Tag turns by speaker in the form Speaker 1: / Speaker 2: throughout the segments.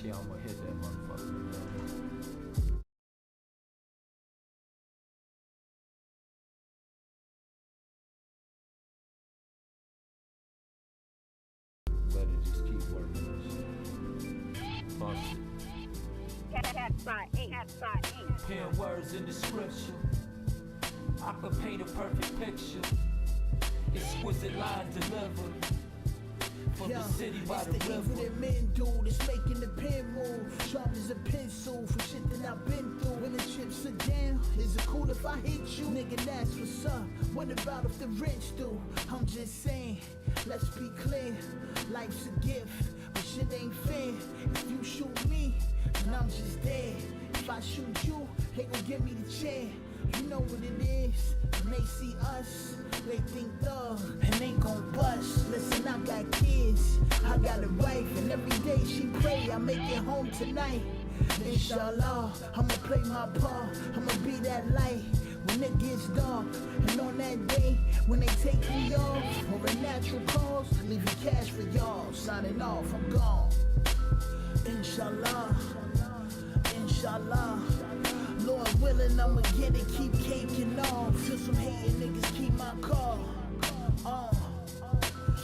Speaker 1: Yeah, I'ma hit that motherfucker. Better just keep working that shit. Bust it. Pen words in the scripture. I could paint a perfect picture. Exquisite line delivered. From the city by the river.
Speaker 2: Evil that men do that's making the pen move. Sharp as a pencil for shit that I've been through. When the chips are down, is it cool if I hit you? Nigga, that's what's up. What about if the rich do? I'm just saying, let's be clear. Life's a gift, but shit ain't fair. If you shoot me, then I'm just dead. If I shoot you, they gon' give me the chair. You know what it is. When they see us, they think thug and they gon' bust. Listen, I got kids, I got a wife, and every day she pray I make it home tonight. Inshallah, I'ma play my part, I'ma be that light when it gets dark. And on that day, when they take me off, or a natural cause, leaving cash for y'all. Signing off, I'm gone. Inshallah, inshallah. Lord willing, I'ma get it, keep caking off. Till some hating niggas keep my car.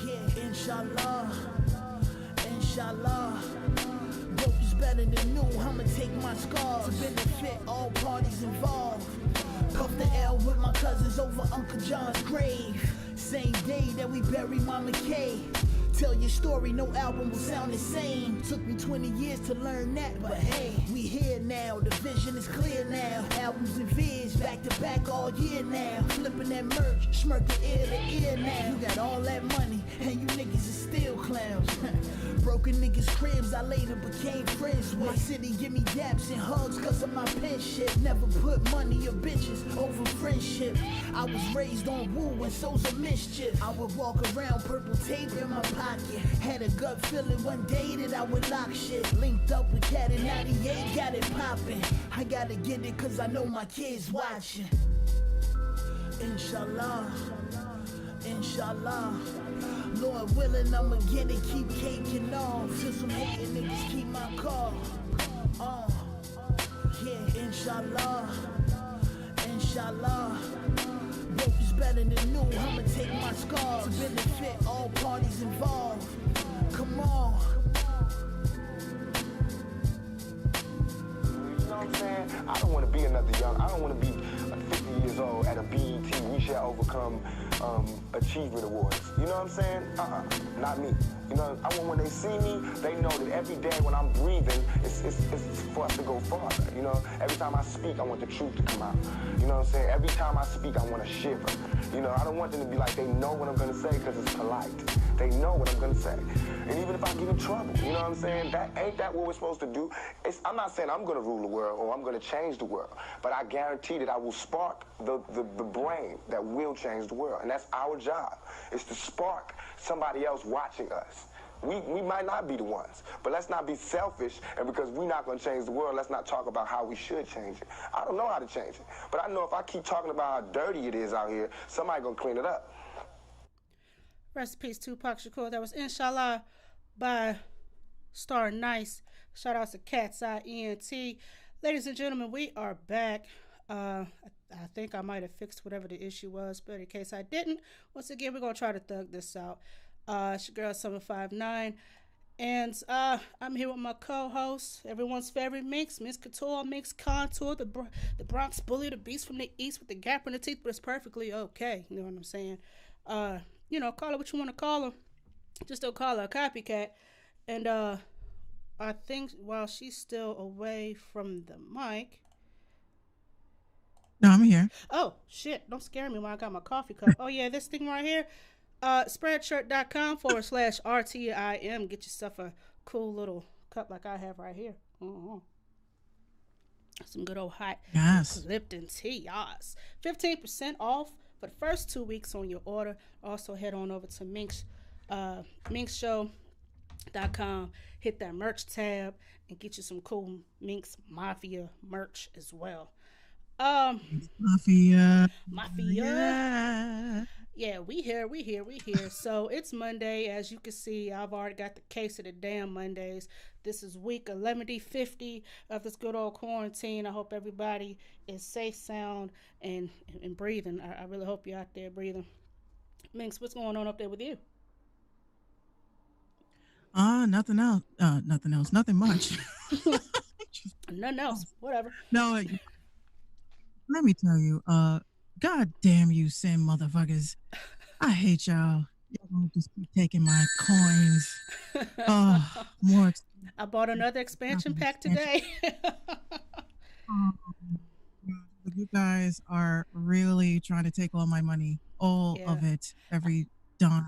Speaker 2: Yeah, inshallah, inshallah. Broke is better than new, I'ma take my scars to benefit all parties involved. Puff the L with my cousins over Uncle John's grave. Same day that we buried Mama K. Tell your story, no album will sound the same. Took me 20 years to learn that, but hey, we here now, the vision is clear now. Albums and vids, back to back all year now. Flipping that merch, smirking ear to ear now. You got all that money, and you niggas is still clowns. Broken niggas' cribs, I later became friends with. My city give me daps and hugs cause of my pen shit. Never put money or bitches over friendship. I was raised on woo and so's a mischief. I would walk around purple tape in my pocket. Had a gut feeling one day that I would lock shit. Linked up with Cat in 98, got it poppin'. I gotta get it cause I know my kids watching. Inshallah, inshallah. Lord willing, I'ma get it, keep caking off. Till some hating niggas keep my car. Yeah, inshallah, inshallah. Broke is better than new, I'ma take my scars to benefit all parties involved. Come on.
Speaker 3: You know what I'm saying? I don't want to be another young. I don't want to be 50 years old at a BET We Shall Overcome Achievement Awards. You know what I'm saying? Not me. You know, I want when they see me, they know that every day when I'm breathing, it's for us to go farther. You know, every time I speak, I want the truth to come out. You know what I'm saying? Every time I speak, I want to shiver. You know, I don't want them to be like, they know what I'm going to say because it's polite. They know what I'm going to say. And even if I get in trouble, you know what I'm saying? Ain't that what we're supposed to do? I'm not saying I'm going to rule the world or I'm going to change the world, but I guarantee that I will spark the brain that will change the world. And that's our job, is to spark somebody else watching us. We might not be the ones, but let's not be selfish, and because we're not going to change the world, let's not talk about how we should change it. I don't know how to change it, but I know if I keep talking about how dirty it is out here, somebody going to clean it up.
Speaker 4: Rest in peace, Tupac Shakur. That was Inshallah by Star Nice. Shout out to Cat's Eye ENT. Ladies and gentlemen, we are back. I think I might have fixed whatever the issue was, but in case I didn't, once again, we're going to try to thug this out. It's your girl, Summer59. And I'm here with my co-host, everyone's favorite Minx, Miss Couture, Minx Contour, the Bronx Bully, the Beast from the East with the gap in the teeth, but it's perfectly okay. You know what I'm saying? You know, call her what you want to call her. Just don't call her a copycat. And I think while she's still away from the mic.
Speaker 5: No, I'm here.
Speaker 4: Oh, shit. Don't scare me when I got my coffee cup. Oh, yeah, this thing right here. Spreadshirt.com/RTIM. Get yourself a cool little cup like I have right here. Some good old hot Lipton tea. Yes. 15% off for the first 2 weeks on your order. Also head on over to minxshow.com. Hit that merch tab and get you some cool Minx Mafia merch as well. Mafia.
Speaker 5: Yeah.
Speaker 4: Yeah, we here. So it's Monday. As you can see, I've already got the case of the damn Mondays. This is week 1150 of this good old quarantine. I hope everybody is safe, sound, and breathing. I really hope you're out there breathing. Minx, what's going on up there with you?
Speaker 5: Nothing else. Nothing else. Nothing much.
Speaker 4: Nothing else. Whatever.
Speaker 5: No, let me tell you. God damn you, Sim motherfuckers. I hate y'all. Y'all gonna just keep taking my coins. More
Speaker 4: I bought another expansion pack
Speaker 5: expansion.
Speaker 4: today.
Speaker 5: Oh, you guys are really trying to take all my money, all
Speaker 4: Yeah.
Speaker 5: of it, every dime.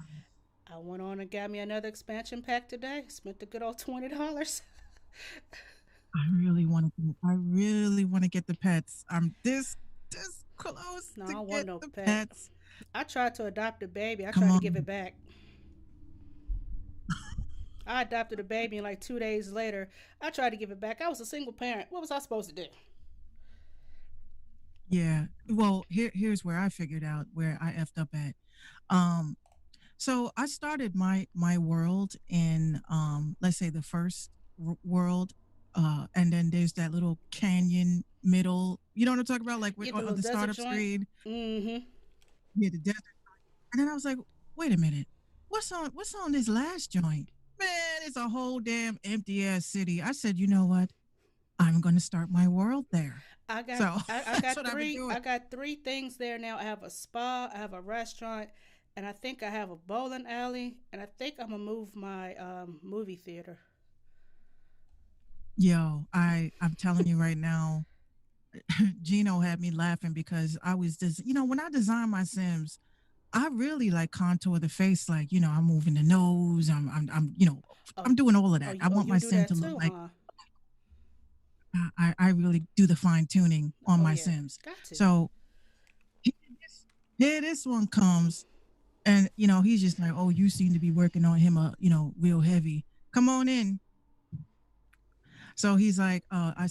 Speaker 4: I went on and got me another expansion pack today. Spent the good old $20.
Speaker 5: I really want to get the pets. I'm this close
Speaker 4: No, I
Speaker 5: to
Speaker 4: don't want
Speaker 5: get
Speaker 4: no
Speaker 5: the
Speaker 4: pet.
Speaker 5: pets.
Speaker 4: I tried to adopt a baby. I
Speaker 5: Come
Speaker 4: tried to give it
Speaker 5: on.
Speaker 4: back. I adopted a baby, and like 2 days later, I tried to give it back. I was a single parent. What was I supposed to do?
Speaker 5: Yeah. Well, here's where I figured out where I effed up at. Um, so I started my world in let's say the first world, and then there's that little canyon middle. You know what I'm talking about? Like
Speaker 4: Get the
Speaker 5: on
Speaker 4: little
Speaker 5: the
Speaker 4: desert
Speaker 5: startup
Speaker 4: joint.
Speaker 5: screen,
Speaker 4: Mm-hmm.
Speaker 5: near the desert. And then I was like, wait a minute, what's on this last joint? Man, it's a whole damn empty ass city. I said, you know what? I'm going to start my world there.
Speaker 4: I got
Speaker 5: So
Speaker 4: I
Speaker 5: that's
Speaker 4: got
Speaker 5: what I've been
Speaker 4: three
Speaker 5: doing.
Speaker 4: I got three things there now. I have a spa, I have a restaurant, and I think I have a bowling alley, and I think I'm gonna move my movie theater.
Speaker 5: Yo, I'm telling you right now, Gino had me laughing because I was just, when I design my Sims, I really like contour the face, like, I'm moving the nose,
Speaker 4: Oh,
Speaker 5: I'm doing all of
Speaker 4: oh,
Speaker 5: that.
Speaker 4: you,
Speaker 5: I
Speaker 4: oh,
Speaker 5: want
Speaker 4: you
Speaker 5: my
Speaker 4: do
Speaker 5: Sim
Speaker 4: that
Speaker 5: to look
Speaker 4: too,
Speaker 5: like
Speaker 4: huh?
Speaker 5: I really do the fine tuning on
Speaker 4: Oh
Speaker 5: my
Speaker 4: yeah,
Speaker 5: Sims.
Speaker 4: got to.
Speaker 5: So here this, here this one comes, and he's just like, oh, you seem to be working on him, real heavy. Come on in. So he's like,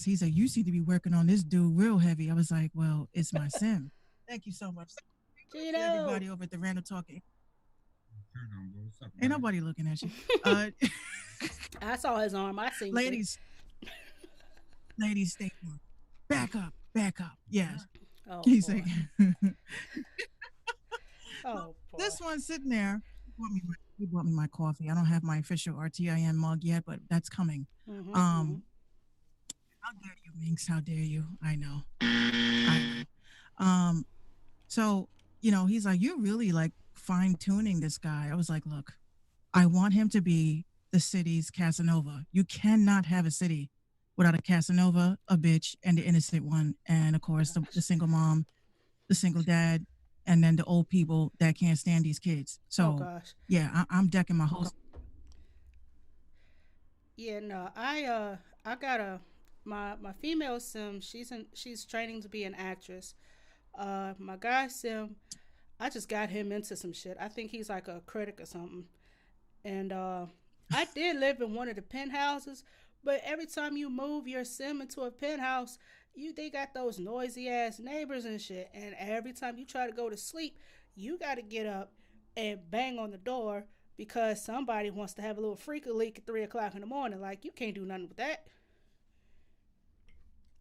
Speaker 5: he's like, you seem to be working on this dude real heavy. I was like, well, it's my Sim. Thank you so much to
Speaker 4: Gino.
Speaker 5: everybody over at the Random Talking. Ain't nobody looking at you. Uh,
Speaker 4: I saw his arm. I seen you.
Speaker 5: ladies, ladies, stay calm. Back up, back up. Yes.
Speaker 4: Oh
Speaker 5: He's
Speaker 4: boy.
Speaker 5: like,
Speaker 4: Oh boy.
Speaker 5: this one's sitting there. He bought me my coffee. I don't have my official RTIM mug yet, but that's coming.
Speaker 4: Mhm. Mhm.
Speaker 5: Um, how dare you, Minx? How dare you? I know. I know. So, he's like, you're really like fine tuning this guy. I was like, look, I want him to be the city's Casanova. You cannot have a city without a Casanova, a bitch, and the innocent one. And of course, the
Speaker 4: Gosh.
Speaker 5: single mom, the single dad, and then the old people that can't stand these kids.
Speaker 4: Oh
Speaker 5: So,
Speaker 4: gosh.
Speaker 5: yeah, I'm decking my whole.
Speaker 4: Yeah. No. I got a my female sim. She's training to be an actress. My guy sim. I just got him into some shit. I think he's like a critic or something. And I did live in one of the penthouses, but every time you move your sim into a penthouse, they got those noisy ass neighbors and shit. And every time you try to go to sleep, you got to get up and bang on the door because somebody wants to have a little freak leak at 3 o'clock in the morning. Like you can't do nothing with that.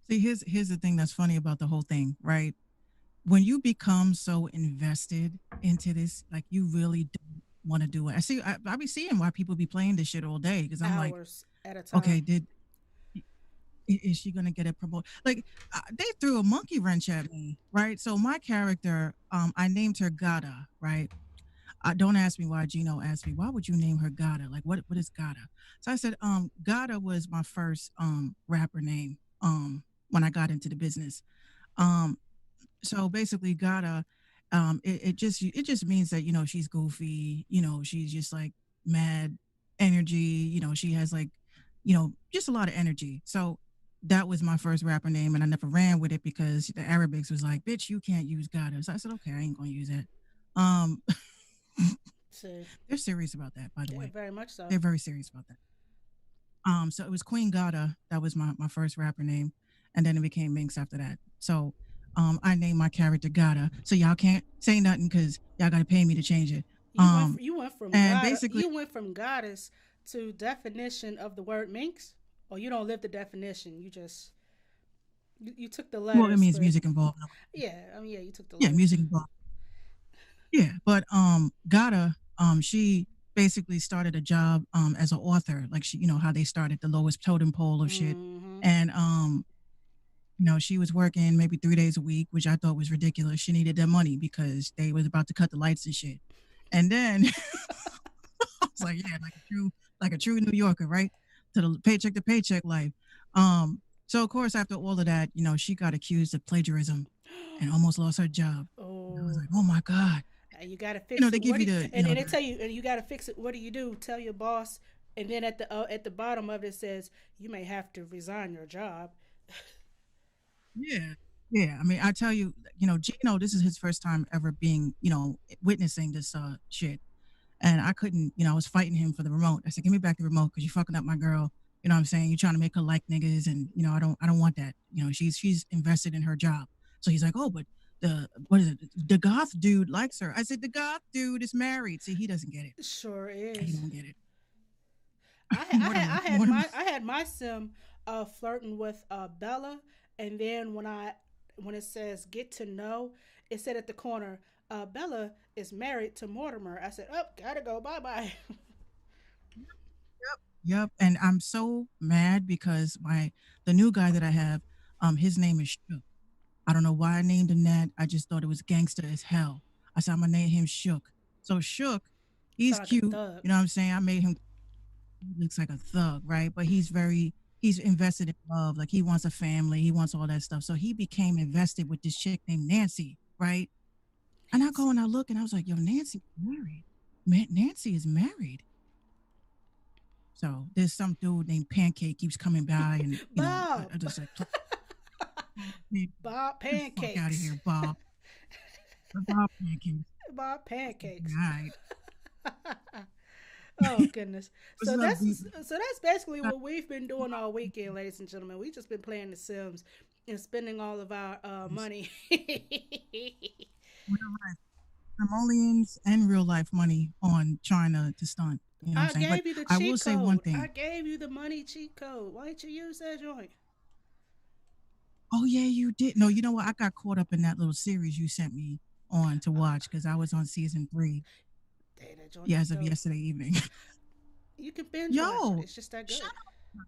Speaker 5: See, here's the thing that's funny about the whole thing, right? When you become so invested into this, like you really don't want to do it. I be seeing why people be playing this shit all day because I'm like,
Speaker 4: Hours at a
Speaker 5: okay,
Speaker 4: time.
Speaker 5: is she gonna get it promoted? Like they threw a monkey wrench at me, right? So my character, I named her Gata, right? Don't ask me why. Gino asked me, why would you name her Gata? Like what is Gata? So I said, Gata was my first rapper name when I got into the business. Um, so basically gotta it just means that she's goofy, she's just like mad energy, she has like just a lot of energy. So that was my first rapper name, and I never ran with it because the Arabics was like, bitch, you can't use gotta. So I said, okay, I ain't gonna use it. um
Speaker 4: So
Speaker 5: they're serious about that, by the
Speaker 4: yeah,
Speaker 5: way.
Speaker 4: very much so.
Speaker 5: They're very serious about that. So it was Queen Gata. That was my first rapper name, and then it became Minx after that. So I named my character Gotta, so y'all can't say nothing because y'all got to pay me to change it. And basically,
Speaker 4: you went from goddess to definition of the word minx, or you don't live the definition. You just you took the
Speaker 5: well, it
Speaker 4: letters,
Speaker 5: means
Speaker 4: but
Speaker 5: music involved.
Speaker 4: yeah, I mean yeah, you took the
Speaker 5: Yeah,
Speaker 4: letters.
Speaker 5: music involved. Yeah, but Gotta, she basically started a job as an author, like she, how they started the lowest totem pole of shit,
Speaker 4: Mm-hmm.
Speaker 5: and she was working maybe 3 days a week, which I thought was ridiculous. She needed that money because they was about to cut the lights and shit. And then I was like, yeah, like a true New Yorker, right? To paycheck life. So of course, after all of that, she got accused of plagiarism and almost lost her job. And I was
Speaker 4: Oh,
Speaker 5: like, oh my God.
Speaker 4: and you gotta fix
Speaker 5: They
Speaker 4: it.
Speaker 5: give
Speaker 4: What do
Speaker 5: you
Speaker 4: you,
Speaker 5: the,
Speaker 4: and they tell you, and you gotta fix it. What do you do? Tell your boss, and then at the bottom of it says you may have to resign your job.
Speaker 5: yeah. Yeah, I mean, I tell you, Gino, this is his first time ever being, witnessing this shit. And I couldn't, I was fighting him for the remote. I said, "Give me back the remote because you're fucking up my girl." You know what I'm saying? You're trying to make her like niggas, and I don't want that. She's invested in her job. So he's like, "Oh, but the what is it? The goth dude likes her." I said, "The goth dude is married." See, he doesn't get it.
Speaker 4: Sure
Speaker 5: He
Speaker 4: is.
Speaker 5: don't get it.
Speaker 4: I had my sim flirting with Bella, and then when it says get to know, it said at the corner, Bella is married to Mortimer. I said, oh, gotta go, bye bye.
Speaker 5: Yep. And I'm so mad because the new guy that I have, his name is Shook. I don't know why I named him that. I just thought it was gangster as hell. I said I'm gonna name him Shook. So Shook, he's
Speaker 4: Sound like a
Speaker 5: cute.
Speaker 4: thug.
Speaker 5: You know what I'm saying? I made him he looks like a thug, right? But he's invested in love. Like he wants a family, he wants all that stuff. So he became invested with this chick named Nancy, right? And I go
Speaker 4: Nancy.
Speaker 5: and I look and I was like, yo, Nancy's married. Man, Nancy is married. So there's some dude named Pancake keeps coming by and
Speaker 4: Bob.
Speaker 5: I just like "Hey,
Speaker 4: Bob
Speaker 5: get the fuck out of
Speaker 4: Pancakes.
Speaker 5: here, Bob. Bob Pancake.
Speaker 4: Bob
Speaker 5: All
Speaker 4: Pancakes.
Speaker 5: right.
Speaker 4: Oh goodness.
Speaker 5: What's
Speaker 4: So
Speaker 5: up,
Speaker 4: that's
Speaker 5: deep?
Speaker 4: basically what we've been doing all weekend, ladies and gentlemen. We've just been playing The Sims and spending all of our money.
Speaker 5: Real life simoleons and real life money on trying to stunt. You know what I'm
Speaker 4: I
Speaker 5: saying? But
Speaker 4: gave you the
Speaker 5: I will
Speaker 4: cheat
Speaker 5: say one
Speaker 4: code. I
Speaker 5: thing.
Speaker 4: gave you the money cheat code. Why didn't you use that joint?
Speaker 5: Oh yeah, you did. No, you know what? I got caught up in that little series you sent me on to watch because I was on season 3.
Speaker 4: Dang, that joint
Speaker 5: Yeah,
Speaker 4: is
Speaker 5: as of
Speaker 4: dope.
Speaker 5: yesterday evening.
Speaker 4: You can binge watch it.
Speaker 5: Yo,
Speaker 4: It's just that
Speaker 5: shout
Speaker 4: good.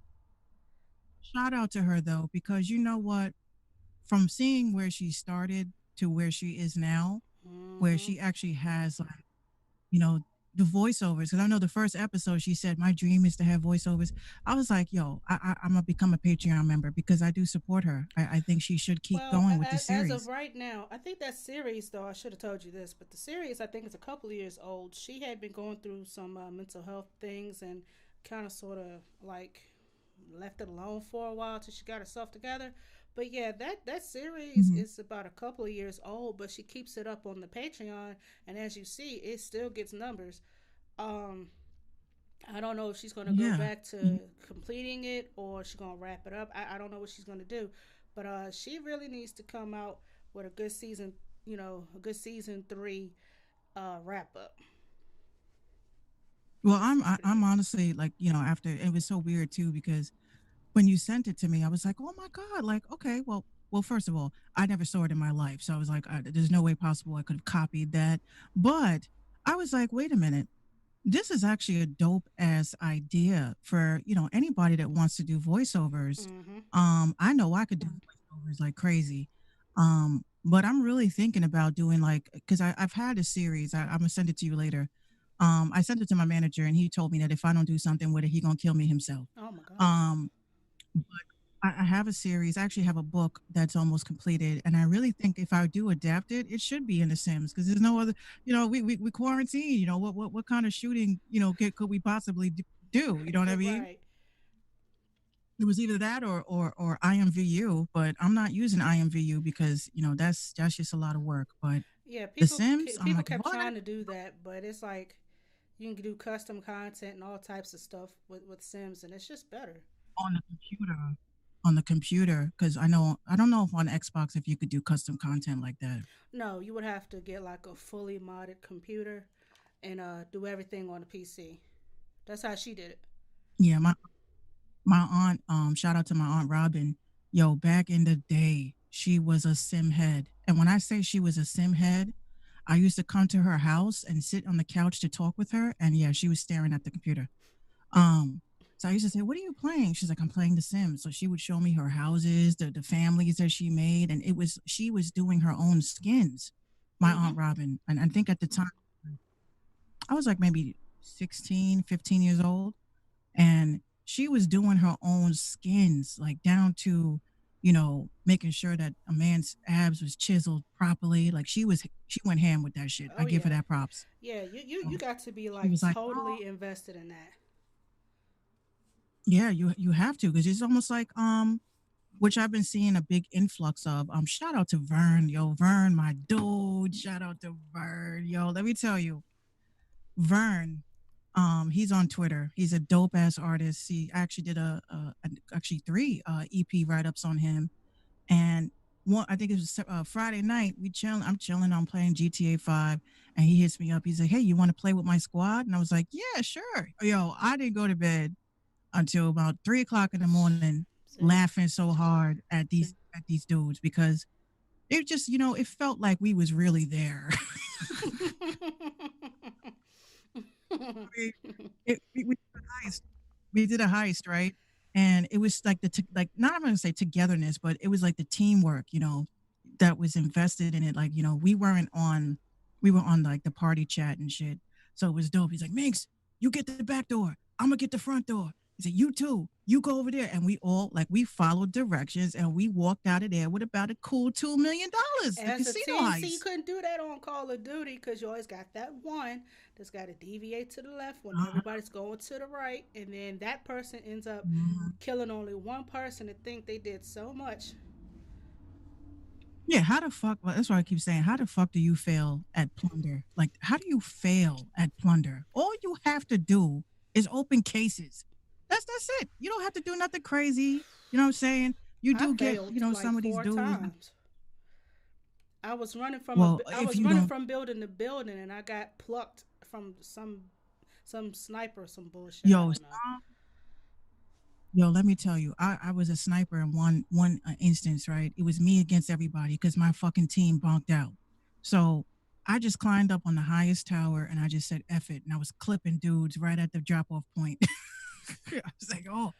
Speaker 5: shout out to her though, because you know what? From seeing where she started to where she is now, where
Speaker 4: Mm-hmm.
Speaker 5: she actually has like, you know, the voiceovers. Because I know the first episode she said, "My dream is to have voiceovers." I was like, "Yo, I'm gonna become a Patreon member because I do support her. I think she should keep
Speaker 4: Well,
Speaker 5: going with the
Speaker 4: as of
Speaker 5: series."
Speaker 4: right now, I think that series, though, I should have told you this, but the series, I think, is a couple of years old. She had been going through some mental health things and kind of sort of like left it alone for a while till she got herself together. But yeah, that series
Speaker 5: Mhm.
Speaker 4: is about a couple of years old, but she keeps it up on the Patreon, and as you see, it still gets numbers. Um, I don't know if she's going to go
Speaker 5: Yeah.
Speaker 4: back to completing it or she's going to wrap it up. I don't know what she's going to do. But she really needs to come out with a good season, a good season 3 wrap up.
Speaker 5: Well,
Speaker 4: It's pretty good.
Speaker 5: I'm honestly like, after it was so weird too because when you sent it to me, I was like, "Oh my God." Like, okay, well, first of all, I never saw it in my life. So I was like, there's no way possible I could have copied that. But I was like, "Wait a minute. This is actually a dope ass idea for, anybody that wants to do voiceovers."
Speaker 4: Mm-hmm.
Speaker 5: I know I could do voiceovers like crazy. But I'm really thinking about doing like because I've had a series. I'm gonna send it to you later. I sent it to my manager and he told me that if I don't do something with it, he gonna kill me himself.
Speaker 4: Oh my God.
Speaker 5: Um, but I have a series. I actually have a book that's almost completed, and I really think if I do adapt it, it should be in The Sims because there's no other. We quarantine. What kind of shooting could we possibly do? You know what I mean?
Speaker 4: Right.
Speaker 5: It was either that or IMVU, but I'm not using IMVU because that's just a lot of work. But
Speaker 4: Yeah,
Speaker 5: The Sims, I'm
Speaker 4: people
Speaker 5: like,
Speaker 4: kept
Speaker 5: what?
Speaker 4: trying to do that, but it's like you can do custom content and all types of stuff with Sims, and it's just better.
Speaker 5: On the computer. on the computer because I don't know if on Xbox if you could do custom content like that.
Speaker 4: No, you would have to get like a fully modded computer and do everything on the PC. That's how she did it.
Speaker 5: Yeah, my aunt, shout out to my aunt Robin. Yo, back in the day, she was a sim head. And when I say she was a sim head, I used to come to her house and sit on the couch to talk with her. And yeah, she was staring at the computer. Um, so I used to say, "What are you playing?" She's like, "I'm playing The Sims." So she would show me her houses, the families that she made, and she was doing her own skins. My
Speaker 4: Mm-hmm.
Speaker 5: aunt Robin, and I think at the time I was like maybe 16, 15 years old, and she was doing her own skins, like down to, making sure that a man's abs was chiseled properly. Like she went ham with that shit.
Speaker 4: Oh
Speaker 5: I give her
Speaker 4: yeah,
Speaker 5: that props.
Speaker 4: yeah. You
Speaker 5: So
Speaker 4: got to be
Speaker 5: she
Speaker 4: like
Speaker 5: was like, "Oh,
Speaker 4: totally invested in that.
Speaker 5: yeah, you have to," because it's almost like which I've been seeing a big influx of. Shout out to Vern, yo, Vern, my dude. Shout out to Vern, yo. Let me tell you, Vern. He's on Twitter. He's a dope ass artist. He actually did actually three EP write ups on him, and one I think it was Friday night. We chilling. I'm chilling. I'm playing GTA 5, and he hits me up. He's like, "Hey, you want to play with my squad?" And I was like, "Yeah, sure." Yo, I didn't go to bed until about 3 o'clock in the morning,
Speaker 4: See.
Speaker 5: laughing so hard at these dudes because it just it felt like we was really there. we, we did a heist. We did a heist, right? And it was like like not I'm gonna say togetherness, but it was like the teamwork, that was invested in it. Like we were on like the party chat and shit. So it was dope. He's like, Minx, you get the back door. I'm gonna get the front door. He said, you too. You go over there, and we all like we followed directions, and we walked out of there with about a cool $2 million. The
Speaker 4: As a
Speaker 5: casino
Speaker 4: team, see, you
Speaker 5: heist.
Speaker 4: couldn't do that on Call of Duty because you always got that one that's got to deviate to the left when
Speaker 5: Uh-huh.
Speaker 4: everybody's going to the right, and then that person ends up
Speaker 5: Mhm.
Speaker 4: killing only one person and think they did so much.
Speaker 5: Yeah, how the fuck? Well, that's what I keep saying. How the fuck do you fail at plunder? Like, how do you fail at plunder? All you have to do is open cases. That's it. You don't have to do nothing crazy. You know what I'm saying? You
Speaker 4: I
Speaker 5: do get,
Speaker 4: failed like
Speaker 5: some of these
Speaker 4: four
Speaker 5: dudes.
Speaker 4: times. I was running from
Speaker 5: Well,
Speaker 4: I
Speaker 5: if
Speaker 4: was
Speaker 5: you
Speaker 4: running
Speaker 5: don't,
Speaker 4: from building to building, and I got plucked from some sniper, some bullshit. I
Speaker 5: yo,
Speaker 4: don't know.
Speaker 5: yo, let me tell you, I was a sniper in one instance, right? It was me against everybody because my fucking team bonked out. So I just climbed up on the highest tower and I just said F it, and I was clipping dudes right at the drop off point. I was like, oh,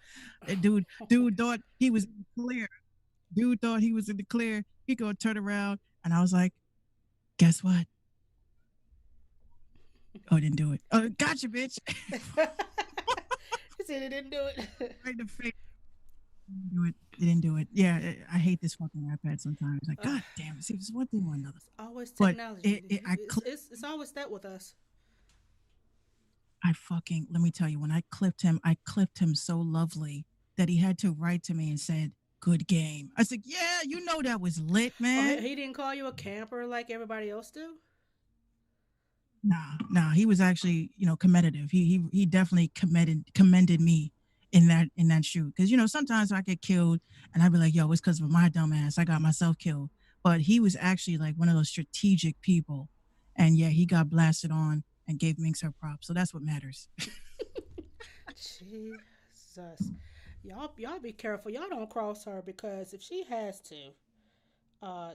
Speaker 5: that dude thought he was in the clear. Dude thought he was in the clear. He gonna turn around, and I was like, guess what? Oh, didn't do it. Oh, gotcha, bitch.
Speaker 4: He said he didn't do it.
Speaker 5: Right in the face. Didn't do it. Didn't do it. Yeah, I hate this fucking iPad sometimes. Like,
Speaker 4: Ugh,
Speaker 5: God damn it. See, it's one thing or another.
Speaker 4: it's always
Speaker 5: But
Speaker 4: technology.
Speaker 5: I
Speaker 4: It's always that with us.
Speaker 5: I fucking let me tell you, when I clipped him so lovely that he had to write to me and said, "Good game." I said, "Yeah, you know that was lit,
Speaker 4: Oh,
Speaker 5: man."
Speaker 4: he didn't call you a camper like everybody else do.
Speaker 5: Nah, he was actually, commendative. He definitely commended me in that shoot because sometimes I get killed and I'd be like, "Yo, it's because of my dumb ass. I got myself killed." But he was actually like one of those strategic people, and yeah, he got blasted on and gave Minx her props. So that's what matters.
Speaker 4: Jesus, y'all be careful. Y'all don't cross her because if she has to,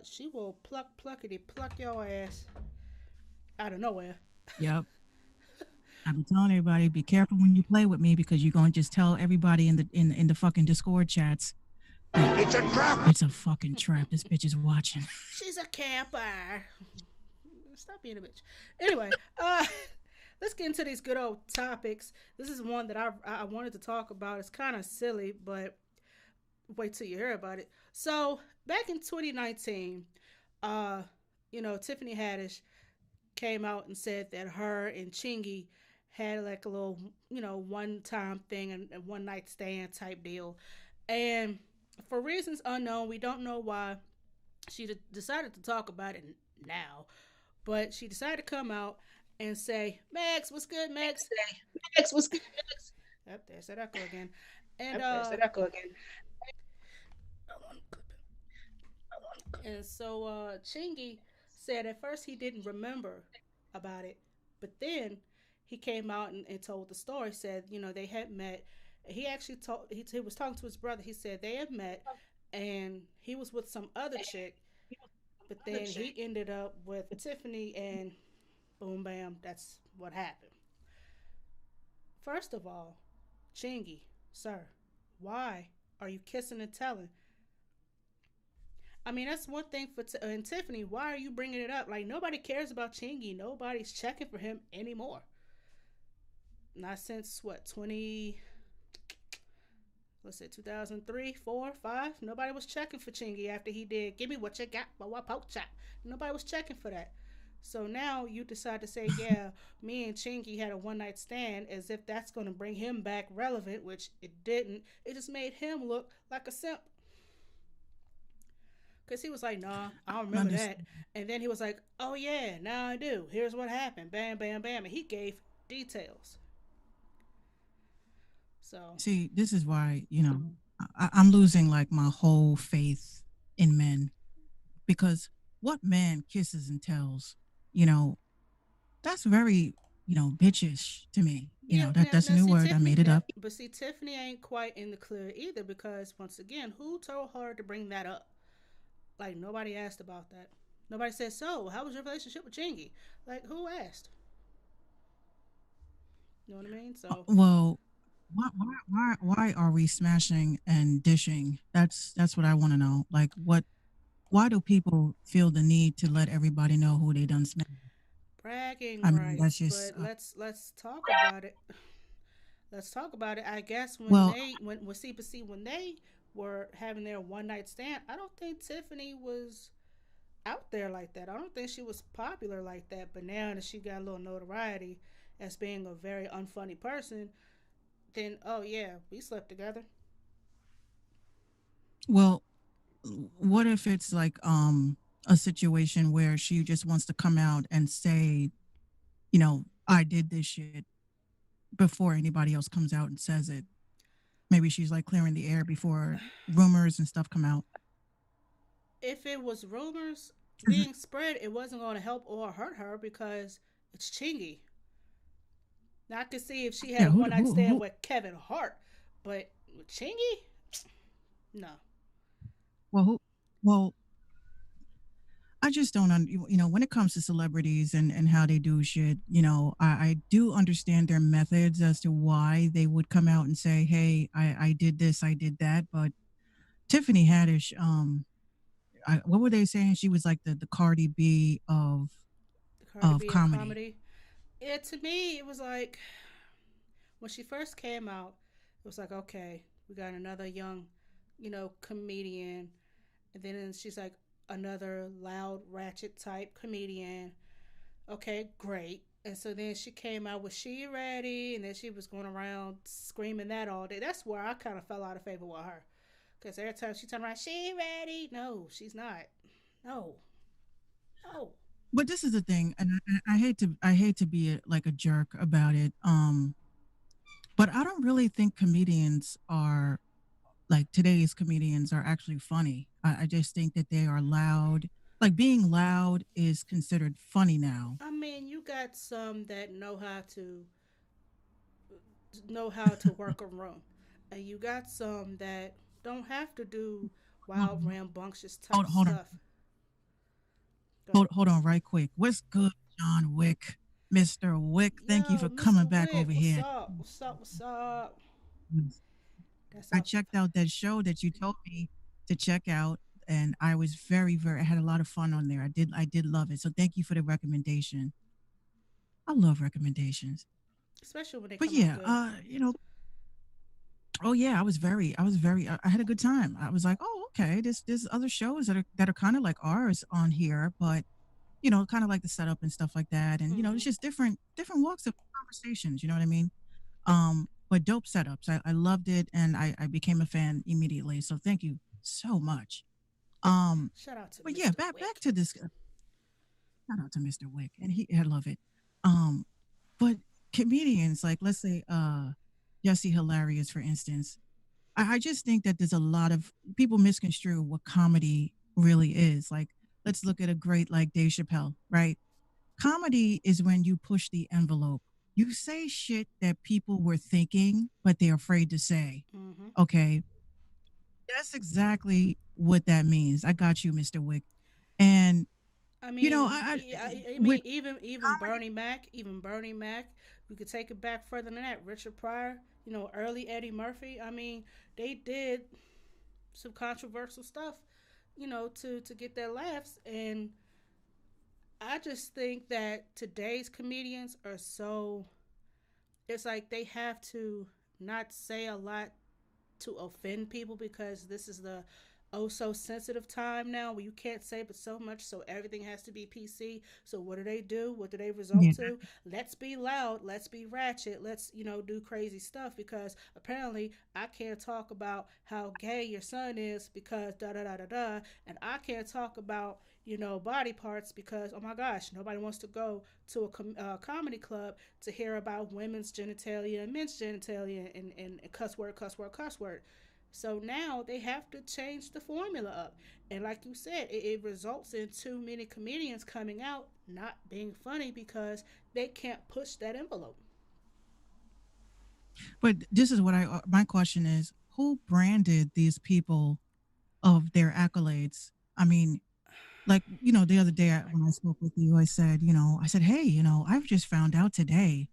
Speaker 4: she will pluckity pluck your ass out of nowhere.
Speaker 5: Yep. I've been telling everybody, be careful when you play with me because you're gonna just tell everybody in the fucking Discord chats that
Speaker 3: It's a trap.
Speaker 5: it's a fucking trap. This bitch is watching.
Speaker 4: She's a camper. Stop being a bitch. Anyway, let's get into these good old topics. This is one that I wanted to talk about. It's kind of silly, but wait till you hear about it. So back in 2019, Tiffany Haddish came out and said that her and Chingy had like a little, one time thing and one night stand type deal. And for reasons unknown, we don't know why she decided to talk about it now, but she decided to come out and say, Max, what's good, Max?
Speaker 3: Max was good.
Speaker 4: Yep, there's that echo again. And
Speaker 3: There's that echo again.
Speaker 4: And so Chingy said at first he didn't remember about it, but then he came out and told the story. Said they had met. He actually told he was talking to his brother. He said they had met, and he was with some other chick, but then he ended up with Tiffany, and boom, bam, that's what happened. First of all, Chingy, sir, why are you kissing and telling? I mean, that's one thing for and Tiffany. Why are you bringing it up? Like nobody cares about Chingy. Nobody's checking for him anymore. Not since what 20. Let's say 2003, 4, 5. Nobody was checking for Chingy after he did. Give me what you got, but what poke chop. Nobody was checking for that. So now you decide to say, yeah, me and Chingy had a one night stand as if that's going to bring him back relevant, which it didn't. It just made him look like a simp. Because he was like, nah, I don't remember that. And then he was like, oh, yeah, now I do. Here's what happened. Bam, bam, bam. And he gave details. So,
Speaker 5: See, this is why, I'm losing like my whole faith in men because what man kisses and tells, you know, that's very, bitchish to me.
Speaker 4: yeah,
Speaker 5: That's a
Speaker 4: now
Speaker 5: new
Speaker 4: see,
Speaker 5: word. I
Speaker 4: Tiffany,
Speaker 5: made it up.
Speaker 4: but see, Tiffany ain't quite in the clear either because, once again, who told her to bring that up? Like, nobody asked about that. Nobody said, so, how was your relationship with Chingy? Like, who asked? You know what I mean? So,
Speaker 5: Well, why are we smashing and dishing? That's what I want to know. Like, why do people feel the need to let everybody know who they done smash?
Speaker 4: bragging
Speaker 5: I mean, that's
Speaker 4: rights,
Speaker 5: just
Speaker 4: but let's talk about it. Let's talk about it. I guess when
Speaker 5: well,
Speaker 4: they when CPC when they were having their one night stand, I don't think Tiffany was out there like that. I don't think she was popular like that. But now that she got a little notoriety as being a very unfunny person, then oh yeah, we slept together.
Speaker 5: well, what if it's like a situation where she just wants to come out and say, I did this shit before anybody else comes out and says it. Maybe she's like clearing the air before rumors and stuff come out.
Speaker 4: If it was rumors
Speaker 5: 'Cause
Speaker 4: being spread, it wasn't going to help or hurt her because it's Chingy. Now I could see if she had
Speaker 5: yeah,
Speaker 4: a
Speaker 5: who,
Speaker 4: one night
Speaker 5: who,
Speaker 4: stand
Speaker 5: who,
Speaker 4: with Kevin Hart, but with Chingy, no.
Speaker 5: well, who, well, I just don't, when it comes to celebrities and how they do shit, I do understand their methods as to why they would come out and say, hey, I did this, I did that. But Tiffany Haddish, what were they saying? She was like the Cardi B
Speaker 4: The Cardi
Speaker 5: of
Speaker 4: B of
Speaker 5: comedy.
Speaker 4: comedy. Yeah, to me, it was like when she first came out, it was like, okay, we got another young, comedian. And then she's like, another loud, ratchet type comedian. Okay, great. And so then she came out with She Ready, and then she was going around screaming that all day. That's where I kind of fell out of favor with her. Because every time she turned around, She Ready. No, she's not. No, no.
Speaker 5: But this is the thing, and I hate to be like a jerk about it. But I don't really think comedians are like today's comedians are actually funny. I just think that they are loud. Like being loud is considered funny now.
Speaker 4: I mean, you got some that know how to work a room, and you got some that don't have to do wild, rambunctious
Speaker 5: Hold,
Speaker 4: type
Speaker 5: hold on,
Speaker 4: stuff. Go ahead.
Speaker 5: hold on, right quick. What's good, John Wick, Mister Wick? Thank you
Speaker 4: Yo,
Speaker 5: for
Speaker 4: Mr.
Speaker 5: coming back
Speaker 4: Wick,
Speaker 5: over
Speaker 4: what's
Speaker 5: here.
Speaker 4: up? What's up? What's up? That's
Speaker 5: I
Speaker 4: up.
Speaker 5: checked out that show that you told me to check out, and I was I had a lot of fun on there. I did love it. So thank you for the recommendation. I love recommendations.
Speaker 4: Especially when they
Speaker 5: But
Speaker 4: come out
Speaker 5: yeah,
Speaker 4: good.
Speaker 5: oh yeah, I had a good time. I was like, oh okay, there's other shows that are kind of like ours on here, but kind of like the setup and stuff like that, and it's
Speaker 4: Hmm.
Speaker 5: just different walks of conversations. You know what I mean? But dope setups. I loved it, and I became a fan immediately. So thank you so much. Um,
Speaker 4: Shout out to
Speaker 5: but yeah,
Speaker 4: Mr.
Speaker 5: back
Speaker 4: Wick.
Speaker 5: to this. Shout out to Mr. Wick, and I love it. Um, but comedians, like let's say Jesse Hilarious, for instance. I just think that there's a lot of people misconstrue what comedy really is. Like, let's look at a great like Dave Chappelle, right? Comedy is when you push the envelope. You say shit that people were thinking, but they're afraid to say.
Speaker 4: Hmm.
Speaker 5: Okay. That's exactly what that means. I got you, Mr. Wick. And,
Speaker 4: I
Speaker 5: you know,
Speaker 4: mean, I mean,
Speaker 5: with
Speaker 4: even
Speaker 5: comedy,
Speaker 4: Bernie Mac, even Bernie Mac, we could take it back further than that. Richard Pryor, early Eddie Murphy. I mean, they did some controversial stuff, to get their laughs. And I just think that today's comedians are so. It's like they have to not say a lot to offend people because this is the oh so sensitive time now where you can't say but so much, so everything has to be PC. So what do they do? What do they result
Speaker 5: yeah,
Speaker 4: to? Let's be loud, let's be ratchet, let's do crazy stuff because apparently I can't talk about how gay your son is because da da da da da, and I can't talk about body parts because oh my gosh, nobody wants to go to a comedy club to hear about women's genitalia and men's genitalia and cuss word, cuss word, cuss word. So now they have to change the formula up. And like you said, it results in too many comedians coming out not being funny because they can't push that envelope.
Speaker 5: but this is what my question is who branded these people of their accolades? I mean, like, the other day when I spoke with you, I said, I said, hey, I've just found out today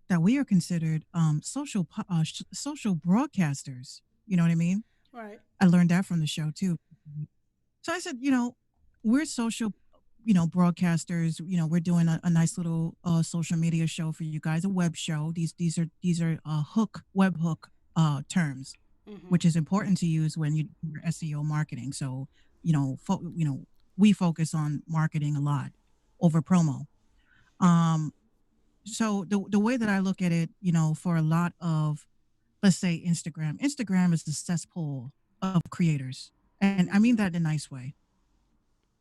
Speaker 5: that we are considered social broadcasters. You know what I mean?
Speaker 4: Right.
Speaker 5: I learned that from the show too. So I said, we're social, broadcasters. We're doing a nice little social media show for you guys, a web show. These are web hook terms,
Speaker 4: Mm-hmm.
Speaker 5: which is important to use when you do your SEO marketing. So we focus on marketing a lot over promo. Um, so the way that I look at it, for a lot of, let's say, Instagram is the cesspool of creators, and I mean
Speaker 4: Mm-hmm.
Speaker 5: that in a nice way.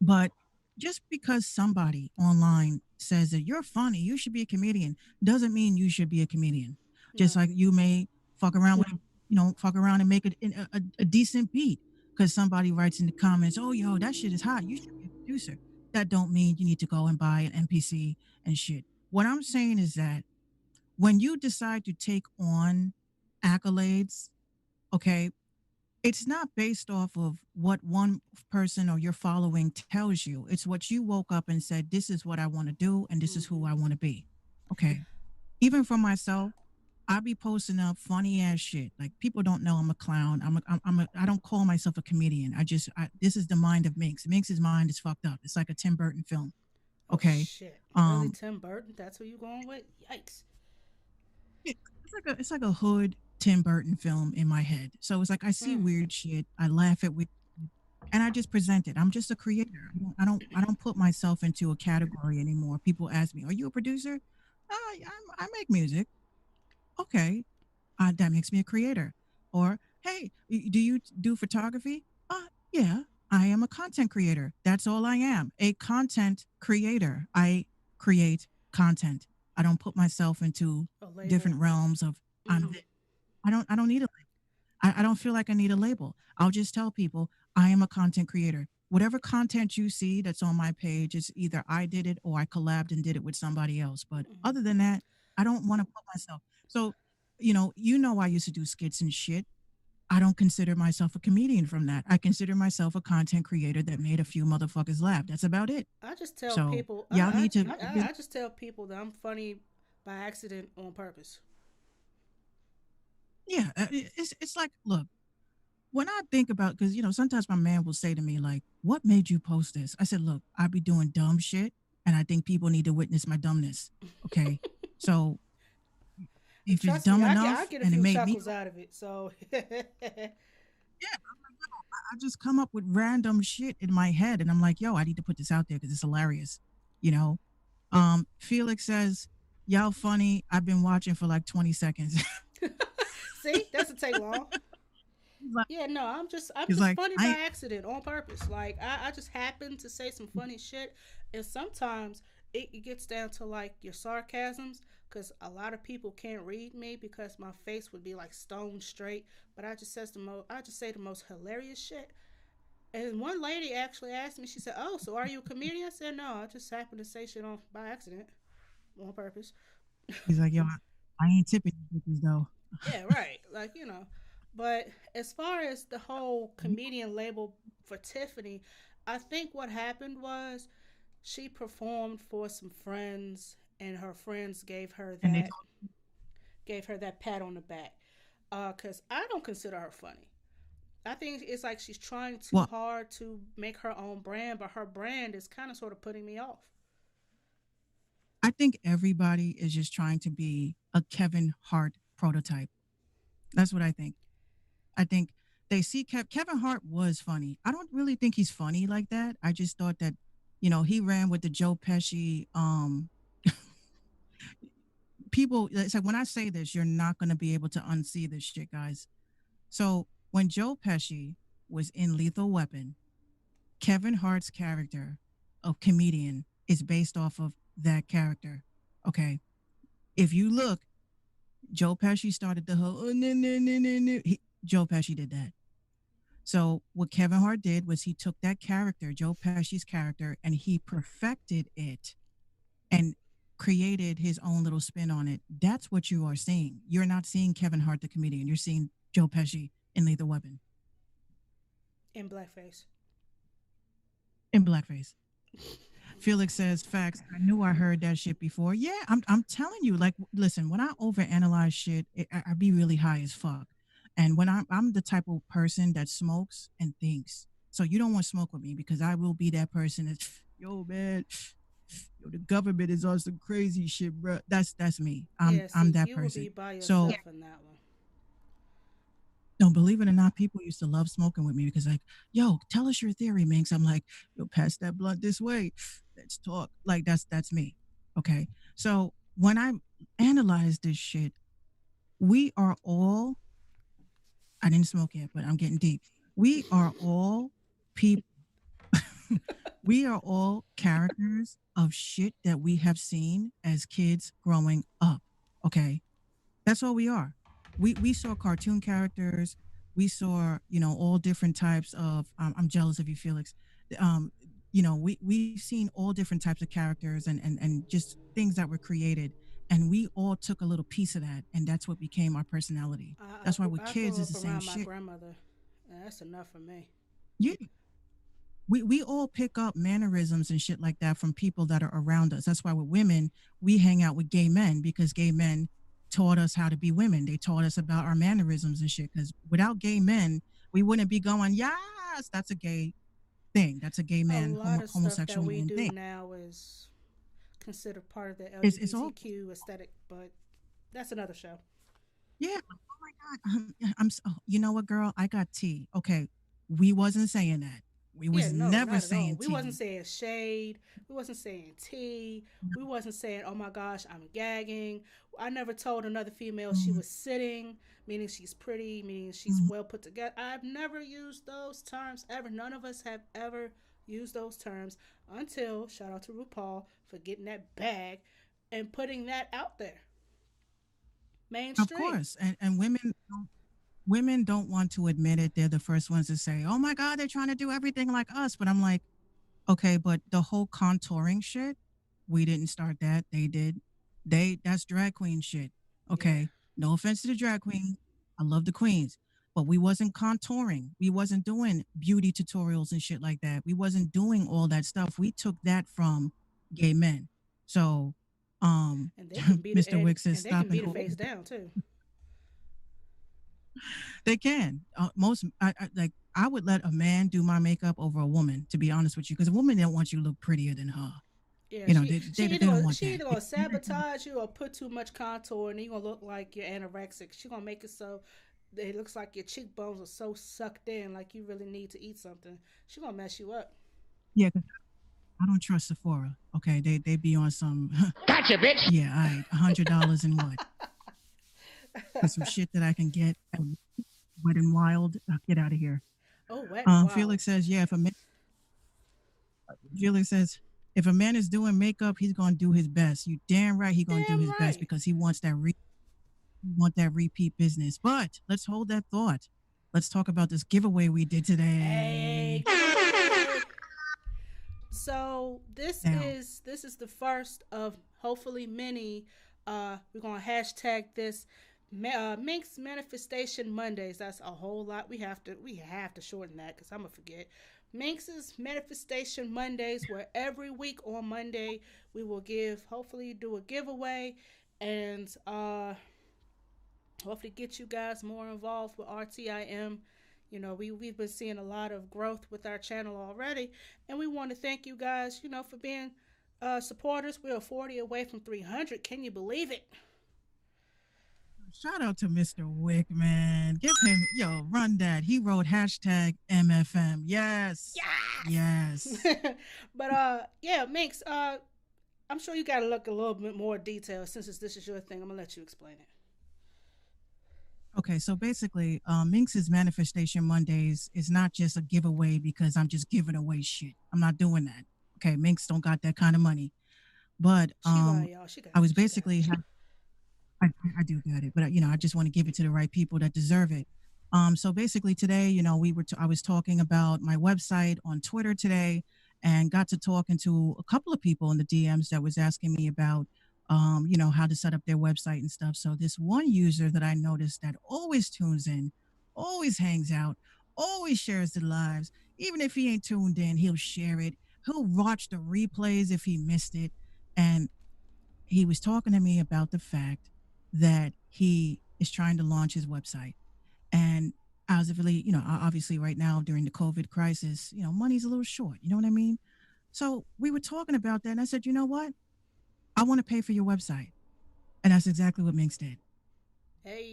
Speaker 5: But just because somebody online says that you're funny, you should be a comedian, doesn't mean you should be a comedian. Just
Speaker 4: No.
Speaker 5: like you may fuck around with, fuck around and make a decent beat because somebody writes in the comments, "Oh, yo, that shit is hot. You should be a producer." That don't mean you need to go and buy an NPC and shit. What I'm saying is that when you decide to take on accolades, okay, it's not based off of what one person or your following tells you. It's what you woke up and said, this is what I want to do and this is who
Speaker 4: Mm-hmm.
Speaker 5: I want to be. Okay. Even for myself, I be posting up funny ass shit. Like people don't know I'm a clown. I don't call myself a comedian. This is the mind of Minx. Minx's mind is fucked up. It's like a Tim Burton film.
Speaker 4: Oh
Speaker 5: Okay.
Speaker 4: shit! Really,
Speaker 5: Um,
Speaker 4: Tim Burton? That's who you going with? Yikes!
Speaker 5: it's like a hood Tim Burton film in my head. So it's like I see
Speaker 4: Mm.
Speaker 5: weird shit. I laugh at weird and I just present it. I'm just a creator. I don't put myself into a category anymore. People ask me, "Are you a producer?" I make music. Okay, that makes me a creator. Or hey, do you do photography? Yeah, I am a content creator. That's all I am, a content creator. I create content. I don't put myself into
Speaker 4: A label.
Speaker 5: different realms of I'm.
Speaker 4: Mm.
Speaker 5: I don't need a I don't feel like I need a label. I'll just tell people I am a content creator. Whatever content you see that's on my page, it's either I did it or I collabed and did it with somebody else. But
Speaker 4: Mm-hmm.
Speaker 5: other than that, I don't want to put myself. So, I used to do skits and shit. I don't consider myself a comedian from that. I consider myself a content creator that made a few motherfuckers laugh. That's about it.
Speaker 4: I just tell
Speaker 5: So
Speaker 4: people.
Speaker 5: y'all need to
Speaker 4: I just tell people that I'm funny by accident on purpose.
Speaker 5: yeah, it's like, look, when I think about, because sometimes my man will say to me like, "What made you post this?" I said, "Look, I be doing dumb shit, and I think people need to witness my dumbness." Okay, so
Speaker 4: And
Speaker 5: if it's
Speaker 4: trust me,
Speaker 5: dumb
Speaker 4: I
Speaker 5: enough
Speaker 4: get a
Speaker 5: and it
Speaker 4: few
Speaker 5: made me,
Speaker 4: chuckles out of it. So
Speaker 5: yeah, I'm like, yo, I just come up with random shit in my head, and I'm like, "Yo, I need to put this out there because it's hilarious." You know, Felix says, "Y'all funny." I've been watching for like 20 seconds.
Speaker 4: see, doesn't take long.
Speaker 5: he's like,
Speaker 4: Yeah, no, I'm
Speaker 5: he's
Speaker 4: just
Speaker 5: like,
Speaker 4: funny by
Speaker 5: I
Speaker 4: accident on purpose. Like I just happen to say some funny shit, and sometimes it gets down to like your sarcasms because a lot of people can't read me because my face would be like stone straight. But I just say the most hilarious shit. And one lady actually asked me, she said, "Oh, so are you a comedian?" I said, "No, I just happened to say shit on by accident, on purpose."
Speaker 5: He's like, yo, I ain't tipping you cookies though.
Speaker 4: Yeah, right. Like, you know. But as far as the whole comedian label for Tiffany, I think what happened was she performed for some friends and her friends
Speaker 5: And they
Speaker 4: gave her that pat on the back. Cuz I don't consider her funny. I think it's like she's trying too
Speaker 5: well,
Speaker 4: hard to make her own brand, but her brand is kind of sort of putting me off.
Speaker 5: I think everybody is just trying to be a Kevin Hart prototype. That's what I think. I think they see Kevin Hart was funny. I don't really think he's funny like that. I just thought that, he ran with the Joe Pesci. People, it's like when I say this, you're not going to be able to unsee this shit, guys. So when Joe Pesci was in Lethal Weapon, Kevin Hart's character of comedian is based off of that character. Okay. If you look, Joe Pesci started the whole, oh, no, no, no, no, no. Joe Pesci did that. So what Kevin Hart did was he took that character, Joe Pesci's character, and he perfected it and created his own little spin on it. That's what you are seeing. You're not seeing Kevin Hart the comedian. You're seeing Joe Pesci in Lethal Weapon.
Speaker 4: In blackface.
Speaker 5: In blackface. Felix says, facts. I knew I heard that shit before. Yeah, I'm telling you, like, listen, when I overanalyze shit, I be really high as fuck. And when I'm the type of person that smokes and thinks. So you don't want to smoke with me because I will be that person that's, yo, man, yo, the government is on some crazy shit, bro. That's me.
Speaker 4: Yeah,
Speaker 5: I'm
Speaker 4: see,
Speaker 5: that
Speaker 4: you will be
Speaker 5: person.
Speaker 4: by
Speaker 5: So
Speaker 4: yourself in that one.
Speaker 5: no, believe it or not, people used to love smoking with me because like, yo, tell us your theory, Minx. I'm like, yo, pass that blunt this way. Let's talk. Like that's me. Okay. So when I analyze this shit, we are all I didn't smoke yet, but I'm getting deep. We are all people we are all characters of shit that we have seen as kids growing up. Okay. That's all we are. We saw cartoon characters. We saw all different types of. I'm jealous of you, Felix. Um, we've seen all different types of characters and just things that were created, and we all took a little piece of that, and that's what became our personality. That's why with
Speaker 4: I
Speaker 5: kids,
Speaker 4: grew
Speaker 5: it's
Speaker 4: up
Speaker 5: the same
Speaker 4: around my
Speaker 5: shit.
Speaker 4: grandmother, and that's enough for me.
Speaker 5: Yeah, we all pick up mannerisms and shit like that from people that are around us. That's why with women, we hang out with gay men because gay men taught us how to be women. They taught us about our mannerisms and shit. Because without gay men, we wouldn't be going, yes, that's a gay thing. That's a gay
Speaker 4: A
Speaker 5: man,
Speaker 4: lot of stuff that
Speaker 5: homosexual
Speaker 4: we
Speaker 5: man
Speaker 4: do
Speaker 5: thing.
Speaker 4: now is considered part of the
Speaker 5: It's all,
Speaker 4: LGBTQ aesthetic, but that's another show.
Speaker 5: yeah. Oh my God. You know what, girl? I got tea. Okay. We wasn't saying that. We
Speaker 4: Yeah,
Speaker 5: was
Speaker 4: no,
Speaker 5: never
Speaker 4: not at all.
Speaker 5: saying
Speaker 4: We wasn't
Speaker 5: tea.
Speaker 4: saying shade. We wasn't saying tea. We wasn't saying, oh my gosh, I'm gagging. I never told another female she
Speaker 5: Mhm,
Speaker 4: was sitting, meaning she's pretty, meaning she's
Speaker 5: mhm.
Speaker 4: well put together. I've never used those terms ever. None of us have ever used those terms until, shout out to RuPaul for getting that bag and putting that out there.
Speaker 5: Of
Speaker 4: Mainstream.
Speaker 5: course. And women don't want to admit it. They're the first ones to say, "Oh my God, they're trying to do everything like us." But I'm like, okay, but the whole contouring shit, we didn't start that. They did. That's drag queen shit.
Speaker 4: Yeah.
Speaker 5: Okay. No offense to the drag queen. I love the queens. But we wasn't contouring. We wasn't doing beauty tutorials and shit like that. We wasn't doing all that stuff. We took that from gay men. So
Speaker 4: And they can beat it
Speaker 5: Mr. Wick says
Speaker 4: and they can
Speaker 5: stop and
Speaker 4: beat a face down too.
Speaker 5: they can. Most like I would let a man do my makeup over a woman, to be honest with you, because a woman don't want you to look prettier than her.
Speaker 4: Yeah,
Speaker 5: You know, they don't want
Speaker 4: she
Speaker 5: that.
Speaker 4: either gonna sabotage you or put too much contour, and you gonna look like you're anorexic. She gonna make it so that it looks like your cheekbones are so sucked in, like you really need to eat something. She gonna mess you up.
Speaker 5: Yeah, 'cause I don't trust Sephora. Okay, they be on some.
Speaker 1: Gotcha, bitch.
Speaker 5: Yeah, all right, $100 and what for some shit that I can get at Wet and Wild. Get out of here.
Speaker 4: Oh, wet and wild.
Speaker 5: Felix says, yeah. Felix says If a man is doing makeup, he's gonna do his best. You damn right he gonna do
Speaker 4: Damn
Speaker 5: his best
Speaker 4: right.
Speaker 5: because he wants that repeat business. But let's hold that thought. Let's talk about this giveaway we did
Speaker 4: Hey,
Speaker 5: today.
Speaker 4: giveaway. So
Speaker 5: Now,
Speaker 4: this is the first of hopefully many. We're gonna hashtag this Minx Manifestation Mondays. That's a whole lot. We have to shorten that because I'm gonna forget. Minx's Manifestation Mondays, where every week on Monday we will hopefully do a giveaway, and hopefully get you guys more involved with RTIM. You know, we've been seeing a lot of growth with our channel already, and we want to thank you guys, you know, for being supporters. We are 40 away from 300. Can you believe it?
Speaker 5: shout out to Mr. Wick, man. Give him, yo, run that. He wrote hashtag MFM. Yes. Yes.
Speaker 4: Yes. But yeah, Minx, I'm sure you got to look a little bit more detail since this is your thing. I'm gonna let you explain it.
Speaker 5: Okay, so basically, Minx's Manifestation Mondays is not just a giveaway because I'm just giving away shit. I'm not doing that. Okay, Minx don't got that kind of money. But
Speaker 4: She lie, y'all. She got
Speaker 5: I
Speaker 4: it.
Speaker 5: was
Speaker 4: She got
Speaker 5: basically I do got it, but I just want to give it to the right people that deserve it. So basically today, I was talking about my website on Twitter today, and got to talking to a couple of people in the DMs that was asking me about, how to set up their website and stuff. So this one user that I noticed that always tunes in, always hangs out, always shares the lives. Even if he ain't tuned in, he'll share it. He'll watch the replays if he missed it, and he was talking to me about the fact that he is trying to launch his website. And I was really, obviously right now during the COVID crisis, money's a little short. You know what I mean? So we were talking about that. And I said, you know what? I want to pay for your website. And that's exactly what Minx did.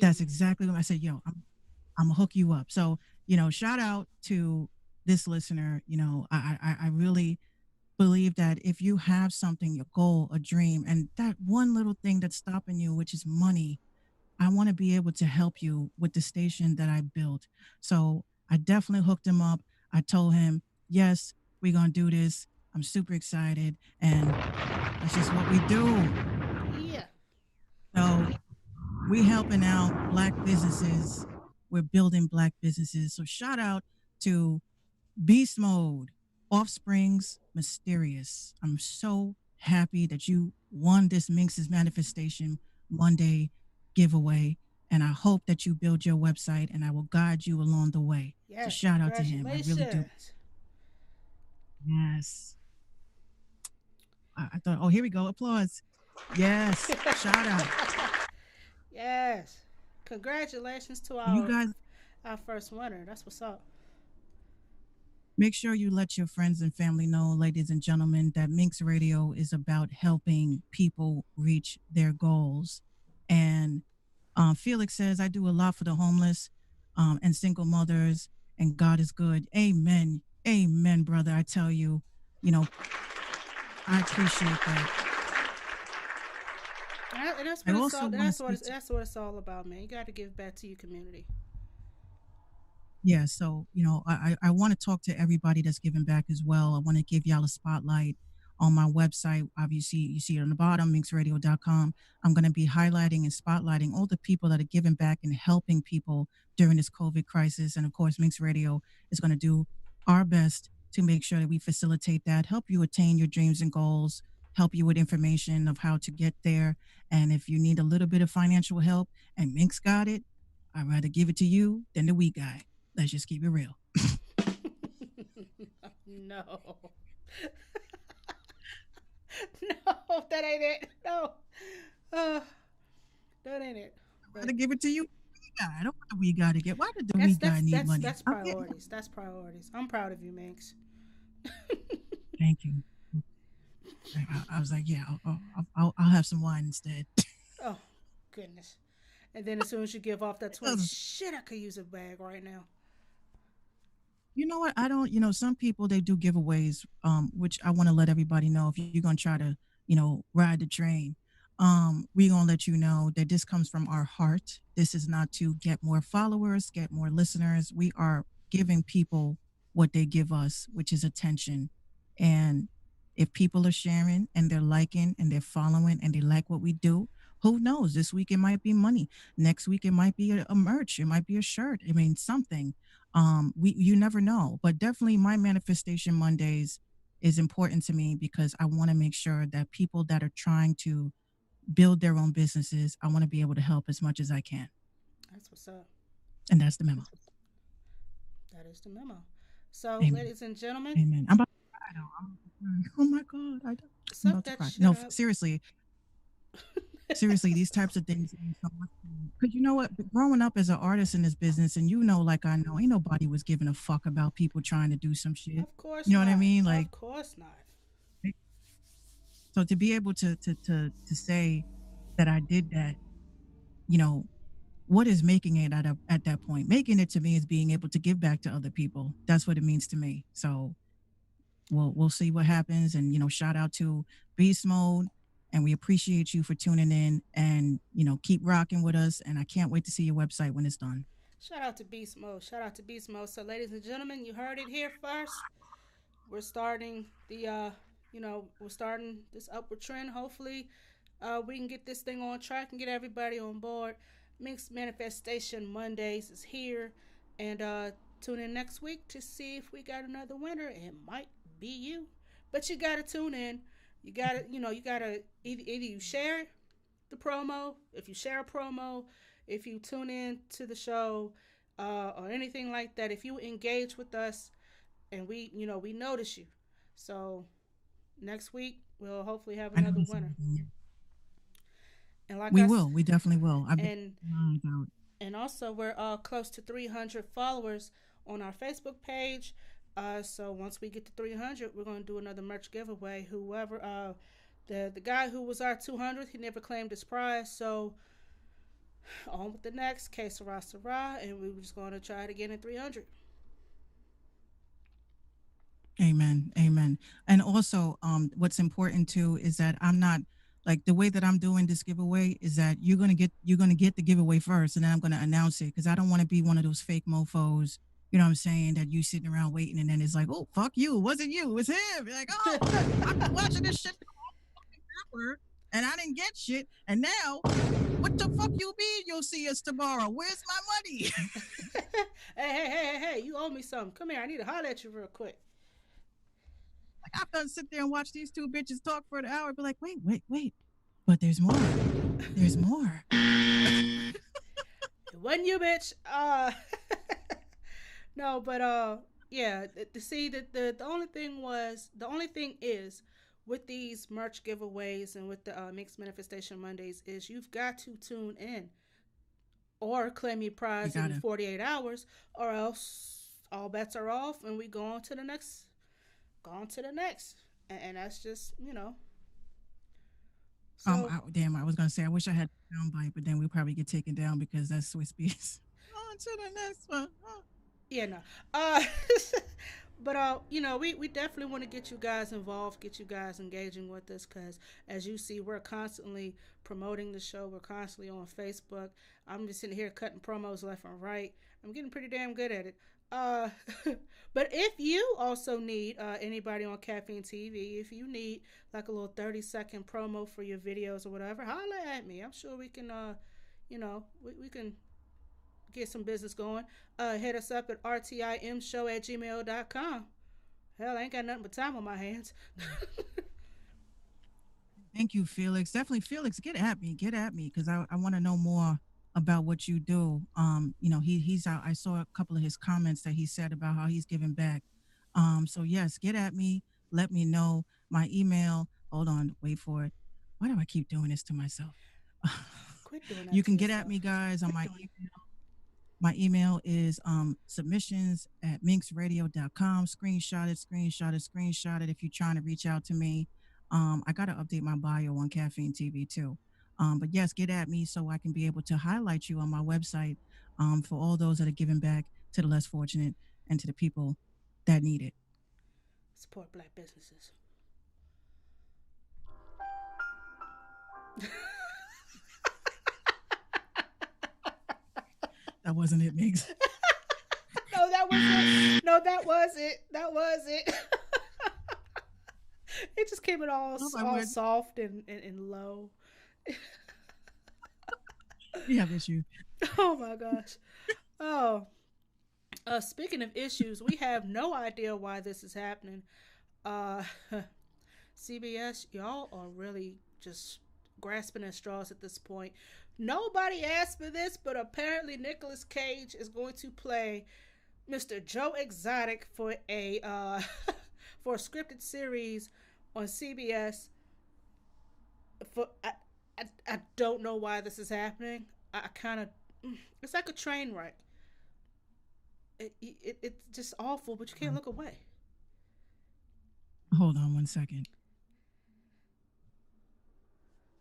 Speaker 5: That's
Speaker 4: Hey.
Speaker 5: exactly what I said. Yo, I'm going to hook you up. So, shout out to this listener. I really believe that if you have something, a goal, a dream, and that one little thing that's stopping you, which is money, I want to be able to help you with the station that I built. So I definitely hooked him up. I told him, yes, we're going to do this. I'm super excited. And that's just what we do.
Speaker 4: Yeah.
Speaker 5: So we helping out Black businesses. We're building Black businesses. So shout out to Beast Mode, Offspring's Mysterious. I'm so happy that you won this Minx's Manifestation Monday giveaway. And I hope that you build your website and I will guide you along the way. So
Speaker 4: Yes.
Speaker 5: shout out to him. I really do.
Speaker 4: Congratulations.
Speaker 5: Yes. I thought, oh, here we go. Applause. Yes. Shout out.
Speaker 4: Yes. Congratulations to
Speaker 5: You guys
Speaker 4: our first winner. That's what's up.
Speaker 5: make sure you let your friends and family know, ladies and gentlemen, that Minx Radio is about helping people reach their goals. And Felix says, I do a lot for the homeless and single mothers, and God is good. Amen. Amen, brother. I tell you, you know, I appreciate that.
Speaker 4: And that's
Speaker 5: I
Speaker 4: what it's
Speaker 5: also
Speaker 4: all.
Speaker 5: want to speak to,
Speaker 4: That's what it's all about, man. You got to give back to your community.
Speaker 5: yeah, so, I want to talk to everybody that's giving back as well. I want to give y'all a spotlight on my website. Obviously, you see it on the bottom, minxradio.com. I'm going to be highlighting and spotlighting all the people that are giving back and helping people during this COVID crisis. And of course, Minx Radio is going to do our best to make sure that we facilitate that, help you attain your dreams and goals, help you with information of how to get there. And if you need a little bit of financial help and Minx got it, I'd rather give it to you than the weak guy. Let's just keep it real.
Speaker 4: No. No, that ain't it. No. Uh, that ain't it.
Speaker 5: I'd
Speaker 4: But
Speaker 5: rather give it to you. We guy. I don't want the we guy to get. Why did the we guy need money?
Speaker 4: that's
Speaker 5: I'm getting.
Speaker 4: priorities. That's priorities. I'm proud of you, Minx.
Speaker 5: Thank you. I was like, yeah, I'll have some wine instead.
Speaker 4: Oh, goodness. And then as soon as you give off that 20, shit, I could use a bag right now.
Speaker 5: You know what? I don't. Some people they do giveaways, which I want to let everybody know. If you're gonna try to, ride the train, we're gonna let you know that this comes from our heart. This is not to get more followers, get more listeners. We are giving people what they give us, which is attention, and If people are sharing and they're liking and they're following and they like what we do, who knows? This week it might be money. Next week it might be a merch. It might be a shirt. I mean, something. We you never know. But definitely my manifestation Mondays is important to me because I want to make sure that people that are trying to build their own businesses, I want to be able to help as much as I can.
Speaker 4: That's what's up.
Speaker 5: And that's the memo.
Speaker 4: That is the memo. So,
Speaker 5: Amen.
Speaker 4: ladies and gentlemen,
Speaker 5: Amen. I'm about to cry though. Oh my God. I'm
Speaker 4: suck
Speaker 5: about to
Speaker 4: that
Speaker 5: cry.
Speaker 4: shit
Speaker 5: No,
Speaker 4: up.
Speaker 5: seriously. Seriously, these types of things mean so much to me. Because you know what? Growing up as an artist in this business, and you know, like I know, ain't nobody was giving a fuck about people trying to do some shit.
Speaker 4: Of course
Speaker 5: You know what I
Speaker 4: not.
Speaker 5: mean? Like,
Speaker 4: Of course not.
Speaker 5: so to be able to say that I did that, you know, what is making it at that point? Making it to me is being able to give back to other people. That's what it means to me. So we'll see what happens. And shout out to Beast Mode, and we appreciate you for tuning in. And keep rocking with us. And I can't wait to see your website when it's done.
Speaker 4: Shout out to Beast Mode. Shout out to Beast Mode. So, ladies and gentlemen, you heard it here first. We're starting we're starting this upward trend. Hopefully, we can get this thing on track and get everybody on board. Mixed Manifestation Mondays is here, and tune in next week to see if we got another winner. It might be you, but you gotta tune in. You gotta either you share the promo, if you share a promo, if you tune in to the show, or anything like that. If you engage with us, and we notice you. So next week we'll hopefully have
Speaker 5: I know
Speaker 4: another
Speaker 5: this.
Speaker 4: winner. And like
Speaker 5: We
Speaker 4: I
Speaker 5: will. We definitely will. I've
Speaker 4: and
Speaker 5: been about.
Speaker 4: and also we're close to 300 followers on our Facebook page. So once we get to 300, we're gonna do another merch giveaway. Whoever the guy who was our 200th, he never claimed his prize. So on with the next case, Sarah Sarah, and we were just gonna try it again at 300.
Speaker 5: Amen. Amen. And also, what's important too is that I'm not like the way that I'm doing this giveaway is that you're gonna get the giveaway first, and then I'm gonna announce it because I don't want to be one of those fake mofo's. You know what I'm saying? That you sitting around waiting, and then it's like, oh fuck you, it wasn't you, it's him. You're like, oh, I've been watching this shit forever, and I didn't get shit, and now, what the fuck you mean you'll see us tomorrow? Where's my money?
Speaker 4: Hey, you owe me something. Come here, I need to holler at you real quick.
Speaker 5: Like I've done sit there and watch these two bitches talk for an hour, be like, wait, but there's more. There's more.
Speaker 4: It wasn't you, bitch. No, but yeah. To see that the only thing is with these merch giveaways and with the Mixed Manifestation Mondays is you've got to tune in or claim your prize in 48 hours, or else all bets are off and we go on to the next. And that's just so
Speaker 5: Damn, I was gonna say I wish I had a soundbite, but then we probably get taken down because that's Swiss Beats. On to the next one. Oh.
Speaker 4: Yeah, no. But we definitely want to get you guys involved, get you guys engaging with us, because as you see, we're constantly promoting the show. We're constantly on Facebook. I'm just sitting here cutting promos left and right. I'm getting pretty damn good at it. But if you also need anybody on Caffeine TV, if you need like a little 30-second promo for your videos or whatever, holla at me. I'm sure we can we can get some business going. Hit us up at rtimshow@gmail.com. Hell, I ain't got nothing but time on my hands.
Speaker 5: Thank you, Felix. Definitely, Felix, get at me, because I want to know more about what you do. He's out. I saw a couple of his comments that he said about how he's giving back. So yes, get at me. Let me know. My email. Hold on, wait for it. Why do I keep doing this to myself?
Speaker 4: Quit doing that.
Speaker 5: You can get at me, guys, on my email. My email is submissions@minxradio.com. Screenshot it if you're trying to reach out to me. I got to update my bio on Caffeine TV too. But yes, get at me so I can be able to highlight you on my website for all those that are giving back to the less fortunate and to the people that need it.
Speaker 4: Support Black businesses.
Speaker 5: That wasn't it, Migs.
Speaker 4: No, that was it. That was it. It just came in
Speaker 5: Well, I
Speaker 4: all
Speaker 5: would.
Speaker 4: soft and low.
Speaker 5: We have issues.
Speaker 4: Oh my gosh. Oh, speaking of issues, we have no idea why this is happening. Uh, CBS, y'all are really just grasping at straws at this point. Nobody asked for this, but apparently Nicolas Cage is going to play Mr. Joe Exotic for a for a scripted series on CBS. For I don't know why this is happening. I kind of it's like a train wreck. It's just awful, but you can't look away.
Speaker 5: Hold on one second.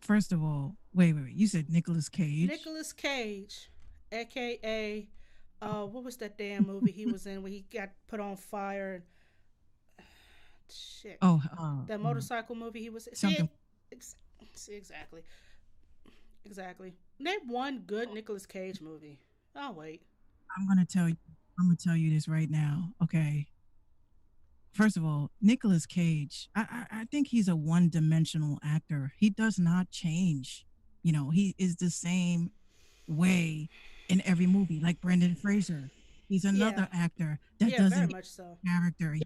Speaker 5: First of all, wait. You said Nicolas Cage.
Speaker 4: Nicolas Cage, aka what was that damn movie he was in where he got put on fire and shit.
Speaker 5: Oh,
Speaker 4: That motorcycle movie he was
Speaker 5: something.
Speaker 4: see exactly. Name one good Nicolas Cage movie. Oh wait.
Speaker 5: I'm gonna tell you. I'm gonna tell you this right now. Okay. First of all, Nicolas Cage. I think he's a one-dimensional actor. He does not change. He is the same way in every movie. Like Brendan Fraser. He's
Speaker 4: Yeah.
Speaker 5: another actor that
Speaker 4: Yeah, very
Speaker 5: doesn't
Speaker 4: much so.
Speaker 5: character.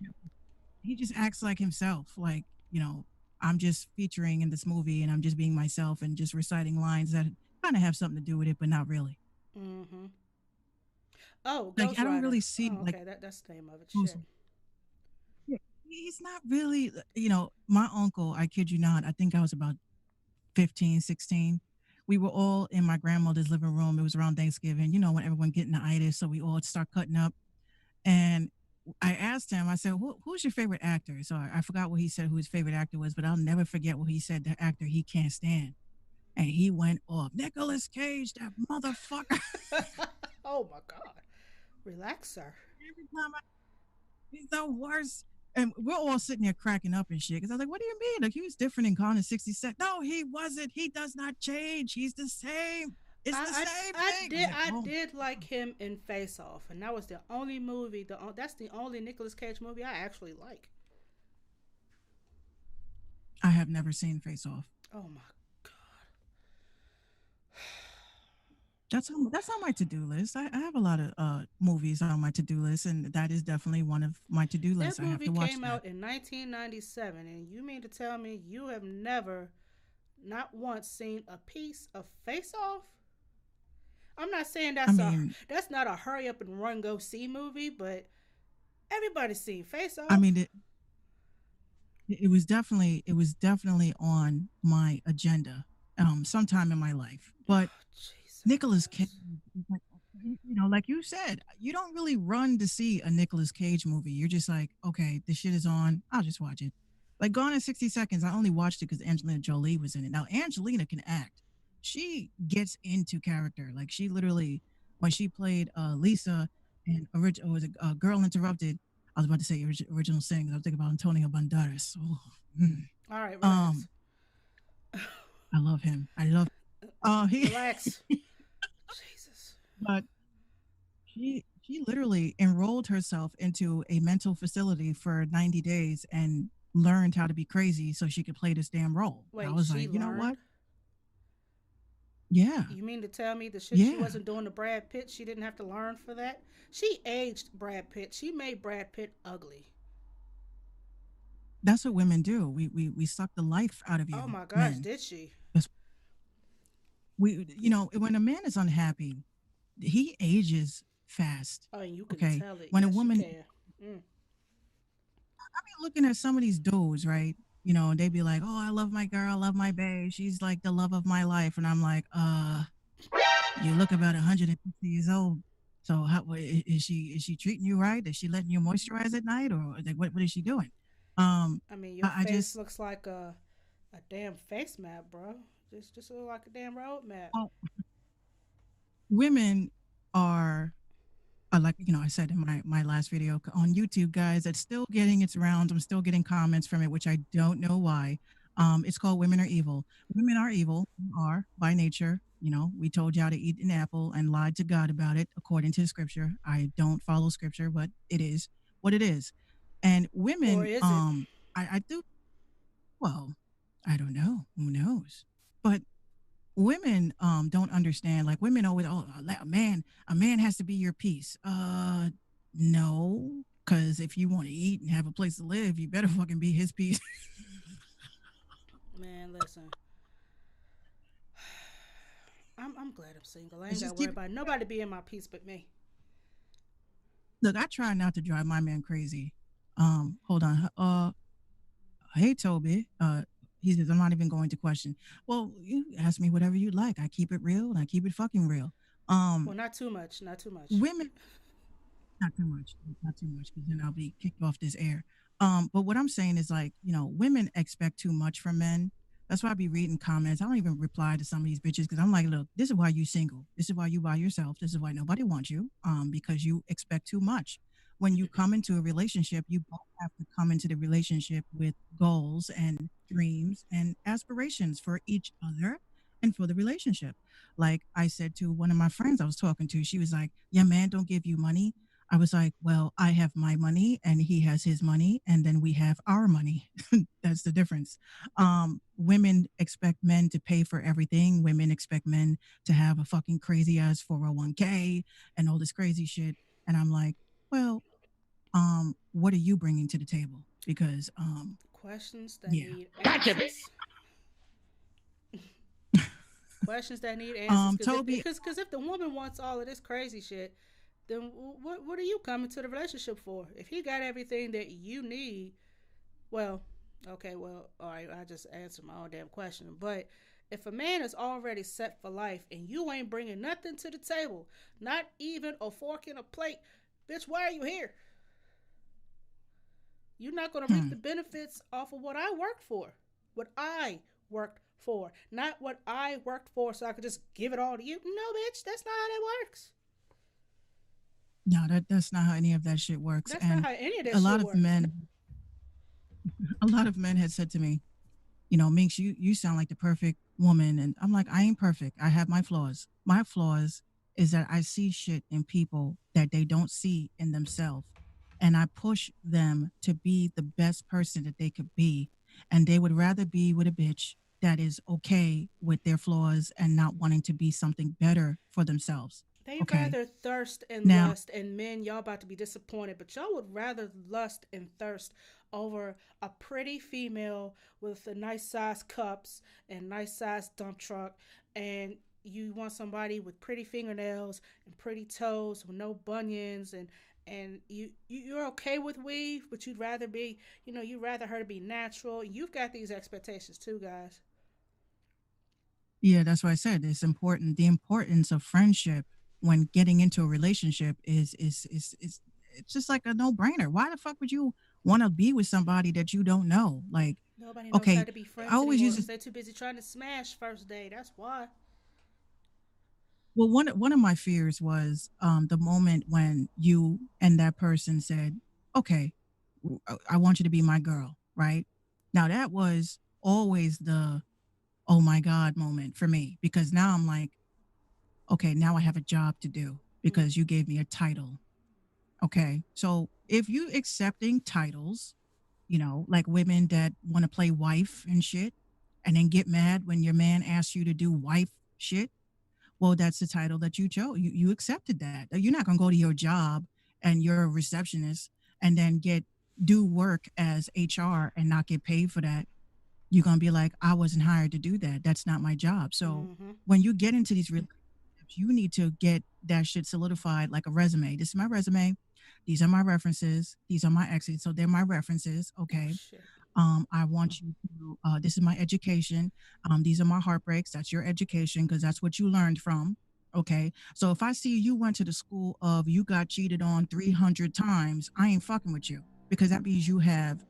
Speaker 5: He just acts like himself. Like, I'm just featuring in this movie and I'm just being myself and just reciting lines that kind of have something to do with it, but not really.
Speaker 4: Mm-hmm. Oh,
Speaker 5: Like,
Speaker 4: Ghost
Speaker 5: I don't
Speaker 4: Rider.
Speaker 5: really see
Speaker 4: Oh,
Speaker 5: like
Speaker 4: okay. That's the name of it.
Speaker 5: Ghost-
Speaker 4: Shit.
Speaker 5: yeah, he's not really, my uncle, I kid you not, I think I was about 15, 16. We were all in my grandmother's living room. It was around Thanksgiving, when everyone getting the itis. So we all start cutting up. And I asked him, I said, who's your favorite actor? So I forgot what he said, who his favorite actor was, but I'll never forget what he said, the actor he can't stand. And he went off, Nicolas Cage, that motherfucker.
Speaker 4: Oh my god. Relax, sir.
Speaker 5: Every time he's the worst. And we're all sitting there cracking up and shit. Because I was like, what do you mean? Like, he was different in Gone in 60 Seconds. No, he wasn't. He does not change. He's the same. It's the same thing. I was like,
Speaker 4: I
Speaker 5: oh,
Speaker 4: did like him in Face Off, and that was the only movie. That's the only Nicolas Cage movie I actually like.
Speaker 5: I have never seen Face Off.
Speaker 4: Oh my
Speaker 5: That's on my to do list. I have a lot of movies on my to do list, and that is definitely one of my to do lists.
Speaker 4: That
Speaker 5: I have
Speaker 4: movie
Speaker 5: to watch
Speaker 4: came
Speaker 5: that.
Speaker 4: out in 1997, and you mean to tell me you have never, not once, seen a piece of Face Off? I'm not saying
Speaker 5: I mean,
Speaker 4: that's not a hurry up and run go see movie, but everybody's seen Face
Speaker 5: I
Speaker 4: Off.
Speaker 5: mean it was definitely on my agenda sometime in my life. But Nicolas Cage,
Speaker 4: Jesus.
Speaker 5: like, like you said, you don't really run to see a Nicolas Cage movie. You're just like, okay, this shit is on. I'll just watch it. Like Gone in 60 Seconds, I only watched it because Angelina Jolie was in it. Now, Angelina can act. She gets into character. Like she literally, when she played Lisa in original, was it Girl Interrupted? I was about to say original sin. I was thinking about Antonio Banderas. Oh, mm.
Speaker 4: All right, relax.
Speaker 5: Um, I love him. I love. He.
Speaker 4: Relax. Jesus.
Speaker 5: But she literally enrolled herself into a mental facility for 90 days and learned how to be crazy so she could play this damn role. I
Speaker 4: Wait,
Speaker 5: was
Speaker 4: she
Speaker 5: like, you know
Speaker 4: learned?
Speaker 5: what? Yeah.
Speaker 4: You mean to tell me the shit she
Speaker 5: Yeah.
Speaker 4: wasn't doing to Brad Pitt, she didn't have to learn for that? She aged Brad Pitt. She made Brad Pitt ugly.
Speaker 5: That's what women do. We suck the life out of
Speaker 4: Oh
Speaker 5: you,
Speaker 4: my gosh,
Speaker 5: men.
Speaker 4: did she?
Speaker 5: That's- when a man is unhappy, he ages fast.
Speaker 4: Oh, you can
Speaker 5: Okay.
Speaker 4: tell it.
Speaker 5: When a
Speaker 4: Yes, you
Speaker 5: woman,
Speaker 4: can. Mm.
Speaker 5: I be looking at some of these dudes, right? And they be like, "Oh, I love my girl, I love my babe. She's like the love of my life." And I'm like, you look about 150 years old. So is she treating you right? Is she letting you moisturize at night, or like what is she doing?
Speaker 4: I mean, your
Speaker 5: I
Speaker 4: face
Speaker 5: just
Speaker 4: looks like a damn face map, bro. Just look like a damn road map.
Speaker 5: well, women are like I said in my last video on YouTube, guys, it's still getting its rounds. I'm still getting comments from it, which I don't know why. It's called Women Are Evil. Women are evil. We are by nature. We told y'all to eat an apple and lied to God about it, according to scripture. I don't follow scripture, but it is what it is. And
Speaker 4: Or
Speaker 5: women,
Speaker 4: is it?
Speaker 5: I do. Well, I don't know. Who knows? But women don't understand. Like women always, oh, a man has to be your piece. No, because if you want to eat and have a place to live, you better fucking be his piece.
Speaker 4: Man, listen. I'm glad I'm single. I
Speaker 5: It's
Speaker 4: ain't got to
Speaker 5: just
Speaker 4: worry
Speaker 5: keep.
Speaker 4: about nobody being my piece but me.
Speaker 5: Look, I try not to drive my man crazy. Hold on. Hey Toby. He says I'm not even going to question. Well, you ask me whatever you like. I keep it real and I keep it fucking real.
Speaker 4: Well,
Speaker 5: Um,
Speaker 4: not too much. Not too much.
Speaker 5: women not too much, not too much, because then I'll be kicked off this air. But what I'm saying is like, women expect too much from men. That's why I be reading comments. I don't even reply to some of these bitches because I'm like, look, this is why you single. This is why you by yourself. This is why nobody wants you. Because you expect too much. When you come into a relationship, you both have to come into the relationship with goals and dreams and aspirations for each other and for the relationship. Like I said to one of my friends I was talking to, she was like, yeah, man, don't give you money. I was like, well, I have my money and he has his money, and then we have our money. That's the difference. Women expect men to pay for everything. Women expect men to have a fucking crazy ass 401k and all this crazy shit. And I'm like, well, what are you bringing to the table? Because,
Speaker 4: Questions that
Speaker 5: yeah.
Speaker 4: need
Speaker 3: Gotcha,
Speaker 4: answers. Questions that need answers. Because if,
Speaker 5: Toby,
Speaker 4: cause, cause if the woman wants all of this crazy shit, then what are you coming to the relationship for? If he got everything that you need, well, okay, well, all right, I just answered my own damn question. But if a man is already set for life and you ain't bringing nothing to the table, not even a fork and a plate, bitch, why are you here? You're not going to reap
Speaker 5: hmm,
Speaker 4: the benefits off of what I worked for. What I worked for. Not what I worked for so I could just give it all to you. No, bitch, that's not how that works.
Speaker 5: no, that's not how any of that shit works.
Speaker 4: That's not
Speaker 5: And
Speaker 4: how any of that
Speaker 5: a lot
Speaker 4: shit
Speaker 5: of
Speaker 4: works.
Speaker 5: men, a lot of men had said to me, Minx, you sound like the perfect woman. And I'm like, I ain't perfect. I have my flaws. My flaws is that I see shit in people that they don't see in themselves. And I push them to be the best person that they could be. And they would rather be with a bitch that is okay with their flaws and not wanting to be something better for themselves.
Speaker 4: They
Speaker 5: Okay.
Speaker 4: rather thirst and
Speaker 5: Now,
Speaker 4: lust, and men, y'all about to be disappointed, but y'all would rather lust and thirst over a pretty female with a nice size cups and nice size dump truck, and you want somebody with pretty fingernails and pretty toes with no bunions, and you're okay with weave, but you'd rather be, you'd rather her to be natural. You've got these expectations too, guys.
Speaker 5: yeah, that's why I said it's important. The importance of friendship when getting into a relationship is it's just like a no brainer. Why the fuck would you want to be with somebody that you don't know? Like,
Speaker 4: Nobody knows how
Speaker 5: okay,
Speaker 4: to be
Speaker 5: I
Speaker 4: friends
Speaker 5: always
Speaker 4: anymore
Speaker 5: use
Speaker 4: because
Speaker 5: it.
Speaker 4: they're too busy trying to smash first day. That's why.
Speaker 5: Well, one of my fears was the moment when you and that person said, "Okay, I want you to be my girl." Right now, that was always the oh my god moment for me because now I'm like, okay, now I have a job to do
Speaker 4: Mm.
Speaker 5: because you gave me a title. Okay. So if you accepting titles, like women that want to play wife and shit, and then get mad when your man asks you to do wife shit, well, that's the title that you chose. You accepted that. You're not gonna go to your job and you're a receptionist and then get do work as HR and not get paid for that. You're gonna be like, I wasn't hired to do that. That's not my job. So
Speaker 4: Mm-hmm.
Speaker 5: when you get into these relationships, you need to get that shit solidified like a resume. This is my resume. These are my references. These are my exits. So they're my references.
Speaker 4: Oh
Speaker 5: Okay.
Speaker 4: shit.
Speaker 5: I want you to, this is my education. These are my heartbreaks. That's your education because that's what you learned from. Okay. So if I see you went to the school of you got cheated on 300 times, I ain't fucking with you because that means you have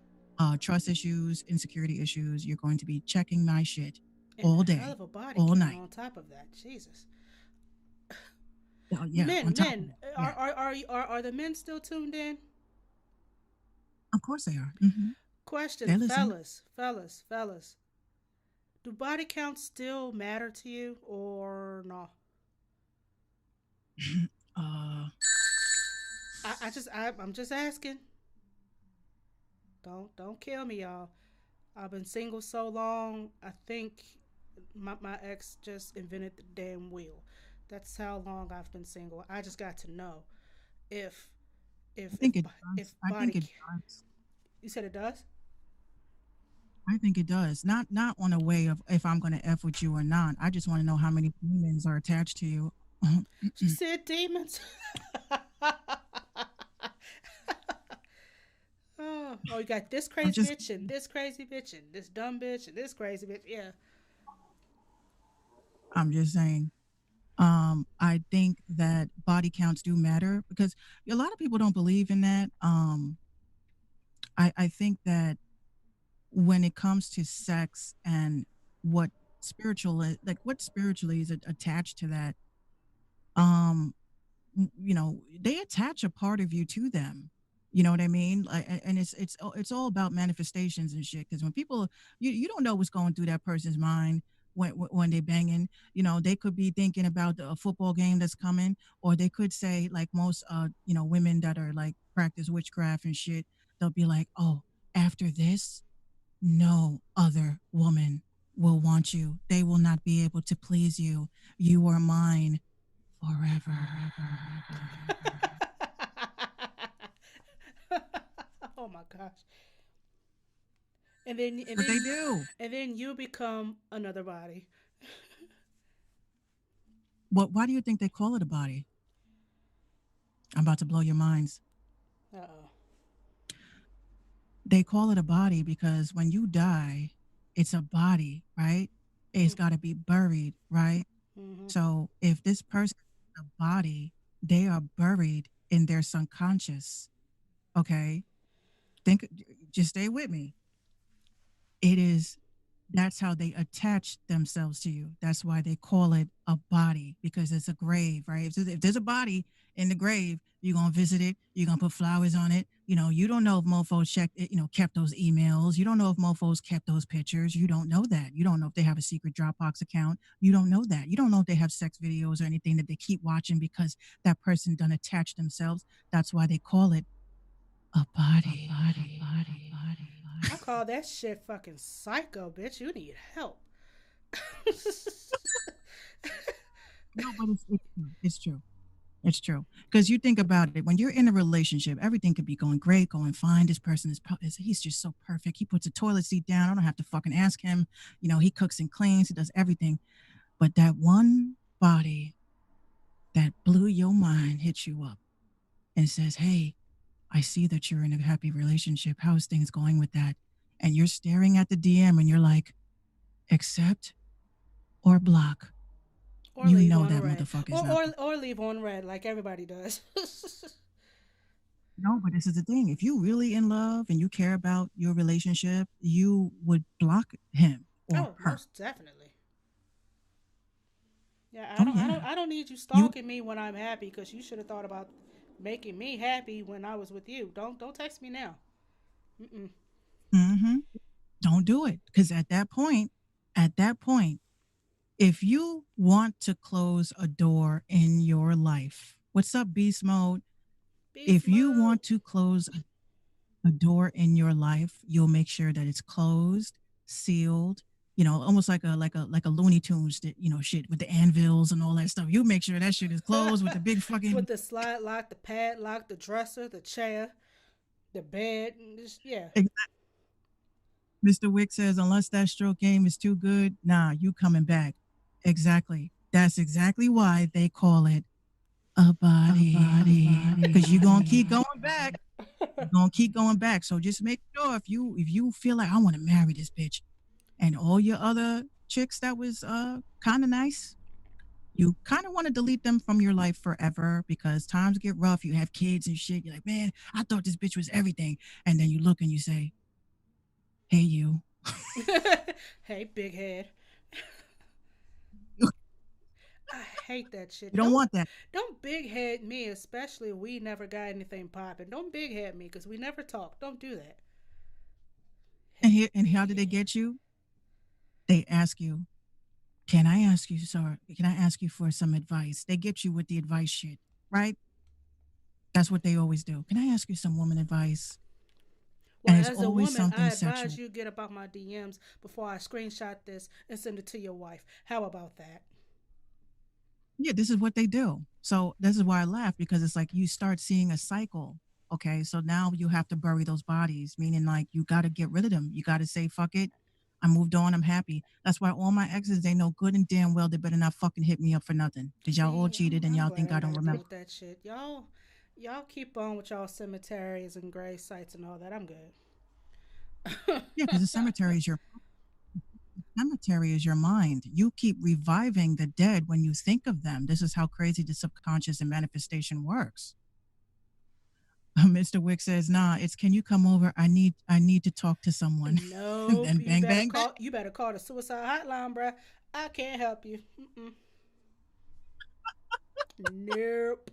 Speaker 5: trust issues, insecurity issues. You're going to be checking my shit
Speaker 4: And
Speaker 5: all
Speaker 4: a hell
Speaker 5: day,
Speaker 4: of a body
Speaker 5: all
Speaker 4: count
Speaker 5: night.
Speaker 4: on top of that. Jesus.
Speaker 5: Yeah. On
Speaker 4: Men,
Speaker 5: top of
Speaker 4: men,
Speaker 5: that. Yeah.
Speaker 4: are the men still tuned in?
Speaker 5: Of course they are.
Speaker 4: Question,
Speaker 5: They're listening.
Speaker 4: fellas. Do body counts still matter to you or no?
Speaker 5: uh,
Speaker 4: I'm just asking. Don't kill me, y'all. I've been single so long. I think my ex just invented the damn wheel. That's how long I've been single. I just got to know if
Speaker 5: I
Speaker 4: if if
Speaker 5: think it
Speaker 4: if
Speaker 5: does. I think
Speaker 4: body.
Speaker 5: it does.
Speaker 4: You said it does.
Speaker 5: I think it does. Not on a way of if I'm going to f with you or not. I just want to know how many demons are attached to you.
Speaker 4: She said demons. Oh, you got this
Speaker 5: I'm
Speaker 4: crazy
Speaker 5: just
Speaker 4: bitch and this crazy bitch and this dumb bitch and this crazy bitch. Yeah.
Speaker 5: I'm just saying. I think that body counts do matter because a lot of people don't believe in that. I think that when it comes to sex and what like what spiritually is attached to that, um, they attach a part of you to them. You know what I mean? Like, and it's all about manifestations and shit. Because when people, you don't know what's going through that person's mind when they banging. They could be thinking about a football game that's coming, or they could say like most, women that are like practice witchcraft and shit. They'll be like, oh, after this, no other woman will want you. They will not be able to please you. You are mine forever.
Speaker 4: Oh my gosh. And then and
Speaker 5: But they
Speaker 4: then
Speaker 5: do.
Speaker 4: and then you become another body.
Speaker 5: Why do you think they call it a body? I'm about to blow your minds.
Speaker 4: Uh oh.
Speaker 5: They call it a body because when you die, it's a body, right? It's got to be buried, right?
Speaker 4: Mm-hmm.
Speaker 5: So if this person is a body, they are buried in their subconscious. Okay. Think, just stay with me. It is That's how they attach themselves to you. That's why they call it a body because it's a grave, right? If there's a body in the grave, you're gonna visit it. You're gonna put flowers on it. You don't know if mofo's checked it, kept those emails. You don't know if mofo's kept those pictures. You don't know that. You don't know if they have a secret Dropbox account. You don't know that. You don't know if they have sex videos or anything that they keep watching because that person done attach themselves. That's why they call it a body.
Speaker 4: I call that shit fucking psycho, bitch. You need help.
Speaker 5: No, but it's true. It's true. It's true. Because you think about it, when you're in a relationship, everything could be going great, going fine. This person he's just so perfect. He puts a toilet seat down. I don't have to fucking ask him. He cooks and cleans, he does everything. But that one body that blew your mind hits you up and says, hey, I see that you're in a happy relationship. How's things going with that? And you're staring at the DM and you're like, accept or block.
Speaker 4: Or
Speaker 5: You
Speaker 4: leave
Speaker 5: know
Speaker 4: on
Speaker 5: that
Speaker 4: red.
Speaker 5: motherfucker is
Speaker 4: Or
Speaker 5: not.
Speaker 4: or or leave on red like everybody does.
Speaker 5: No, but this is the thing. If you really in love and you care about your relationship, you would block him or
Speaker 4: Oh,
Speaker 5: her.
Speaker 4: most definitely. Yeah, I
Speaker 5: Oh
Speaker 4: don't I
Speaker 5: yeah.
Speaker 4: don't I don't need you
Speaker 5: You
Speaker 4: stalking me when I'm happy because you should have thought about making me happy when I was with you. Don't text me now. Mm-mm.
Speaker 5: hmm don't do it. Because at that point, if you want to close a door in your life, what's up, beast mode?
Speaker 4: Beast
Speaker 5: If you
Speaker 4: mode.
Speaker 5: want to close a door in your life, you'll make sure that it's closed, sealed, almost like a Looney Tunes that, shit with the anvils and all that stuff. You make sure that shit is closed with the big fucking
Speaker 4: With the slide lock, the padlock, the dresser, the chair, the bed. Yeah.
Speaker 5: Mr. Wick says, unless that stroke game is too good, nah, you coming back. Exactly. That's exactly why they call it a body. Because you're gonna keep going back. You're gonna keep going back. So just make sure if you feel like I want to marry this bitch and all your other chicks that was kind of nice, you kind of want to delete them from your life forever because times get rough. You have kids and shit. You're like, man, I thought this bitch was everything. And then you look and you say, hey, you.
Speaker 4: Hey, big head. I hate that shit.
Speaker 5: You don't want that.
Speaker 4: Don't big head me, especially if we never got anything popping. Don't big head me because we never talk. Don't do that.
Speaker 5: And
Speaker 4: Hey,
Speaker 5: here and
Speaker 4: big
Speaker 5: how did they
Speaker 4: head.
Speaker 5: get you? They ask you, can I ask you, sir? Can I ask you for some advice? They get you with the advice shit, right? That's what they always do. Can I ask you some woman advice?
Speaker 4: Well,
Speaker 5: And it's
Speaker 4: as a
Speaker 5: always
Speaker 4: woman, I
Speaker 5: something
Speaker 4: advise
Speaker 5: sexual.
Speaker 4: you get up out my DMs before I screenshot this and send it to your wife. How about that?
Speaker 5: Yeah, this is what they do. So this is why I laugh, because it's like you start seeing a cycle. Okay, so now you have to bury those bodies, meaning like you got to get rid of them. You got to say, fuck it. I moved on. I'm happy. That's why all my exes, they know good and damn well they better not fucking hit me up for nothing. Because y'all all
Speaker 4: See,
Speaker 5: cheated and
Speaker 4: I'm
Speaker 5: y'all
Speaker 4: glad
Speaker 5: think
Speaker 4: I
Speaker 5: I
Speaker 4: ain't
Speaker 5: don't
Speaker 4: got to deal
Speaker 5: remember.
Speaker 4: with that shit. Y'all keep on with y'all cemeteries and grave sites and all that. I'm good.
Speaker 5: Yeah, because the cemetery is your mind. You keep reviving the dead when you think of them. This is how crazy the subconscious and manifestation works. Mr. Wick says, "Nah, it's can you come over? I need to talk to someone." And
Speaker 4: Nope.
Speaker 5: then bang bang bang.
Speaker 4: You better call the suicide hotline, bruh. I can't help you. Mm-mm. Nope.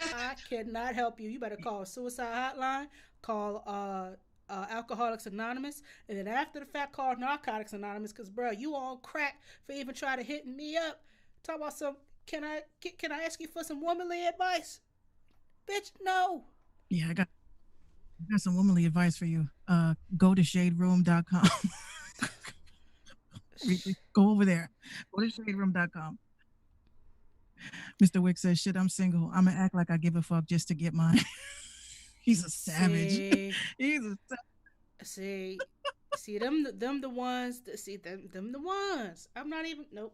Speaker 4: I cannot help you. You better call suicide hotline, call Alcoholics Anonymous, and then after the fact, call Narcotics Anonymous. Cause bro, you on crack for even trying to hit me up. Talk about some. Can I ask you for some womanly advice, bitch? No.
Speaker 5: Yeah, I got some womanly advice for you. Go to shaderoom.com. Go over there. Go to shaderoom.com. Mr. Wick says, shit, I'm single. I'm gonna act like I give a fuck just to get mine. He's a savage.
Speaker 4: See,
Speaker 5: He's a
Speaker 4: see them the ones. See them the ones. I'm not even. Nope.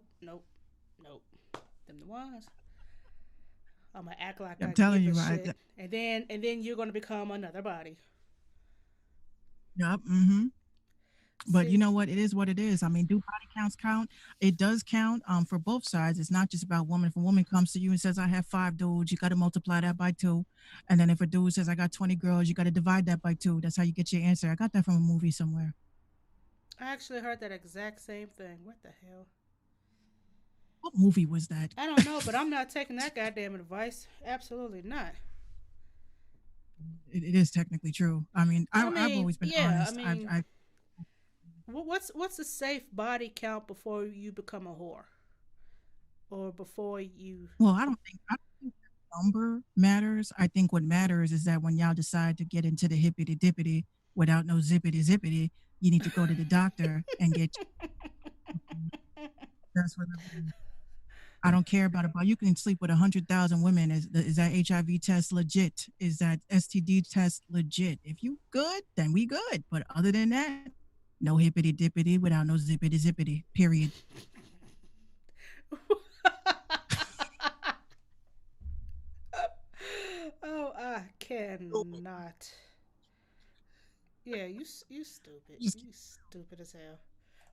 Speaker 4: Them the ones. I'm gonna act like
Speaker 5: I'm
Speaker 4: I
Speaker 5: telling
Speaker 4: give
Speaker 5: you,
Speaker 4: a
Speaker 5: right?
Speaker 4: shit, and then you're gonna become another body.
Speaker 5: Yep. Mm-hmm. But
Speaker 4: See,
Speaker 5: you know what? It is what it is. I mean, do body counts count? It does count for both sides. It's not just about woman. If a woman comes to you and says, I have 5 dudes, you got to multiply that by 2. And then if a dude says, I got 20 girls, you got to divide that by 2. That's how you get your answer. I got that from a movie somewhere.
Speaker 4: I actually heard that exact same thing. What the hell?
Speaker 5: What movie was that?
Speaker 4: I don't know, but I'm not taking that goddamn advice. Absolutely not.
Speaker 5: It is technically true. I mean, I've always been
Speaker 4: yeah.
Speaker 5: honest.
Speaker 4: I mean, what's a safe body count before you become a whore, or before you?
Speaker 5: Well, I don't think the number matters. I think what matters is that when y'all decide to get into the hippity dippity without no zippity zippity, you need to go to the doctor and get. That's what I don't care about it. But you can sleep with 100,000 women. Is that HIV test legit? Is that STD test legit? If you good, then we good. But other than that, no hippity dippity without no zippity zippity. Period.
Speaker 4: Oh, I cannot. Yeah, you stupid.
Speaker 5: Just
Speaker 4: You stupid as hell.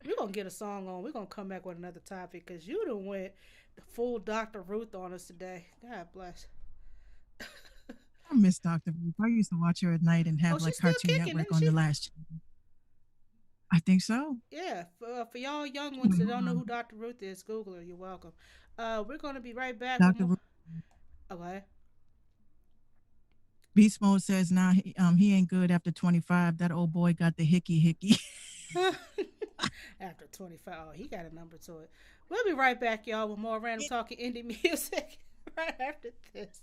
Speaker 4: We're gonna get a song on. We're gonna come back with another topic because you done went the full Dr. Ruth on us today. God bless.
Speaker 5: I miss Dr. Ruth. I used to watch her at night and
Speaker 4: Oh,
Speaker 5: have
Speaker 4: she's
Speaker 5: like
Speaker 4: still
Speaker 5: Cartoon
Speaker 4: kicking,
Speaker 5: Network
Speaker 4: isn't
Speaker 5: on the
Speaker 4: she?
Speaker 5: last channel. I think so.
Speaker 4: Yeah, for y'all young ones
Speaker 5: Wait,
Speaker 4: that
Speaker 5: hold
Speaker 4: don't know who
Speaker 5: on.
Speaker 4: Dr. Ruth is, Google her. You're welcome. We're gonna be right back with
Speaker 5: Dr.
Speaker 4: more.
Speaker 5: Ruth.
Speaker 4: Okay.
Speaker 5: Beast Mode says, nah, he ain't good after 25. That old boy got the hickey hickey.
Speaker 4: After 25, oh, he got a number to it. We'll be right back, y'all, with more random talking indie music right after this.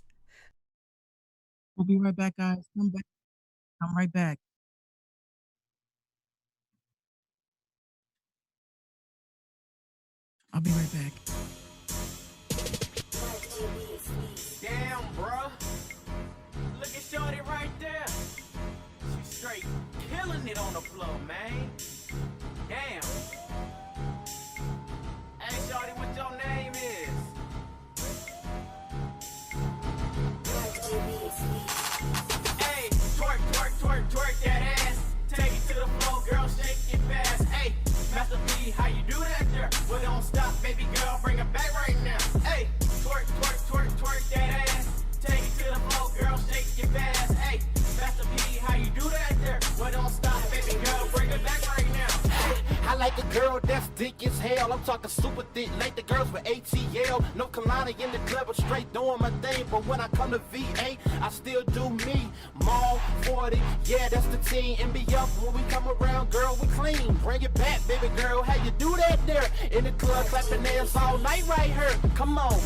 Speaker 5: We'll be right back, guys. Come back. Come right back. I'll be right back.
Speaker 1: Damn, bruh. Look at Shorty right there. She's straight killing it on the floor, man. Damn. Hey, Shorty, what your name is? Hey, twerk, twerk, twerk, twerk that ass. Take it to the floor, girl, shake it fast. Hey, Master P, how you do that there? Well, don't stop, baby girl, bring it back right now. Hey, twerk, twerk, twerk, twerk that ass. Take it to the floor, girl, shake it fast. Hey, Master P, how you do that there? Well, don't stop, baby girl, bring it back right now.
Speaker 6: I like a girl that's thick as hell. I'm talking super thick, like the girls with ATL. No Kalani in the club, I'm straight doing my thing. But when I come to V8, I still do me. Mall 40, yeah, that's the team. And be up when we come around, girl, we clean. Bring it back, baby girl, how you do that there? In the club, clapping hands all night right here. Come on.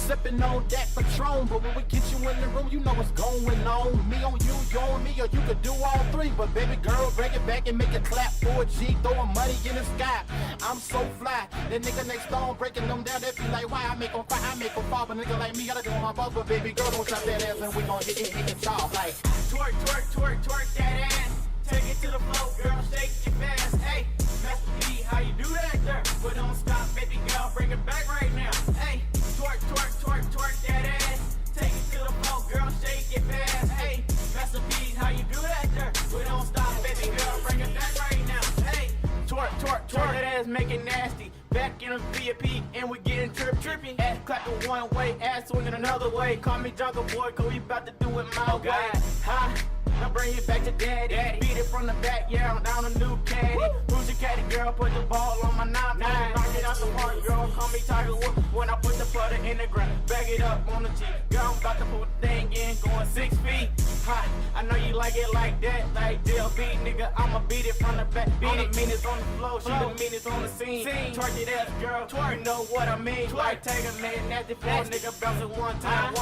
Speaker 6: sipping on that Patron. But when we get you in the room, you know what's going on. Me on you on me, or you could do all three. But baby girl, bring it back and make it clap for a G. Throwing money in the sky. I'm so fly. That nigga next door breaking them down. They be like, why I make them fire, I make them fall. But nigga like me, gotta do my boss. But baby girl, don't stop that ass and we gon' hit it off. Like,
Speaker 1: Twerk, twerk, twerk, twerk that ass. Take it to the floor, girl, shake it fast. Hey, Master P, how you do that there? But don't stop, baby girl, bring it back right now. Hey, twerk, twerk, twerk, twerk that ass. Take it to the floor, girl, shake it fast. Hey, Master P, how you do that there? But don't stop, baby girl, bring it back right now. Hey, twerk, twerk, twerk that ass, make it nasty. Back in a VIP, and we getting trippy. Ass clapping one way, ass swinging another way. Call me Jungle Boy, cause we about to do it my way. Huh? Now bring it back to daddy. Beat it from the back, yeah, I'm down a new caddy. Who's your caddy, girl? Put the ball on my nine. Knock it out the park, girl. Call me Tiger Woods when I put the putter in the ground. Back it up on the G. Girl, I'm about to put the thing in, going 6 feet. Hot, I know you like it like that. Like DLB, nigga, I'ma beat it from the back. All the meanest on the floor, she the meanest on the scene. Twerk it ass, girl, you know what I mean. Like take a minute, nasty floor, nigga, bounce it one time,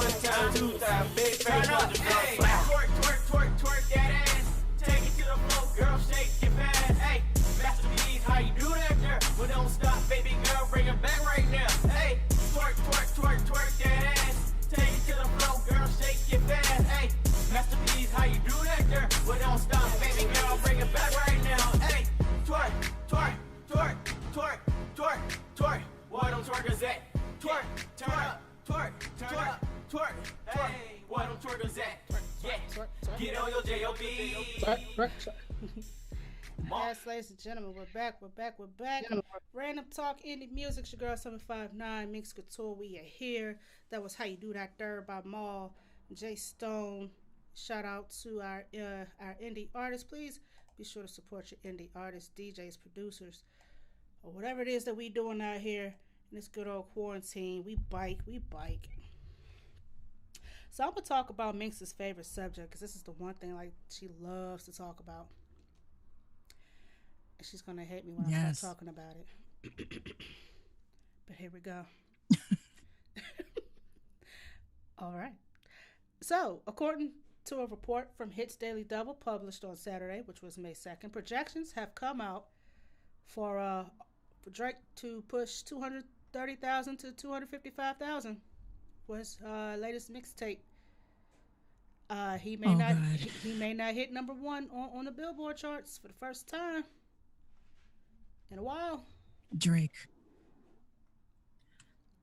Speaker 1: two times. Big face, girl, twerk, twerk, twerk, twerk that ass. Take it to the floor, girl, shake it fast. Hey, Master P's, how you do that there? But don't stop, baby girl, bring it back right now. Hey, twerk, twerk, twerk, twerk that ass. Take it to the floor, girl, shake it fast. Hey, Master P's, how you do that there? But don't stop, baby girl, bring it back right now. Hey, twerk, twerk, twerk, twerk, twerk, twerk. Why don't twerkers at? Twerk, turn up, twerk, turn up, twerk, twerk. Why don't twerkers at? Yeah, get on your J.O.B.
Speaker 4: Yes, ladies and gentlemen, we're back. Random Talk Indie Music, it's your girl 759, Mix Couture, we are here. That was How You Do That Third by Maul, Jay Stone. Shout out to our indie artists. Please be sure to support your indie artists, DJs, producers, or whatever it is that we doing out here in this good old quarantine. We bike. So I'm gonna talk about Minx's favorite subject, because this is the one thing like she loves to talk about. And she's gonna hate me when I start talking about it. But here we go. All right. So, according to a report from Hits Daily Double published on Saturday, which was May 2nd, projections have come out for Drake to push 230,000 to 255,000 for his latest mixtape. He may not hit number one on the Billboard charts for the first time in a while.
Speaker 5: Drake.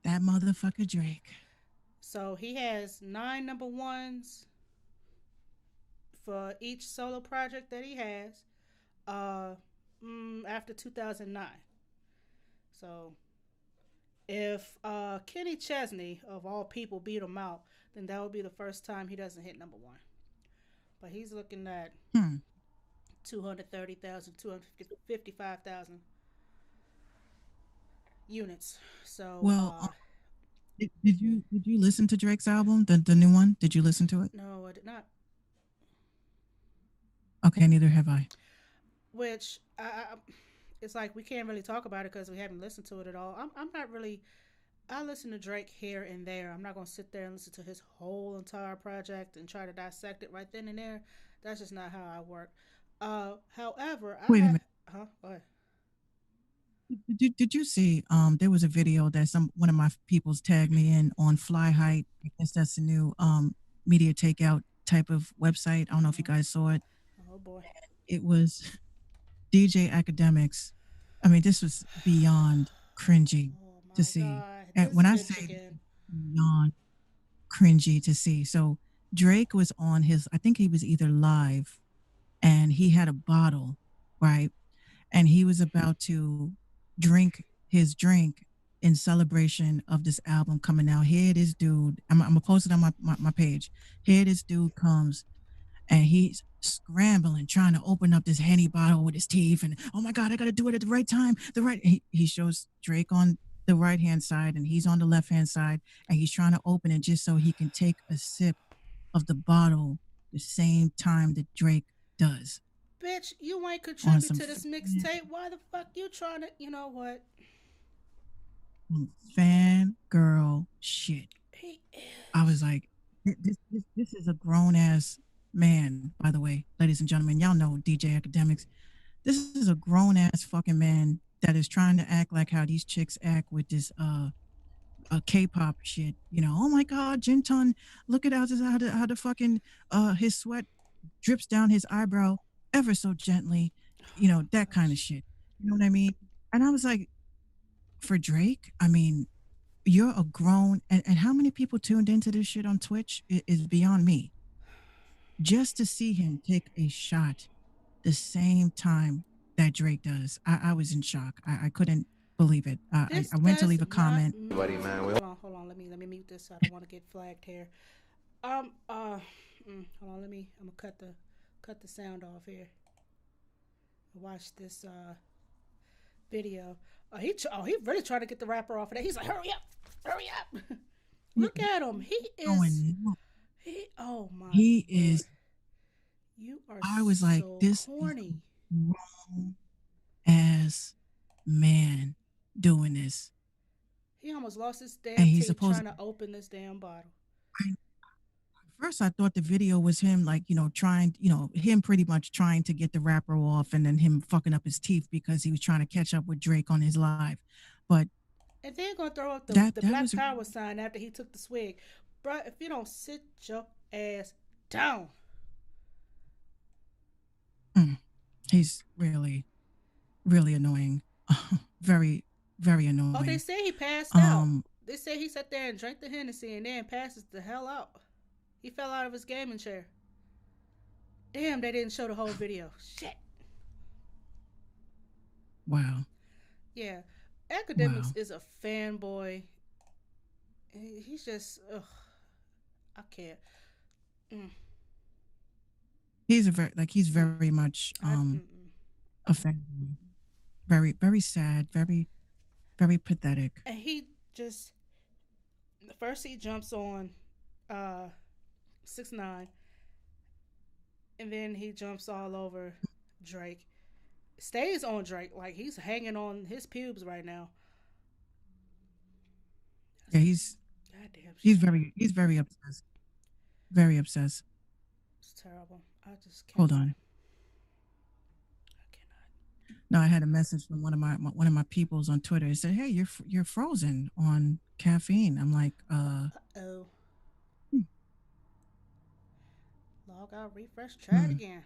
Speaker 5: That motherfucker Drake. So
Speaker 4: he has 9 number ones for each solo project that he has after 2009. So if Kenny Chesney, of all people, beat him out, then that would be the first time he doesn't hit number one. But he's looking at 230,000, 255,000 units. So,
Speaker 5: well, did you listen to Drake's album, the new one? Did you listen to it?
Speaker 4: No, I did not.
Speaker 5: Okay, neither have I.
Speaker 4: Which it's like we can't really talk about it because we haven't listened to it at all. I'm not really. I listen to Drake here and there. I'm not gonna sit there and listen to his whole entire project and try to dissect it right then and there. That's just not how I work. However,
Speaker 5: wait a minute.
Speaker 4: Go ahead.
Speaker 5: Did you see? There was a video that one of my peoples tagged me in on Fly Height. I guess that's the new media takeout type of website. I don't know if you guys saw it.
Speaker 4: Oh boy.
Speaker 5: It was DJ Academics. I mean, this was beyond cringy to see. And when I say beyond cringy to see, so Drake was on I think he was either live, and he had a bottle, right? And he was about to drink his drink in celebration of this album coming out. Here this dude, I'm gonna post it on my page. Here this dude comes, and he's scrambling, trying to open up this Henny bottle with his teeth, and oh my God, I gotta do it at the right time. He shows Drake on the right hand side, and he's on the left hand side, and he's trying to open it just so he can take a sip of the bottle the same time that Drake does.
Speaker 4: Bitch, you ain't contribute to this mixtape. Why the fuck you trying to? You know what?
Speaker 5: Fan girl shit. I was like, this is a grown ass man, by the way, ladies and gentlemen. Y'all know DJ Academics. This is a grown ass fucking man that is trying to act like how these chicks act with this K-pop shit. You know, oh my God, Jinton, look at how the fucking his sweat drips down his eyebrow ever so gently. You know, that kind of shit. You know what I mean? And I was like, for Drake, I mean, you're a grown and how many people tuned into this shit on Twitch is beyond me. Just to see him take a shot the same time that Drake does, I was in shock. I couldn't believe it.
Speaker 4: This
Speaker 5: I went to
Speaker 4: does
Speaker 5: leave a comment.
Speaker 4: not
Speaker 7: Buddy, man, we
Speaker 4: hold on. Let me mute this. I don't want to get flagged here. Hold on. I'm gonna cut the sound off here. Watch this video. He really trying to get the rapper off of that. He's like, hurry up. Look at him. He is. Oh my.
Speaker 5: He is.
Speaker 4: You are.
Speaker 5: I was like,
Speaker 4: so
Speaker 5: this
Speaker 4: corny.
Speaker 5: is wrong ass man doing this.
Speaker 4: He almost lost his damn
Speaker 5: And he's
Speaker 4: teeth
Speaker 5: supposed
Speaker 4: trying to open this damn bottle.
Speaker 5: First, I thought the video was him, like, him pretty much trying to get the rapper off and then him fucking up his teeth because he was trying to catch up with Drake on his live. But
Speaker 4: and then gonna throw up the
Speaker 5: that
Speaker 4: Black
Speaker 5: was
Speaker 4: Power sign after he took the swig. Bruh, if you don't sit your ass down.
Speaker 5: He's really, really annoying. Very, very annoying.
Speaker 4: Oh, they say he passed out. They say he sat there and drank the Hennessy and then passes the hell out. He fell out of his gaming chair. Damn, they didn't show the whole video. Shit.
Speaker 5: Wow.
Speaker 4: Yeah. Academics is a fanboy. He's just, I can't.
Speaker 5: He's very much a fanboy. Very, very sad. Very, very pathetic.
Speaker 4: And he just, first he jumps on 6ix9ine, and then he jumps all over Drake. Stays on Drake, like he's hanging on his pubes right now.
Speaker 5: Yeah, he's very obsessed. Very obsessed.
Speaker 4: It's terrible. I just can't.
Speaker 5: Hold on.
Speaker 4: I cannot.
Speaker 5: No, I had a message from one of my peoples on Twitter. It said, "Hey, you're frozen on caffeine." I'm like,
Speaker 4: Uh-oh. Log out, refresh, try it again.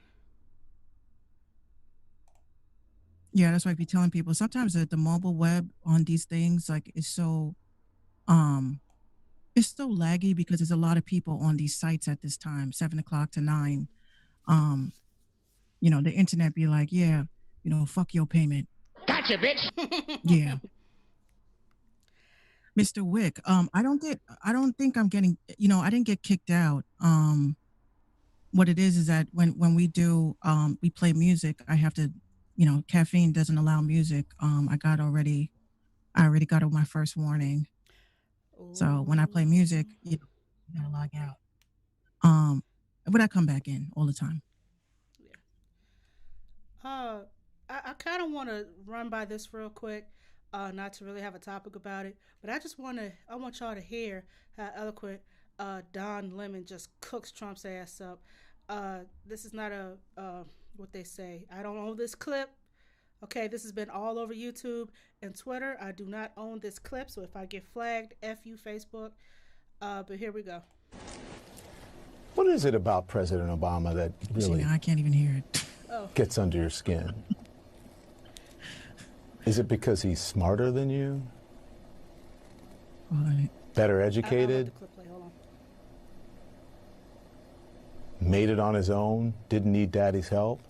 Speaker 5: Yeah, that's why I be telling people sometimes the mobile web on these things like is so it's so laggy because there's a lot of people on these sites at this time, 7 o'clock to 9. The internet be like, yeah, fuck your payment.
Speaker 1: Gotcha, bitch.
Speaker 5: Yeah. Mr. Wick, I don't think I'm getting, I didn't get kicked out. What it is that when we do, we play music, I have to, caffeine doesn't allow music. I already got my first warning.
Speaker 4: Ooh.
Speaker 5: So when I play music, you gotta log out. But I come back in all the time.
Speaker 4: Yeah. I kind of want to run by this real quick, not to really have a topic about it, but I want y'all to hear how eloquent Don Lemon just cooks Trump's ass up. This is not what they say. I don't own this clip. Okay, this has been all over YouTube and Twitter. I do not own this clip, so if I get flagged, F you, Facebook. But here we go.
Speaker 8: What is it about President Obama that really
Speaker 5: I can't even hear it.
Speaker 8: gets under your skin? Is it because he's smarter than you?
Speaker 5: Right.
Speaker 8: Better
Speaker 4: I
Speaker 8: educated?
Speaker 4: let the clip play. Hold on.
Speaker 8: Made it on his own? Didn't need daddy's help?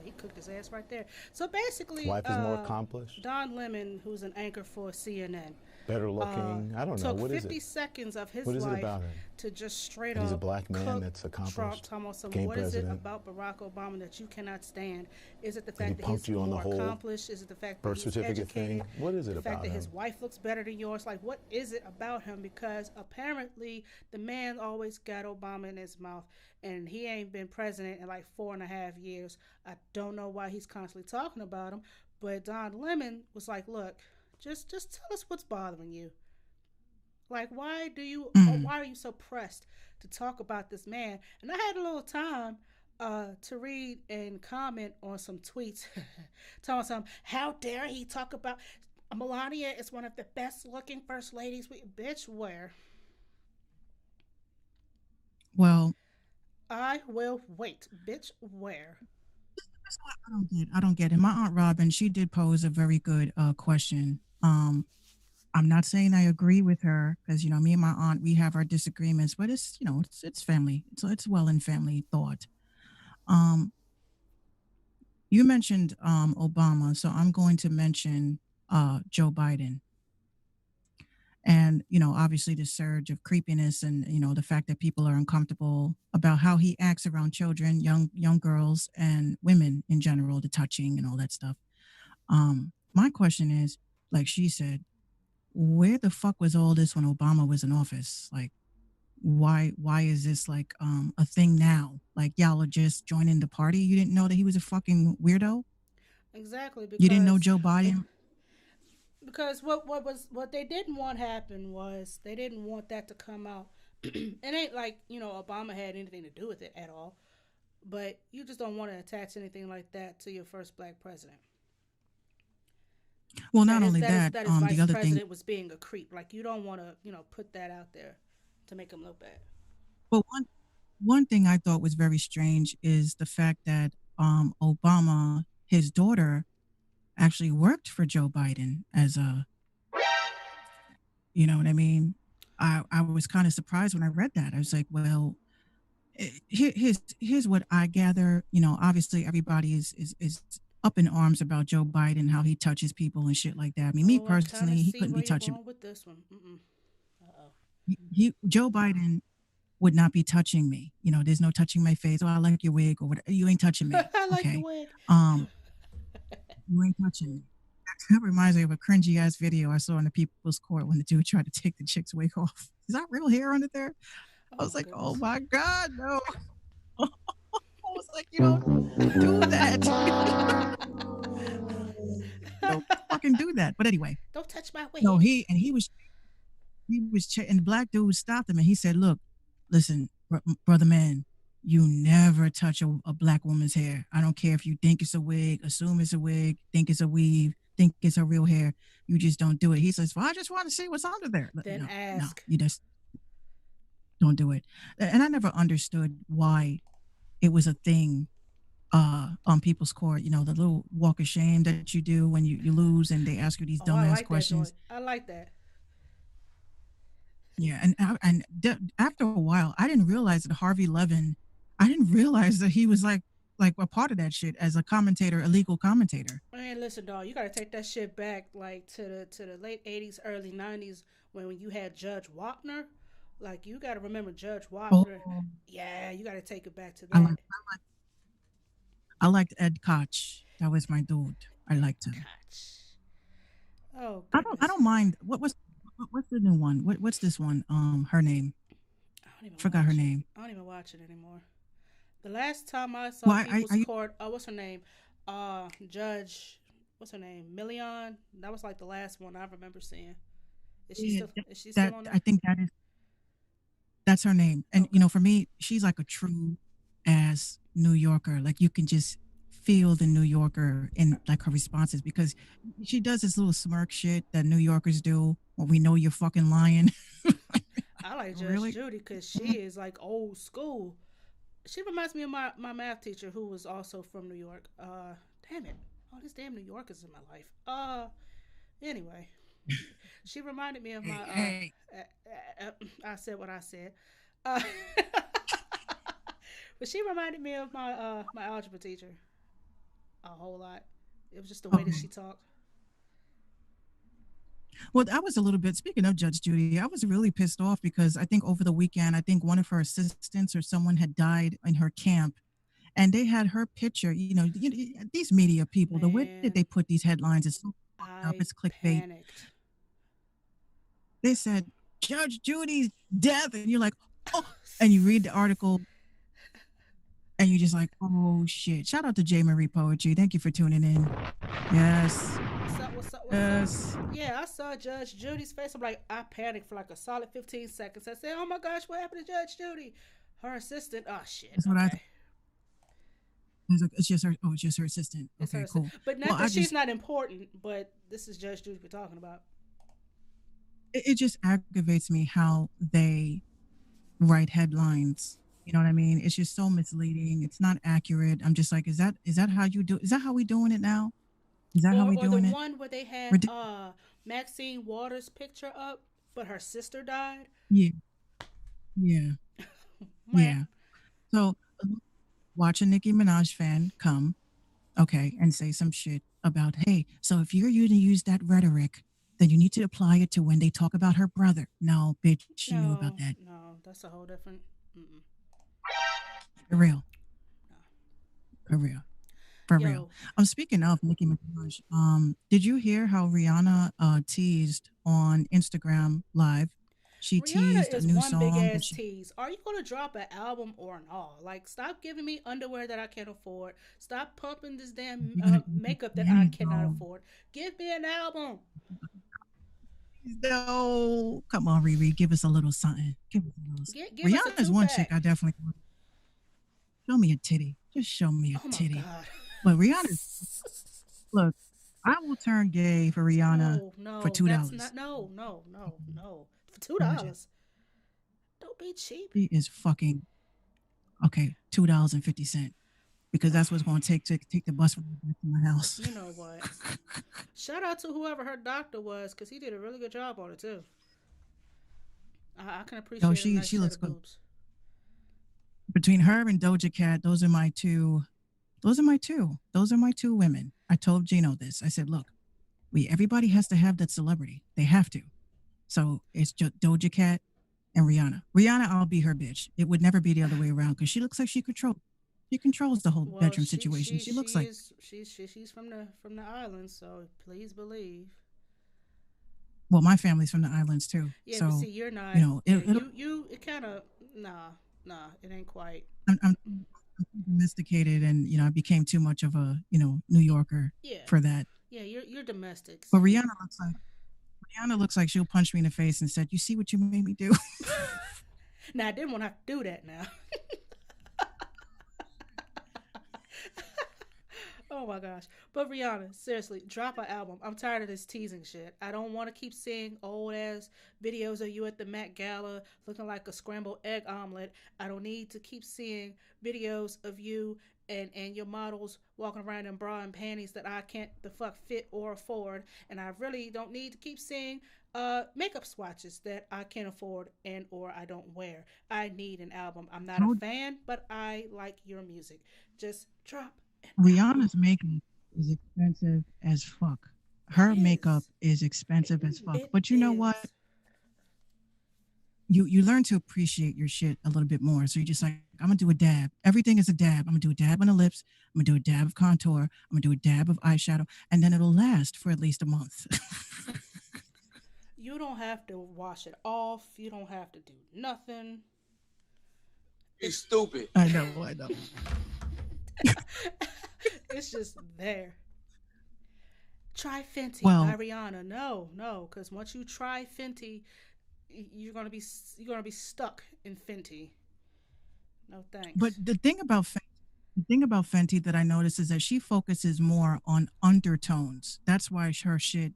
Speaker 4: He cooked his ass right there. So basically,
Speaker 8: Wife is more accomplished?
Speaker 4: Don Lemon, who's an anchor for CNN,
Speaker 8: Better looking? I don't know.
Speaker 4: took
Speaker 8: What is
Speaker 4: 50
Speaker 8: it?
Speaker 4: seconds of his
Speaker 8: What is it
Speaker 4: life
Speaker 8: about him?
Speaker 4: to just straight
Speaker 8: That
Speaker 4: up
Speaker 8: he's a black man
Speaker 4: cook
Speaker 8: that's accomplished,
Speaker 4: Trump, talking about some,
Speaker 8: game
Speaker 4: what is it
Speaker 8: president.
Speaker 4: about Barack Obama that you cannot stand? Is it the
Speaker 8: he
Speaker 4: fact that
Speaker 8: punked
Speaker 4: he's
Speaker 8: you on the
Speaker 4: more
Speaker 8: whole
Speaker 4: accomplished? Is it the fact that
Speaker 8: birth
Speaker 4: he's
Speaker 8: certificate
Speaker 4: educated?
Speaker 8: thing? What is it
Speaker 4: the fact
Speaker 8: about
Speaker 4: that his
Speaker 8: him?
Speaker 4: wife looks better than yours? Like, what is it about him? Because apparently the man always got Obama in his mouth, and he ain't been president in like 4.5 years. I don't know why he's constantly talking about him, but Don Lemon was like, look, just tell us what's bothering you. Like, why do you?
Speaker 5: Mm.
Speaker 4: Why are you so pressed to talk about this man? And I had a little time to read and comment on some tweets, telling some, how dare he talk about Melania is one of the best looking first ladies. We bitch, where
Speaker 5: Well,
Speaker 4: I will wait, bitch, where.
Speaker 5: that's what I don't get. I don't get it. My aunt Robin, she did pose a very good question. I'm not saying I agree with her because me and my aunt we have our disagreements, but it's it's family. It's well in family thought. Um, you mentioned Obama, so I'm going to mention Joe Biden. And obviously the surge of creepiness and the fact that people are uncomfortable about how he acts around children, young girls and women in general, the touching and all that stuff. My question is, like she said, where the fuck was all this when Obama was in office? Like, why is this like a thing now? Like, y'all are just joining the party. You didn't know that he was a fucking weirdo.
Speaker 4: Exactly,
Speaker 5: You didn't know Joe Biden.
Speaker 4: because what they didn't want happen was they didn't want that to come out. It ain't like Obama had anything to do with it at all, but you just don't want to attach anything like that to your first black president.
Speaker 5: Well,
Speaker 4: That
Speaker 5: not
Speaker 4: his
Speaker 5: only
Speaker 4: that his
Speaker 5: that,
Speaker 4: that his
Speaker 5: the
Speaker 4: vice
Speaker 5: other thing.
Speaker 4: president was being a creep. Like, you don't want to put that out there to make him look bad.
Speaker 5: Well, one thing I thought was very strange is the fact that Obama, his daughter, actually worked for Joe Biden as a, you know what I mean? I was kind of surprised when I read that. I was like, well, here's what I gather. Obviously everybody is up in arms about Joe Biden, how he touches people and shit like that. I mean, me
Speaker 4: Oh, I kind of
Speaker 5: personally, he
Speaker 4: see
Speaker 5: couldn't
Speaker 4: where
Speaker 5: be
Speaker 4: you're
Speaker 5: touching.
Speaker 4: going with this one. Mm-mm. Uh-oh.
Speaker 5: Joe Biden would not be touching me. There's no touching my face. Oh, I like your wig or whatever. You ain't touching me.
Speaker 4: I like your
Speaker 5: Okay.
Speaker 4: wig.
Speaker 5: Um, you ain't touching me. That reminds me of a cringy ass video I saw in the People's Court when the dude tried to take the chick's wig off. Is that real hair under there? I
Speaker 4: Oh
Speaker 5: was
Speaker 4: my
Speaker 5: like, oh
Speaker 4: goodness.
Speaker 5: my God, no. I was like, you don't do that. Don't fucking do that. But anyway,
Speaker 4: Don't touch my
Speaker 5: no,
Speaker 4: wig.
Speaker 5: and the black dude stopped him and he said, look, listen, brother man, you never touch a black woman's hair. I don't care if you think it's a wig, assume it's a wig, think it's a weave, think it's her real hair. You just don't do it. He says, well, I just want to see what's under there.
Speaker 4: Then
Speaker 5: No, no,
Speaker 4: ask.
Speaker 5: you just don't do it. And I never understood why it was a thing on People's Court, the little walk of shame that you do when you lose and they ask you these
Speaker 4: Oh, I
Speaker 5: dumbass
Speaker 4: like that joint.
Speaker 5: questions.
Speaker 4: I like that.
Speaker 5: Yeah, after a while, I didn't realize that Harvey Levin. I didn't realize that he was like a part of that shit as a commentator, a legal commentator.
Speaker 4: Man, listen, dog, you gotta take that shit back like to the late '80s, early '90s when you had Judge Wapner. Like, you gotta remember Judge
Speaker 5: Oh,
Speaker 4: Wapner. Yeah, you gotta take it back to
Speaker 5: I like
Speaker 4: that.
Speaker 5: I liked Ed Koch. That was my dude. I liked him.
Speaker 4: Gosh. Oh
Speaker 5: I
Speaker 4: goodness.
Speaker 5: don't mind. What's the new one? What's this one? Her name.
Speaker 4: I don't even
Speaker 5: Forgot her
Speaker 4: watch it.
Speaker 5: name.
Speaker 4: I don't even watch it anymore. The last time I saw
Speaker 5: Well,
Speaker 4: People's Court, what's her name? Judge, what's her name? Million. That was like the last one I remember seeing. Is she
Speaker 5: yeah,
Speaker 4: still? Is she
Speaker 5: that
Speaker 4: still on there?
Speaker 5: I think that's her name. And
Speaker 4: Okay.
Speaker 5: for me, she's like a true ass New Yorker. Like you can just feel the New Yorker in like her responses because she does this little smirk shit that New Yorkers do when we know you're fucking lying.
Speaker 4: I like Judge
Speaker 5: Really?
Speaker 4: Judy because she is like old school. She reminds me of my math teacher who was also from New York. Damn it. All these damn New Yorkers in my life. Anyway, she reminded me of my
Speaker 5: Hey,
Speaker 4: I said what I said. Uh, but she reminded me of my algebra teacher a whole lot. It was just the way that
Speaker 5: okay.
Speaker 4: she talked.
Speaker 5: Well, I was a little bit, speaking of Judge Judy, I was really pissed off because I think over the weekend, I think one of her assistants or someone had died in her camp and they had her picture. These media people, the way that
Speaker 4: Man,
Speaker 5: they put these headlines is so fucked up.
Speaker 4: I
Speaker 5: It's clickbait.
Speaker 4: panicked.
Speaker 5: They said Judge Judy's death, and you're like, oh, and you read the article, and you're just like, oh shit. Shout out to J Marie Poetry. Thank you for tuning in. Yes, Yes.
Speaker 4: Yeah, I saw Judge Judy's face. I'm like, I panicked for like a solid 15 seconds. I said, "Oh my gosh, what happened to Judge Judy?" Her assistant. Oh shit.
Speaker 5: That's what I thought.
Speaker 4: Okay,
Speaker 5: It's just her. Oh, it's just her assistant.
Speaker 4: it's her
Speaker 5: Okay,
Speaker 4: assistant.
Speaker 5: cool.
Speaker 4: But
Speaker 5: Well,
Speaker 4: not that she's not important. But this is Judge Judy we're talking about.
Speaker 5: it just aggravates me how they write headlines. You know what I mean? It's just so misleading. It's not accurate. I'm just like, is that how you do? Is that how we doing it now? Is that how we
Speaker 4: Or the
Speaker 5: doing it?
Speaker 4: one where they had
Speaker 5: Ridic-
Speaker 4: Maxine Waters' picture up, but her sister died.
Speaker 5: yeah, yeah,
Speaker 4: Mwah.
Speaker 5: yeah. So watch a Nicki Minaj fan come, okay, and say some shit about, hey, so if you're going to use that rhetoric, then you need to apply it to when they talk about her brother. No, bitch, she knew about
Speaker 4: No,
Speaker 5: that.
Speaker 4: no, that's a whole different. Mm-mm.
Speaker 5: For real.
Speaker 4: No.
Speaker 5: For real. For real.
Speaker 4: Yo,
Speaker 5: Speaking of Nicki Minaj, did you hear how Rihanna teased on Instagram Live? She
Speaker 4: Rihanna
Speaker 5: teased a
Speaker 4: is
Speaker 5: new
Speaker 4: one big
Speaker 5: song that
Speaker 4: ass
Speaker 5: she
Speaker 4: tease. Are you gonna drop an album or not? Like, stop giving me underwear that I can't afford. Stop pumping this damn
Speaker 5: you're gonna
Speaker 4: makeup that
Speaker 5: there
Speaker 4: I
Speaker 5: you
Speaker 4: cannot
Speaker 5: go.
Speaker 4: afford. Give me an album.
Speaker 5: No, come on, Riri, give us a little something. Give us a little.
Speaker 4: Give us a
Speaker 5: Rihanna's
Speaker 4: two
Speaker 5: one chick
Speaker 4: pack.
Speaker 5: I definitely show me a titty. Just show me a
Speaker 4: Oh my
Speaker 5: titty.
Speaker 4: god.
Speaker 5: But Rihanna, look, I will turn gay for Rihanna
Speaker 4: No,
Speaker 5: for
Speaker 4: no, that's
Speaker 5: $2.
Speaker 4: not. No, no, no, no. For two
Speaker 5: Imagine.
Speaker 4: dollars. Don't be cheap.
Speaker 5: She is fucking okay. $2.50 because that's what's going to take the bus ride back to my house.
Speaker 4: You know what? Shout out to whoever her doctor was, because he did a really good job on it too. I can
Speaker 5: Yo,
Speaker 4: appreciate a
Speaker 5: she
Speaker 4: nice
Speaker 5: she
Speaker 4: set
Speaker 5: looks
Speaker 4: of
Speaker 5: good.
Speaker 4: boobs.
Speaker 5: Between her and Doja Cat, those are my two. Those are my two. Those are my two women. I told Gino this. I said, look, everybody has to have that celebrity. They have to. So it's just Doja Cat and Rihanna. Rihanna, I'll be her bitch. It would never be the other way around because she looks like she controls the whole
Speaker 4: Well,
Speaker 5: bedroom situation. She looks like,
Speaker 4: she's from the islands, so please believe.
Speaker 5: well, my family's from the islands too.
Speaker 4: Yeah, but
Speaker 5: So,
Speaker 4: see, you're not. Yeah,
Speaker 5: it'll,
Speaker 4: you it kind of it ain't quite.
Speaker 5: I'm domesticated and, I became too much of a, New Yorker
Speaker 4: Yeah,
Speaker 5: for that.
Speaker 4: yeah, you're domestic.
Speaker 5: But
Speaker 4: See,
Speaker 5: Rihanna looks like she'll punch me in the face and said, you see what you made me do?
Speaker 4: now I didn't want to have to do that now. Oh my gosh. But Rihanna, seriously, drop an album. I'm tired of this teasing shit. I don't want to keep seeing old ass videos of you at the Met Gala looking like a scrambled egg omelet. I don't need to keep seeing videos of you and your models walking around in bra and panties that I can't the fuck fit or afford. And I really don't need to keep seeing makeup swatches that I can't afford and or I don't wear. I need an album. I'm not a fan, but I like your music. Just drop
Speaker 5: Rihanna's makeup is expensive as fuck. Her
Speaker 4: it
Speaker 5: makeup
Speaker 4: is.
Speaker 5: is expensive as fuck.
Speaker 4: It
Speaker 5: But you know what?
Speaker 4: is.
Speaker 5: You learn to appreciate your shit a little bit more. So you're just like, I'm gonna do a dab. Everything is a dab. I'm gonna do a dab on the lips. I'm gonna do a dab of contour. I'm gonna do a dab of eyeshadow, and then it'll last for at least a month.
Speaker 4: You don't have to wash it off. You don't have to do nothing.
Speaker 6: He's stupid.
Speaker 5: I know. I know.
Speaker 4: It's just there. Try Fenty by
Speaker 5: Well,
Speaker 4: Rihanna. No, no, because once you try Fenty, you're gonna be stuck in Fenty. No
Speaker 5: but
Speaker 4: thanks.
Speaker 5: the thing about Fenty that I notice is that she focuses more on undertones. That's why her shit,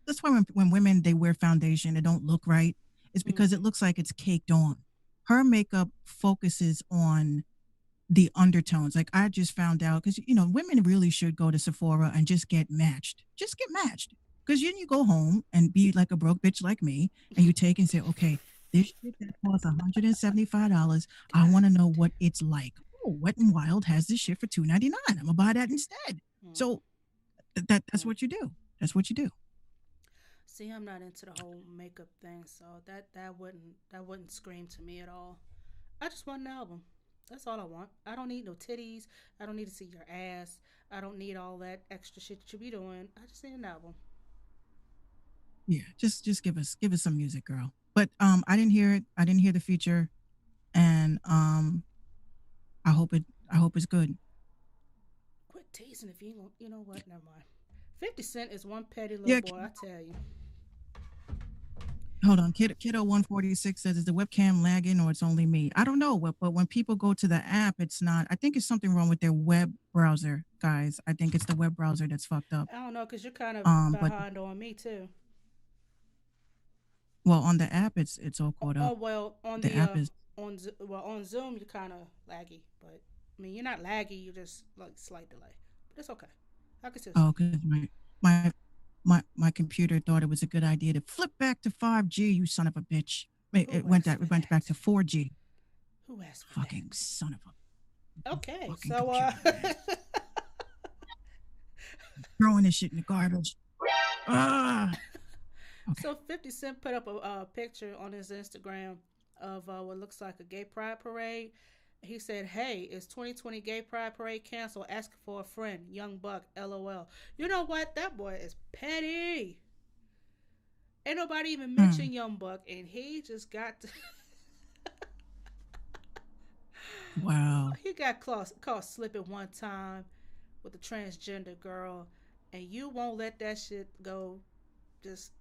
Speaker 5: that's why when women they wear foundation, it don't look right. It's because it
Speaker 4: Hmm.
Speaker 5: looks like it's caked on. Her makeup focuses on the undertones. Like I just found out because women really should go to Sephora and just get matched. Just get matched. Because then you go home and be like a broke bitch like me, and you take and say, okay, this shit that costs $175. I
Speaker 4: God
Speaker 5: want to know what it's like. Oh, Wet and Wild has this shit for $2.99. I'm gonna buy that instead.
Speaker 4: damn.
Speaker 5: So that's what you do. That's what you do.
Speaker 4: See, I'm not into the whole makeup thing, so that wouldn't scream to me at all. I just want an album. That's all I want. I don't need no titties. I don't need to see your ass. I don't need all that extra shit that you be doing. I just need an album.
Speaker 5: Yeah, just give us some music, girl. But I didn't hear it. I didn't hear the feature, and I hope it's good.
Speaker 4: Quit teasing if you ain't gonna, you know what? Never mind. 50 Cent is one petty little
Speaker 5: Yeah,
Speaker 4: boy, I tell you.
Speaker 5: hold on. Kiddo 146 says, is the webcam lagging or it's only me? I don't know, but when people go to the app, it's not. I think it's something wrong with their web browser, guys. I think it's the web browser that's fucked up.
Speaker 4: I don't know, because you're kind of
Speaker 5: But
Speaker 4: behind on me, too.
Speaker 5: well, on the app, it's all caught up.
Speaker 4: Oh, well, on
Speaker 5: The
Speaker 4: the,
Speaker 5: app is
Speaker 4: on Zoom, you're kind of laggy. But, I mean, you're not laggy, you're just, like, slight delay. But it's okay. I can still see
Speaker 5: oh,
Speaker 4: you.
Speaker 5: because my my computer thought it was a good idea to flip back to 5G. You son of a bitch.
Speaker 4: Who asked for
Speaker 5: It went back
Speaker 4: that?
Speaker 5: to 4G.
Speaker 4: Who asked for
Speaker 5: Fucking son of a
Speaker 4: that? Okay,
Speaker 5: fucking
Speaker 4: so,
Speaker 5: computer, man. Throwing this shit in the garbage. Ah. Okay.
Speaker 4: So 50 Cent put up a picture on his Instagram of what looks like a gay pride parade. He said, "Hey, is 2020 gay pride parade canceled? Asking for a friend, young buck, LOL." You know what? That boy is petty. Ain't nobody even
Speaker 5: Mm.
Speaker 4: mentioned young buck, and he just got to
Speaker 5: Wow.
Speaker 4: he got caught slipping one time with a transgender girl, and you won't let that shit go. Just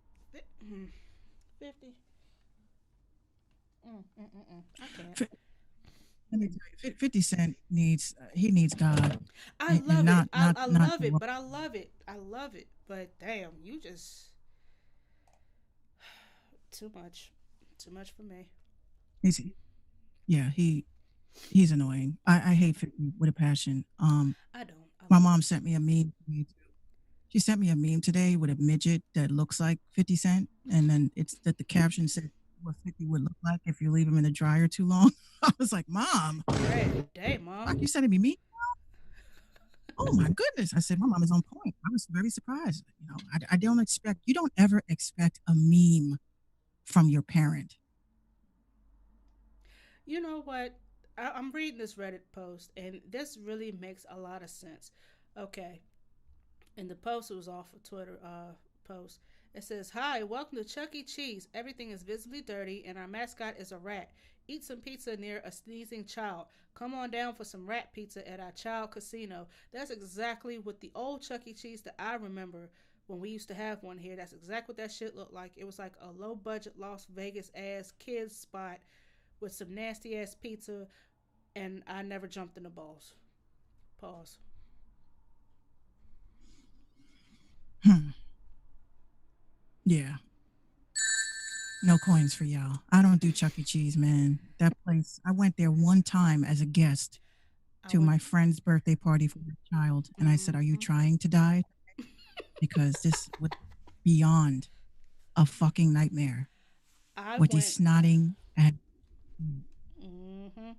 Speaker 4: 50. I can't.
Speaker 5: Let me tell you, 50 Cent needs he needs God,
Speaker 4: I
Speaker 5: and
Speaker 4: love it. I
Speaker 5: not
Speaker 4: love
Speaker 5: the
Speaker 4: it,
Speaker 5: world.
Speaker 4: but I love it. I love it. But damn, you just too much. Too much for me.
Speaker 5: He's yeah, he's annoying. I hate 50 with a passion.
Speaker 4: I don't. I
Speaker 5: My
Speaker 4: love
Speaker 5: mom
Speaker 4: it.
Speaker 5: sent me a meme. She sent me a meme today with a midget that looks like 50 Cent, and then it's that the caption said what 50 would look like if you leave him in the dryer too long. I was like, Mom,
Speaker 4: Day, mom.
Speaker 5: fuck you sending me me? Oh my goodness. I said, my mom is on point. I was very surprised. I don't expect, you don't ever expect a meme from your parent.
Speaker 4: You know what? I'm reading this Reddit post, and this really makes a lot of sense. Okay, and the post was off a Twitter post. It says, "Hi, welcome to Chuck E. Cheese. Everything is visibly dirty, and our mascot is a rat. Eat some pizza near a sneezing child. Come on down for some rat pizza at our child casino." That's exactly what the old Chuck E. Cheese that I remember when we used to have one here. That's exactly what that shit looked like. It was like a low budget Las Vegas ass kids spot with some nasty ass pizza, and I never jumped in the balls. Pause.
Speaker 5: Hmm. Yeah. No coins for y'all. I don't do Chuck E. Cheese, man. That place, I went there one time as a guest
Speaker 4: I
Speaker 5: to
Speaker 4: went.
Speaker 5: my friend's birthday party for her child. And I said, Are you
Speaker 4: Mm-hmm.
Speaker 5: trying to die? Because this was beyond a fucking nightmare
Speaker 4: I
Speaker 5: with
Speaker 4: went.
Speaker 5: these snotting and
Speaker 4: Mm-hmm.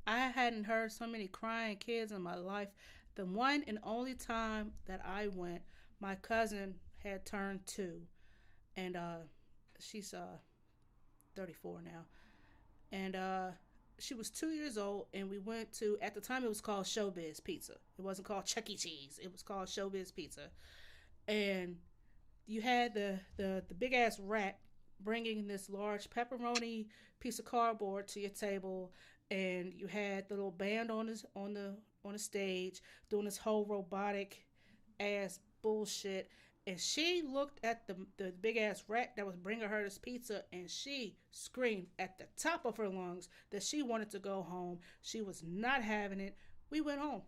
Speaker 4: I hadn't heard so many crying kids in my life. The one and only time that I went, my cousin had turned 2, and she's 34 now, and she was 2 years old, and we went to, at the time it was called Showbiz Pizza. It wasn't called Chuck E. Cheese. It was called Showbiz Pizza, and you had the big ass rat bringing this large pepperoni piece of cardboard to your table, and you had the little band on the stage doing this whole robotic ass bullshit. And she looked at the big ass rat that was bringing her this pizza, and she screamed at the top of her lungs that she wanted to go home. She was not having it. We went home.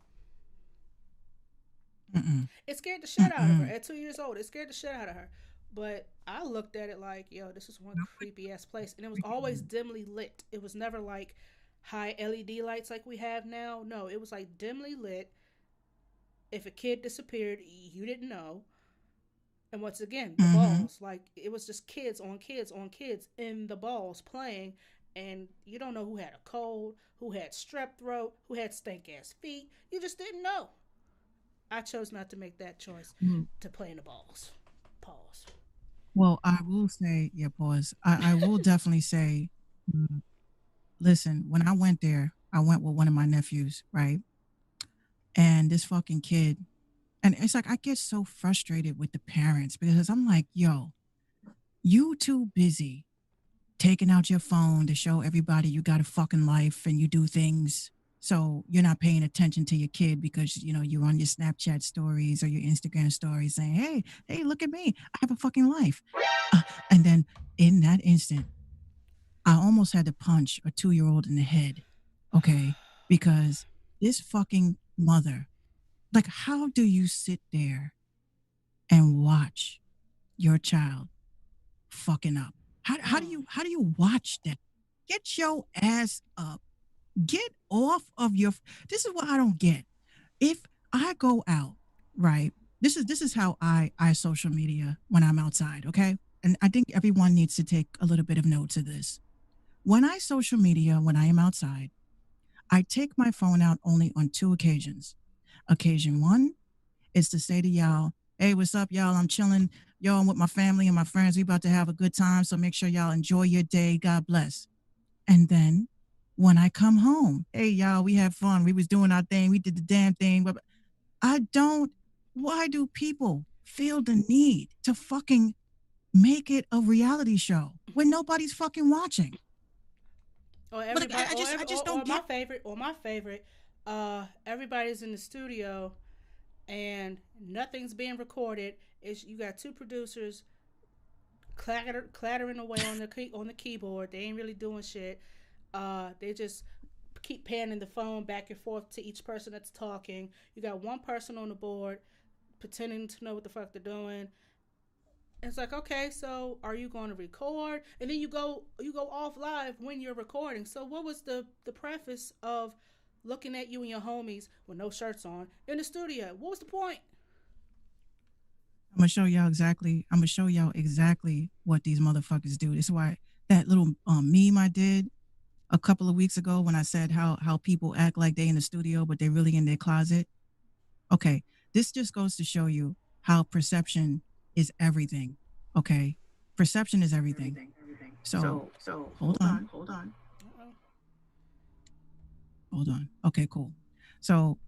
Speaker 5: mm-mm,
Speaker 4: It scared the shit out of her
Speaker 5: mm-mm.
Speaker 4: at 2 years old. It scared the shit out of her. But I looked at it like, yo, this is one creepy ass place. And it was always dimly lit. It was never like high LED lights like we have now. No, it was like dimly lit. If a kid disappeared, you didn't know. And once again, the
Speaker 5: Mm-hmm.
Speaker 4: balls. Like, it was just kids on kids on kids in the balls playing. And you don't know who had a cold, who had strep throat, who had stank ass feet. You just didn't know. I chose not to make that choice to play in the balls. Pause.
Speaker 5: Well, I will say, yeah, pause. I will definitely say, mm, listen, when I went there, I went with one of my nephews, right? And this fucking kid, and it's like I get so frustrated with the parents because I'm like, yo, you too busy taking out your phone to show everybody you got a fucking life and you do things So you're not paying attention to your kid because you're on your Snapchat stories or your Instagram stories saying, hey, look at me. I have a fucking life. And then in that instant, I almost had to punch a 2-year old in the head. Okay. Because this fucking mother, like, how do you sit there and watch your child fucking up? How do you watch that? Get your ass up. Get off of your. This is what I don't get. If I go out, right? This is how I social media when I'm outside. Okay, and I think everyone needs to take a little bit of note to this. When I social media when I am outside, I take my phone out only on two occasions. Occasion one is to say to y'all, hey, what's up, y'all? I'm chilling. Yo, I'm with my family and my friends. We about to have a good time. So make sure y'all enjoy your day. God bless. And then when I come home, hey, y'all, we had fun. We was doing our thing. We did the damn thing. But I don't, why do people feel the need to fucking make it a reality show when nobody's fucking watching?
Speaker 4: Or
Speaker 5: But
Speaker 4: everybody,
Speaker 5: I just don't get.
Speaker 4: or my favorite, everybody's in the studio and nothing's being recorded. It's you got two producers clattering away on the keyboard. They ain't really doing shit. They just keep panning the phone back and forth to each person that's talking. You got one person on the board pretending to know what the fuck they're doing. It's like, okay, so are you going to record? And then you go off live when you're recording. So what was the preface of looking at you and your homies with no shirts on in the studio? What was the point?
Speaker 5: I'm gonna show y'all exactly. I'm gonna show y'all exactly what these motherfuckers do. This is why that little meme I did a couple of weeks ago when I said how people act like they in the studio but they're really in their closet. Okay, this just goes to show you how perception is everything. Okay, perception is everything. So hold on, hold on. Okay, cool. So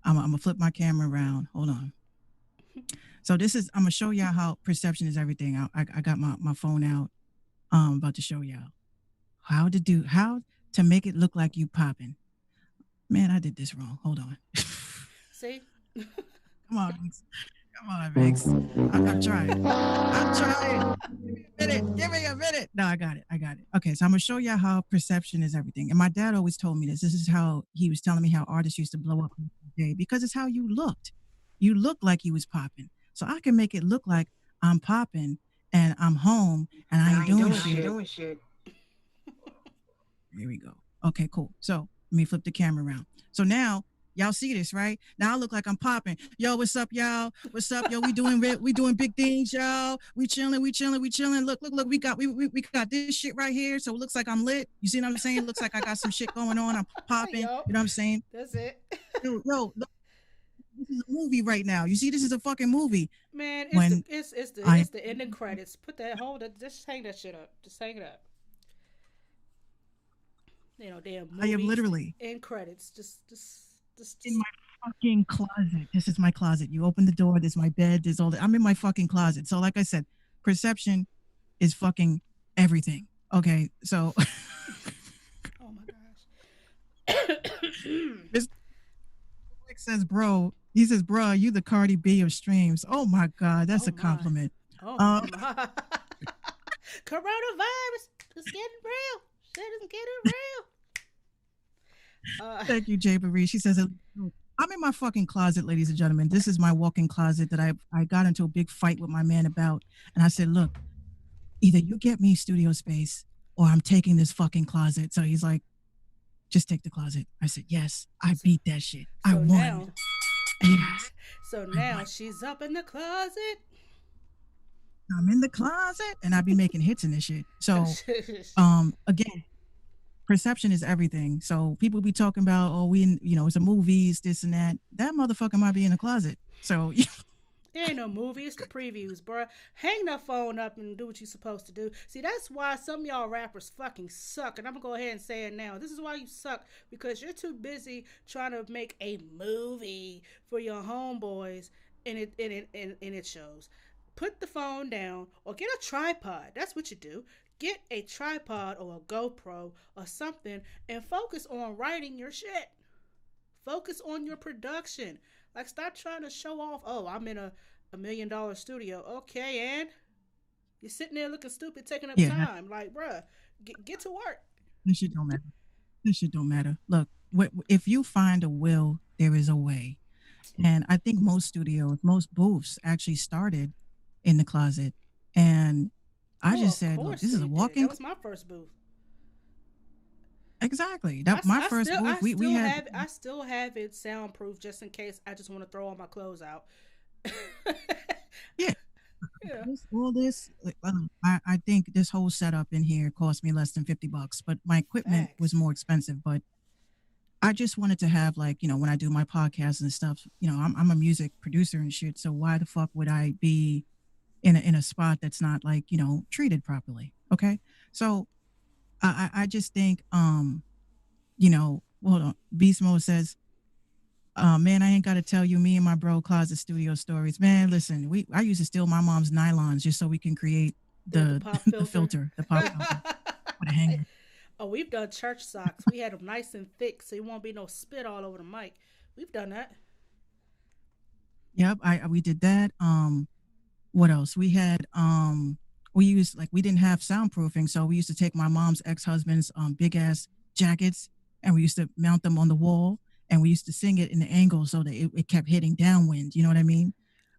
Speaker 5: I'm gonna flip my camera around. Hold on. So this is I'm gonna show y'all how perception is everything. I got my phone out. About to show y'all how to make it look like you popping. Man, I did this wrong. Hold on.
Speaker 4: See?
Speaker 5: Come on, Vince. Come on, Vince. I'm trying. I'm trying. Give me a minute. Give me a minute. No, I got it. I got it. Okay, so I'm gonna show y'all how perception is everything. And my dad always told me this. This is how he was telling me how artists used to blow up in the day because it's how you looked. You looked like you was popping. So I can make it look like I'm popping and I'm home and I ain't doing shit. Here we go. Okay, cool. So let me flip the camera around. So now y'all see this, right? Now I look like I'm popping. Yo, what's up, y'all? What's up, yo? We doing big things, y'all. We chilling. Look. We got this shit right here. So it looks like I'm lit. You see what I'm saying? It looks like I got some shit going on. I'm popping. You know what I'm saying?
Speaker 4: That's it.
Speaker 5: Yo, look, this is a movie right now. You see, this is a fucking movie.
Speaker 4: Man,
Speaker 5: When
Speaker 4: it's the ending credits. Put that hold it. Just hang that shit up. Just hang it up. Damn movies.
Speaker 5: I am literally
Speaker 4: end credits. Just
Speaker 5: in my fucking closet. This is my closet. You open the door. There's my bed. There's all that. I'm in my fucking closet. So, like I said, perception is fucking everything. Okay, so.
Speaker 4: Oh my gosh.
Speaker 5: Mr. Rick says, bro. He says, bro, you the Cardi B of streams. Oh my God, that's a compliment.
Speaker 4: Oh my. Coronavirus is getting real. Shit is getting real.
Speaker 5: Thank you, Jay Marie. She says, I'm in my fucking closet, ladies and gentlemen. This is my walk-in closet that I got into a big fight with my man about. And I said, look, either you get me studio space or I'm taking this fucking closet. So he's like, just take the closet. I said, yes, I beat that shit. I won.
Speaker 4: Now,
Speaker 5: yes.
Speaker 4: So now she's up in the closet.
Speaker 5: I'm in the closet and I be making hits in this shit. So again, perception is everything. So people be talking about, oh, it's a movie, it's this and that. That motherfucker might be in the closet. So
Speaker 4: It ain't no movie, it's the previews, bruh. Hang that phone up and do what you're supposed to do. See, that's why some of y'all rappers fucking suck. And I'm gonna go ahead and say it now. This is why you suck, because you're too busy trying to make a movie for your homeboys, and it shows. Put the phone down or get a tripod. That's what you do. Get a tripod or a GoPro or something and focus on writing your shit. Focus on your production. Like, stop trying to show off. Oh, I'm in a $1 million studio. Okay, and you're sitting there looking stupid, taking up
Speaker 5: Yeah,
Speaker 4: time. Like, bruh, get to work.
Speaker 5: that shit don't matter. That shit don't matter. Look, if you find a will, there is a way. And I think most studios, most booths actually started in the closet. And I
Speaker 4: Oh,
Speaker 5: just
Speaker 4: of
Speaker 5: said, look,
Speaker 4: course
Speaker 5: this is
Speaker 4: they
Speaker 5: a
Speaker 4: did. That
Speaker 5: walk-in.
Speaker 4: was my first booth.
Speaker 5: Exactly. That my first booth. We had.
Speaker 4: I still have it soundproof just in case I just want to throw all my clothes out.
Speaker 5: Yeah.
Speaker 4: Yeah.
Speaker 5: All this, like, I think this whole setup in here cost me less than $50, but my equipment was
Speaker 4: Facts.
Speaker 5: more expensive. But I just wanted to have, like, when I do my podcast and stuff, I'm a music producer and shit. So why the fuck would I be in a spot that's not, like, treated properly? Okay. So I just think, hold on. Beast Mode says, man, I ain't got to tell you, me and my bro closet studio stories. Man, listen, I used to steal my mom's nylons just so we can create
Speaker 4: The
Speaker 5: the
Speaker 4: pop
Speaker 5: the
Speaker 4: filter.
Speaker 5: filter, the pop filter with a hanger.
Speaker 4: Oh, we've done church socks. We had them nice and thick, so it won't be no spit all over the mic. We've done that.
Speaker 5: Yep, we did that. What else? We used, like, we didn't have soundproofing, so we used to take my mom's ex-husband's big ass jackets, and we used to mount them on the wall, and we used to sing it in the angle so that it kept hitting downwind. You know what I mean?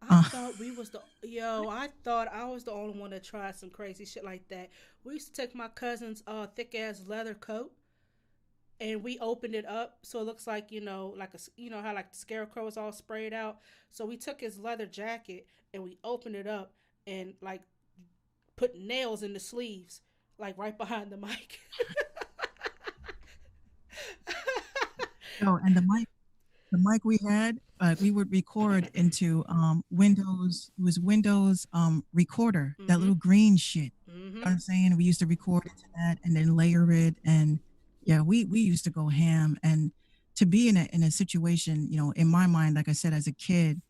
Speaker 4: I
Speaker 5: Uh,
Speaker 4: thought we was the yo. I thought I was the only one that tried some crazy shit like that. We used to take my cousin's thick ass leather coat and we opened it up so it looks like like how like the scarecrow is all sprayed out. So we took his leather jacket and we opened it up and like put nails in the sleeves, like right behind the mic.
Speaker 5: oh, and the mic we had, we would record into Windows. It was Windows Recorder, that
Speaker 4: Mhm.
Speaker 5: little green shit. You know what
Speaker 4: Mhm.
Speaker 5: I'm saying? We used to record into that and then layer it, and yeah, we used to go ham. And to be in a situation, in my mind, like I said, as a kid,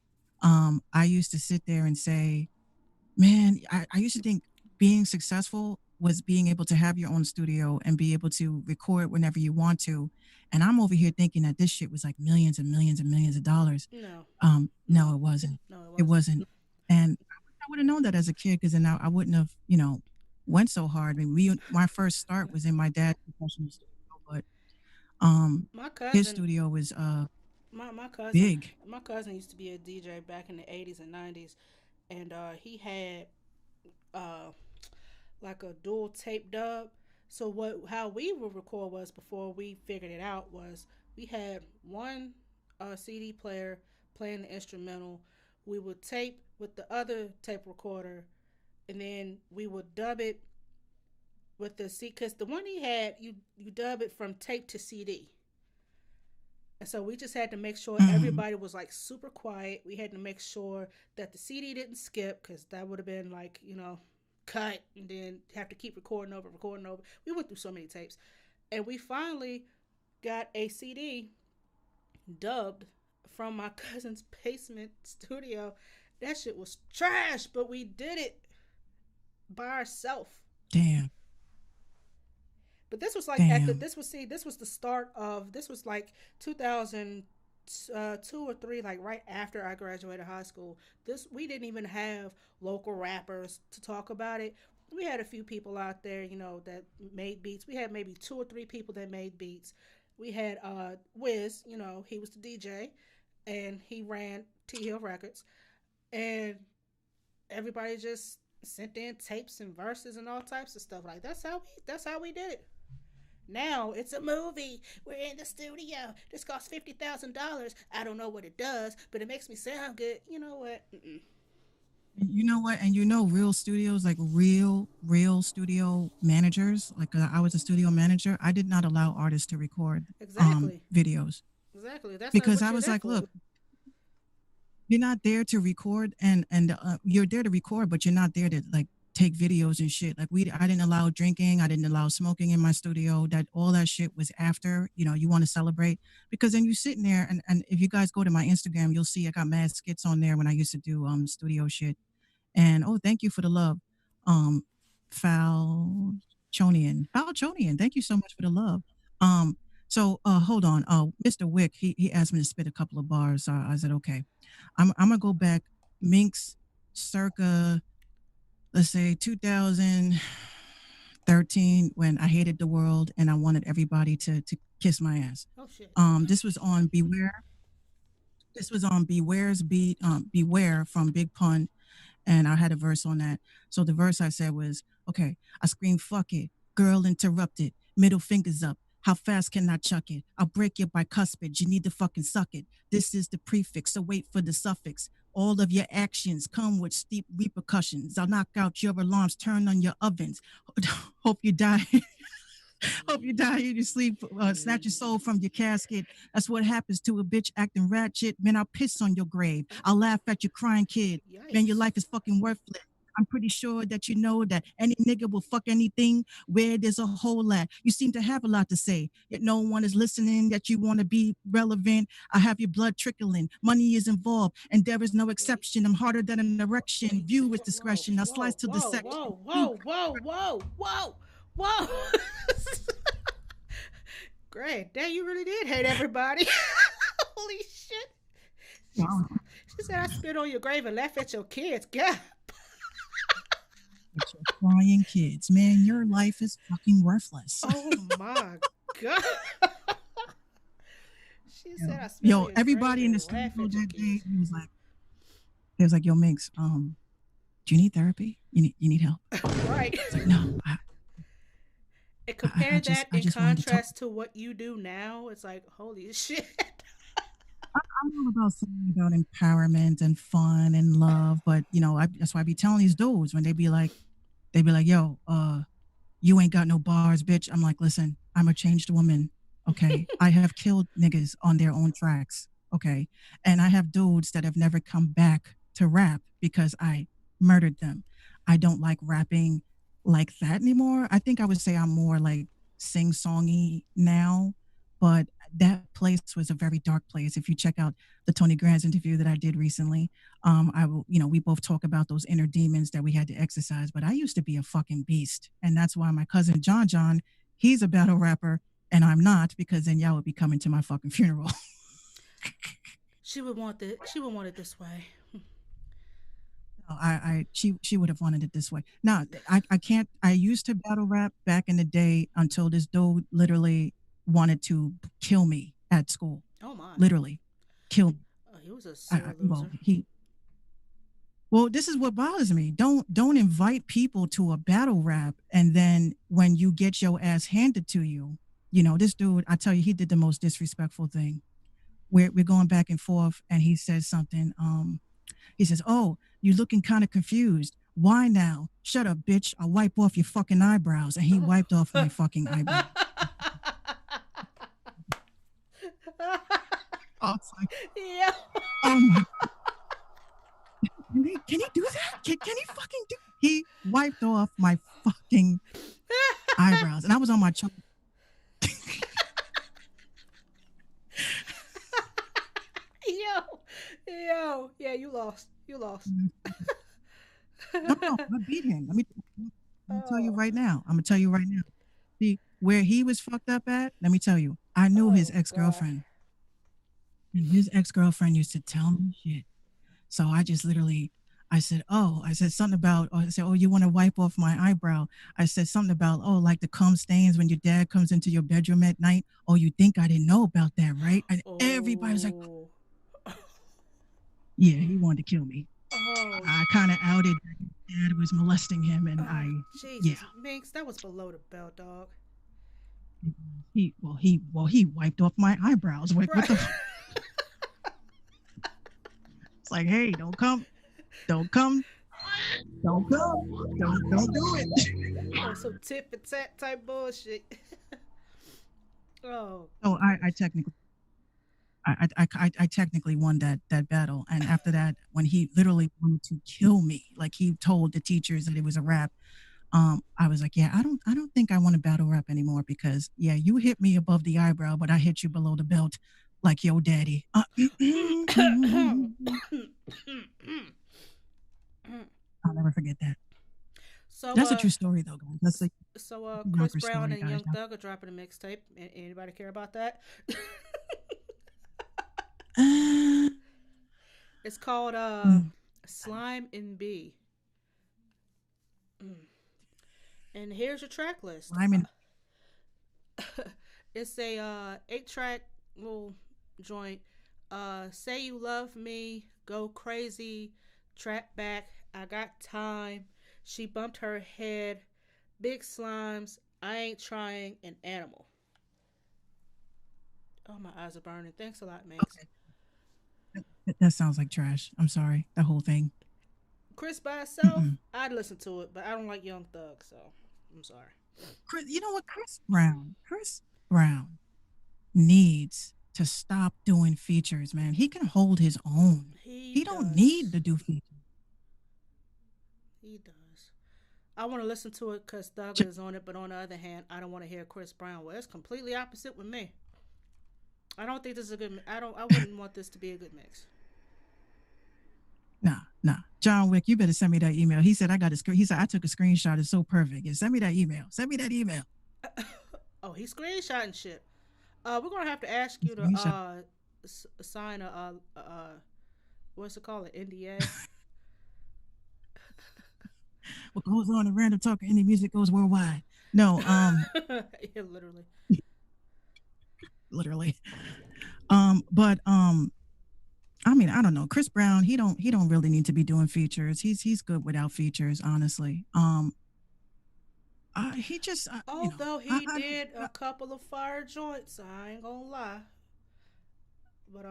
Speaker 5: I used to sit there and say, man, I used to think being successful was being able to have your own studio and be able to record whenever you want to. And I'm over here thinking that this shit was like millions and millions and millions of dollars.
Speaker 4: No.
Speaker 5: No,
Speaker 4: No.
Speaker 5: it wasn't.
Speaker 4: No, it
Speaker 5: It
Speaker 4: wasn't.
Speaker 5: wasn't. And I would have known that as a kid, because then I wouldn't have, went so hard. I mean, my first start was in my dad's professional studio, but um,
Speaker 4: My
Speaker 5: his
Speaker 4: cousin,
Speaker 5: studio was
Speaker 4: my cousin,
Speaker 5: big.
Speaker 4: my cousin used to be a DJ back in the 80s and 90s, and he had uh like a dual tape dub. So how we would record was before we figured it out was we had one CD player playing the instrumental. We would tape with the other tape recorder, and then we would dub it with the C. Because the one he had, you dub it from tape to CD. And so we just had to make sure
Speaker 5: Mhm.
Speaker 4: everybody was like super quiet. We had to make sure that the CD didn't skip because that would have been like, cut and then have to keep recording over, recording over. We went through so many tapes. And we finally got a CD dubbed from my cousin's basement studio. That shit was trash, but we did it by ourselves.
Speaker 5: Damn,
Speaker 4: But this was like
Speaker 5: damn.
Speaker 4: this was the start of this was like 2000 two or three, like right after I graduated high school. This we didn't even have local rappers to talk about it. We had a few people out there, that made beats. We had maybe two or three people that made beats. We had Wiz, he was the DJ and he ran T Hill Records, and everybody just sent in tapes and verses and all types of stuff. Like that's how we did it. Now it's a movie. We're in the studio. This costs $50,000. I don't know what it does, but it makes me sound good. You know what? Mm-mm.
Speaker 5: You know what? And real studios, like real studio managers, like, I was a studio manager. I did not allow artists to record
Speaker 4: Exactly.
Speaker 5: videos,
Speaker 4: Exactly. That's not
Speaker 5: because
Speaker 4: what
Speaker 5: I
Speaker 4: you're
Speaker 5: was
Speaker 4: there
Speaker 5: like,
Speaker 4: for.
Speaker 5: look, you're not there to record, and you're there to record, but you're not there to, like, take videos and shit. Like, I didn't allow drinking, I didn't allow smoking in my studio. That all that shit was after. You want to celebrate, because then you sitting there, and if you guys go to my Instagram, you'll see I got mad skits on there when I used to do studio shit. And oh, thank you for the love. Um Falchonian. Thank you so much for the love. Um So hold on. Mr. Wick, he asked me to spit a couple of bars. I said, okay. I'm gonna go back. Minx circa, let's say 2013, when I hated the world and I wanted everybody to kiss my ass.
Speaker 4: Oh shit.
Speaker 5: This was on Beware. This was on Beware's beat, Beware from Big Pun, and I had a verse on that. So the verse I said was, okay, I scream, fuck it, girl interrupted, middle fingers up. How fast can I chuck it? I'll break your bicuspid. You need to fucking suck it. This is the prefix, so wait for the suffix. All of your actions come with steep repercussions. I'll knock out your alarms, turn on your ovens. Hope you die. Hope you die in your sleep, snatch your soul from your casket. That's what happens to a bitch acting ratchet. Man, I'll piss on your grave. I'll laugh at your crying kid. Man, your
Speaker 4: Yikes.
Speaker 5: life is fucking worthless. I'm pretty sure that you know that any nigga will fuck anything where there's a hole at. You seem to have a lot to say, yet no one is listening, that you want to be relevant. I have your blood trickling. Money is involved, and there is no exception. I'm harder than an erection.
Speaker 4: Wait.
Speaker 5: View with
Speaker 4: Whoa.
Speaker 5: discretion. I'll slice
Speaker 4: Whoa.
Speaker 5: to the
Speaker 4: Whoa.
Speaker 5: section.
Speaker 4: Whoa. Whoa. Whoa. Whoa. Whoa. Whoa. Great. Damn, you really did hate everybody. Holy shit.
Speaker 5: Wow.
Speaker 4: She said I spit on your grave and laugh at your kids. God.
Speaker 5: With your crying kids. Man, your life is fucking worthless.
Speaker 4: Oh my god. She said I spit on
Speaker 5: Yo,
Speaker 4: your
Speaker 5: everybody
Speaker 4: grave
Speaker 5: in the
Speaker 4: and
Speaker 5: studio
Speaker 4: laugh at your
Speaker 5: that day,
Speaker 4: kids.
Speaker 5: he was like, yo, Minx, do you need therapy? You need help?
Speaker 4: Right.
Speaker 5: It's like, no,
Speaker 4: And compare that
Speaker 5: I
Speaker 4: in
Speaker 5: just wanted to talk.
Speaker 4: contrast to what you do now. It's like, holy shit.
Speaker 5: I'm all about saying about empowerment and fun and love, but that's why I be telling these dudes when they be like, yo, you ain't got no bars, bitch. I'm like, listen, I'm a changed woman. Okay. I have killed niggas on their own tracks. Okay. And I have dudes that have never come back to rap because I murdered them. I don't like rapping like that anymore. I think I would say I'm more like sing songy now, but that place was a very dark place. If you check out the Tony Grant's interview that I did recently, I will, we both talk about those inner demons that we had to exercise. But I used to be a fucking beast, and that's why my cousin John, he's a battle rapper, and I'm not, because then y'all would be coming to my fucking funeral.
Speaker 4: She would want it this way.
Speaker 5: She would have wanted it this way. Now I can't. I used to battle rap back in the day until this dude literally wanted to kill me at school.
Speaker 4: Oh my.
Speaker 5: Literally, kill me.
Speaker 4: Oh, he was a sore loser.
Speaker 5: Well, this is what bothers me. Don't invite people to a battle rap, and then when you get your ass handed to you, this dude. I tell you, he did the most disrespectful thing. We're going back and forth, and he says something. He says, "Oh, you're looking kind of confused. Why now? Shut up, bitch. I'll wipe off your fucking eyebrows." And he wiped off my fucking eyebrows. I was like,
Speaker 4: Yeah.
Speaker 5: oh my. Can he do that? Can he fucking do? He wiped off my fucking eyebrows, and I was on my choke.
Speaker 4: Yo, yeah, you lost.
Speaker 5: No, I beat him. Let me tell you right now. I'm gonna tell you right now. See where he was fucked up at. Let me tell you. I knew his ex-girlfriend, and his ex-girlfriend used to tell me shit. So I just literally, I said something about, I said, oh, you want to wipe off my eyebrow? I said something about, oh, like the cum stains when your dad comes into your bedroom at night. Oh, you think I didn't know about that, right? And everybody was like, yeah, he wanted to kill me.
Speaker 4: Oh.
Speaker 5: I kind of outed that his dad was molesting him, and
Speaker 4: Jesus, Minx, that was below the belt, dog.
Speaker 5: He wiped off my eyebrows. What the? It's like, hey, don't come, don't do it.
Speaker 4: Oh, some tip and tat type bullshit. Oh.
Speaker 5: So I technically won that battle, and after that, when he literally wanted to kill me, like he told the teachers that it was a rap, I was like, yeah, I don't think I want to battle rap anymore, because yeah, you hit me above the eyebrow, but I hit you below the belt, like yo daddy. I'll never forget that.
Speaker 4: So
Speaker 5: That's a true story, though, guys. That's a
Speaker 4: Chris
Speaker 5: Yonkers
Speaker 4: Brown
Speaker 5: story,
Speaker 4: and
Speaker 5: guys.
Speaker 4: Young Thug are dropping a mixtape. Anybody care about that? It's called
Speaker 5: Mm,
Speaker 4: Slime and B. Mm. And here's your track list.
Speaker 5: Lyman,
Speaker 4: It's a 8-track little joint. Say You Love Me, Go Crazy, Trap Back, I Got Time, She Bumped Her Head, Big Slimes, I Ain't Trying, and Animal. Oh, my eyes are burning. Thanks a lot, Max.
Speaker 5: okay. That sounds like trash. I'm sorry. That whole thing.
Speaker 4: Chris by itself,
Speaker 5: Mm-mm.
Speaker 4: I'd listen to it, but I don't like Young Thug, so I'm sorry.
Speaker 5: You know what? Chris Brown needs to stop doing features, man. He can hold his own.
Speaker 4: He
Speaker 5: He don't
Speaker 4: does.
Speaker 5: need to do features.
Speaker 4: He does. I want to listen to it because Thug is on it, but on the other hand, I don't want to hear Chris Brown. Well, it's completely opposite with me. I don't think this is a good. I don't. I wouldn't want this to be a good mix.
Speaker 5: Nah. John Wick, you better send me that email. He said I got a screen. He said I took a screenshot. It's so perfect. Yeah, send me that email. Send me that email.
Speaker 4: Oh, he's screenshotting shit. We're gonna have to ask you to
Speaker 5: Screenshot.
Speaker 4: sign a what's it called, an NDA.
Speaker 5: What goes on in random talk indie music goes worldwide. No,
Speaker 4: Yeah, literally.
Speaker 5: literally. But I mean, I don't know. Chris Brown, he don't really need to be doing features. He's good without features, honestly. He just
Speaker 4: Although he did a couple of fire joints, I ain't gonna lie. But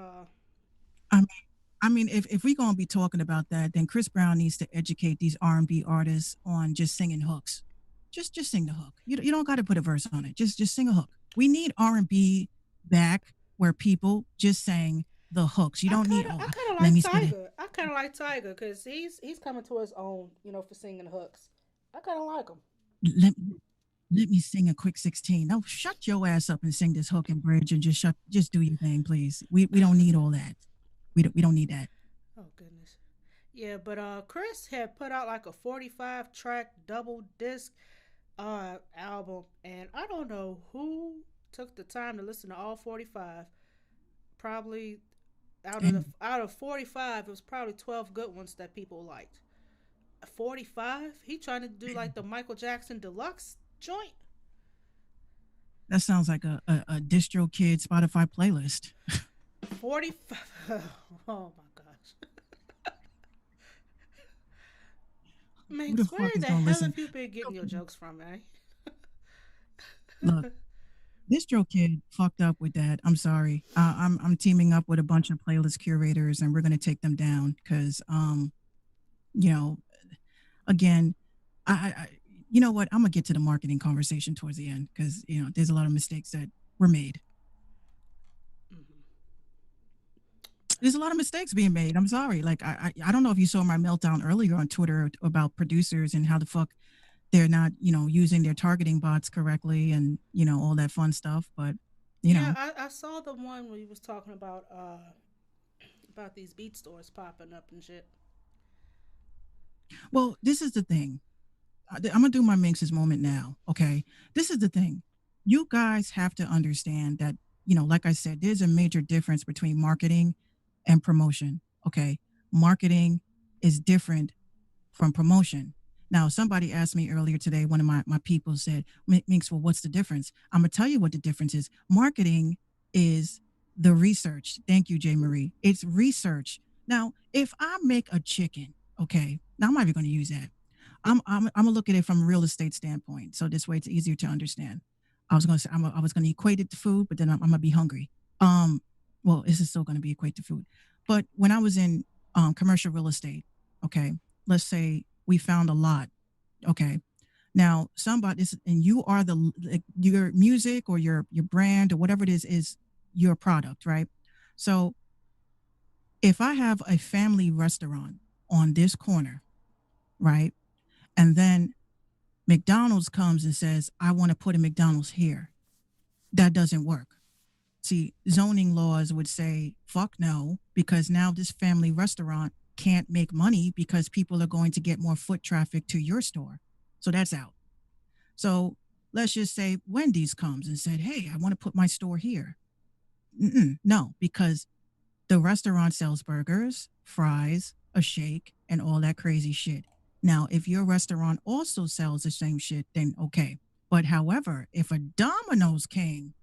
Speaker 5: I mean, if we're gonna be talking about that, then Chris Brown needs to educate these R&B artists on just singing hooks. Just sing the hook. You don't got to put a verse on it. Just sing a hook. We need R&B back where people just sang the hooks. You don't need
Speaker 4: I kind of
Speaker 5: let
Speaker 4: like
Speaker 5: me spit it.
Speaker 4: Tiger. I kind of like Tiger because he's coming to his own, for singing hooks. I kind of like him.
Speaker 5: Let let me sing a quick 16. No, shut your ass up and sing this hook and bridge and just do your thing, please. We don't need all that. We don't need that.
Speaker 4: Oh goodness. Yeah, but Chris had put out like a 45 track double disc album, and I don't know who took the time to listen to all 45. Probably
Speaker 5: And
Speaker 4: out of 45, it was probably 12 good ones that people liked. 45? He trying to do like the Michael Jackson deluxe joint?
Speaker 5: that sounds like a distro kid Spotify playlist.
Speaker 4: 45. Oh my gosh.
Speaker 5: Who the
Speaker 4: Max, where
Speaker 5: fuck is
Speaker 4: the
Speaker 5: gonna
Speaker 4: hell
Speaker 5: listen?
Speaker 4: have you been getting your jokes from, man?
Speaker 5: Look, distro kid fucked up with that. I'm sorry. I'm teaming up with a bunch of playlist curators, and we're gonna take them down because you know, again, I you know what? I'm gonna get to the marketing conversation towards the end because there's a lot of mistakes that were made.
Speaker 4: Mhm.
Speaker 5: There's a lot of mistakes being made. I'm sorry. Like I don't know if you saw my meltdown earlier on Twitter about producers and how the fuck they're not using their targeting bots correctly and all that fun stuff. But you
Speaker 4: Yeah,
Speaker 5: know,
Speaker 4: I saw the one where he was talking about these beat stores popping up and shit.
Speaker 5: well, this is the thing. I'm gonna do my Minx's moment now. Okay, this is the thing. You guys have to understand that like I said, there's a major difference between marketing and promotion. Okay, marketing is different from promotion. Now, somebody asked me earlier today, one of my people said, Minx, well, what's the difference? I'm going to tell you what the difference is. Marketing is the research. Thank you, J. Marie. It's research. Now, if I make a chicken, okay, now I'm not even going to use that. I'm gonna look at it from a real estate standpoint. So this way it's easier to understand. I was gonna say I was gonna equate it to food, but then I'm gonna be hungry. Um, well, this is still gonna be equate to food. But when I was in commercial real estate, okay, let's say we found a lot. Okay. Now somebody this and you are like, your music or your brand or whatever it is your product, right? So if I have a family restaurant on this corner, right? And then McDonald's comes and says, I want to put a McDonald's here. That doesn't work. See, zoning laws would say, fuck no, because now this family restaurant can't make money because people are going to get more foot traffic to your store. So that's out. So let's just say Wendy's comes and said, "Hey, I want to put my store here." No, because the restaurant sells burgers, fries, a shake, and all that crazy shit. Now, if your restaurant also sells the same shit, then okay. But however, if a Domino's came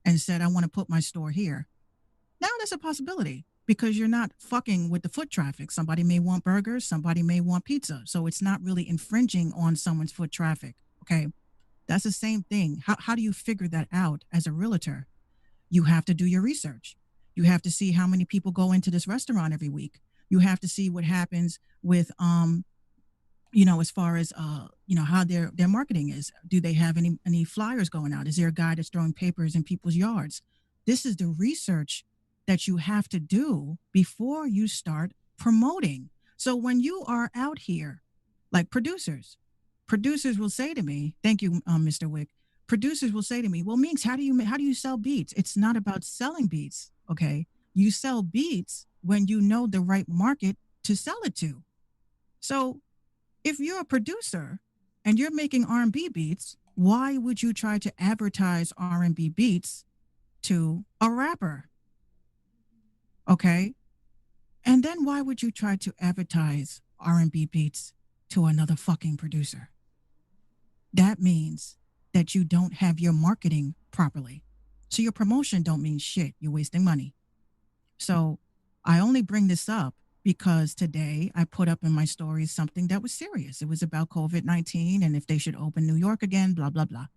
Speaker 5: and said, "I want to put my store here," now that's a possibility because you're not fucking with the foot traffic. Somebody may want burgers, somebody may want pizza. So it's not really infringing on someone's foot traffic. Okay. That's the same thing. How do you figure that out as a realtor? You have to do your research. You have to see how many people go into this restaurant every week. You have to see what happens with as far as how their marketing is. Do they have any flyers going out? Is there a guy that's throwing papers in people's yards? This is the research that you have to do before you start promoting. So when you are out here, like producers will say to me, "Thank you, Mr. Wick." Producers will say to me, "Well, Minx, how do you sell beats?" It's not about selling beats, okay? You sell beats when you know the right market to sell it to. So if you're a producer and you're making R&B beats, why would you try to advertise R&B beats to a rapper? Okay? And then why would you try to advertise R&B beats to another fucking producer? That means that you don't have your marketing properly. So your promotion don't mean shit. You're wasting money. So I only bring this up because today I put up in my stories something that was serious. It was about COVID-19 and if they should open New York again, blah, blah, blah.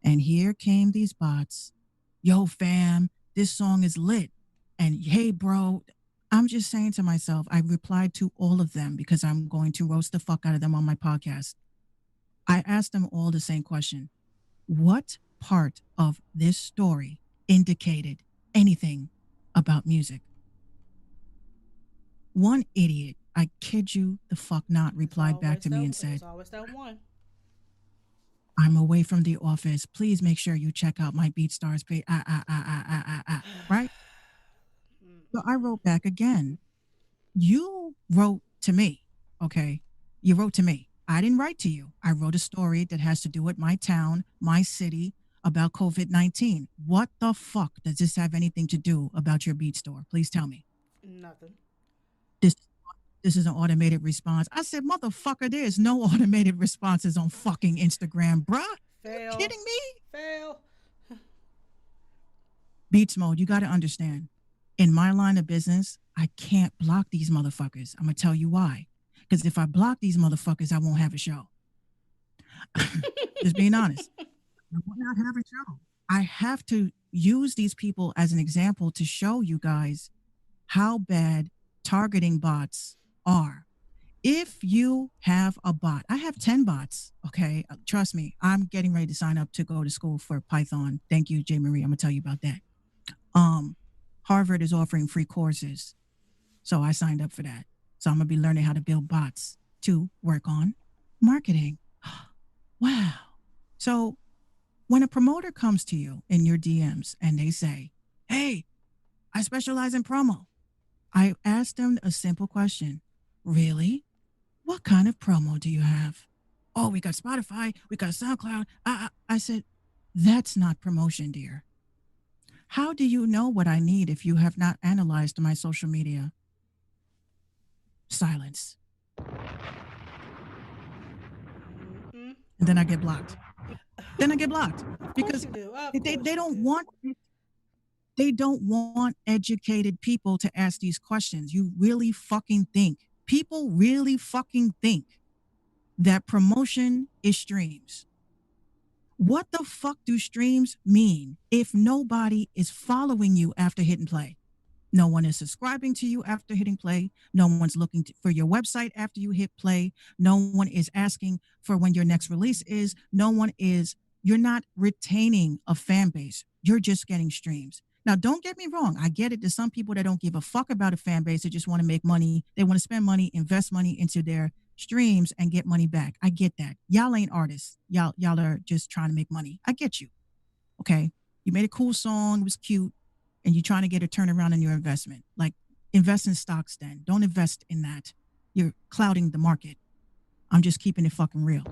Speaker 5: And here came these bots. "Yo, fam, this song is lit." And "Hey, bro," I'm just saying to myself, I replied to all of them because I'm going to roast the fuck out of them on my podcast. I asked them all the same question. What part of this story indicated anything about music? One idiot, I kid you the fuck not, replied back to me and said,
Speaker 4: "It's always that one."
Speaker 5: "I'm away from the office. Please make sure you check out my BeatStars page." Right? So I wrote back again. You wrote to me, okay? You wrote to me. I didn't write to you. I wrote a story that has to do with my town, my city, about COVID-19. What the fuck does this have anything to do about your beat store? Please tell me.
Speaker 4: Nothing.
Speaker 5: This this is an automated response. I said, "Motherfucker, there's no automated responses on fucking Instagram, bruh. You
Speaker 4: Fail.
Speaker 5: kidding me?"
Speaker 4: Fail.
Speaker 5: Beats Mode, you got to understand. In my line of business, I can't block these motherfuckers. I'm going to tell you why. Because if I block these motherfuckers, I won't have a show. Just being honest. I will not have a show. I have to use these people as an example to show you guys how bad targeting bots are. If you have a bot, I have 10 bots, okay? Trust me, I'm getting ready to sign up to go to school for Python. Thank you, J. Marie. I'm going to tell you about that. Harvard is offering free courses. So I signed up for that. So I'm going to be learning how to build bots to work on marketing. Wow. So when a promoter comes to you in your DMs and they say, "Hey, I specialize in promo," I asked them a simple question. "Really? What kind of promo do you have?" "Oh, we got Spotify, we got SoundCloud." I said, "That's not promotion, dear. How do you know what I need if you have not analyzed my social media?" Silence.
Speaker 4: Mm-hmm.
Speaker 5: And then I get blocked. Because
Speaker 4: You do. Of
Speaker 5: they
Speaker 4: course you
Speaker 5: don't
Speaker 4: do.
Speaker 5: want educated people to ask these questions. You really fucking think people really fucking think that promotion is streams. What the fuck do streams mean if nobody is following you after hitting play? No one is subscribing to you after hitting play. No one's looking for your website after you hit play. No one is asking for when your next release is. You're not retaining a fan base. You're just getting streams. Now, don't get me wrong. I get it. There's some people that don't give a fuck about a fan base. They just want to make money. They want to spend money, invest money into their streams and get money back. I get that. Y'all ain't artists. Y'all are just trying to make money. I get you. Okay. You made a cool song. It was cute. And you're trying to get a turnaround in your investment. Like, invest in stocks then. Don't invest in that. You're clouding the market. I'm just keeping it fucking real.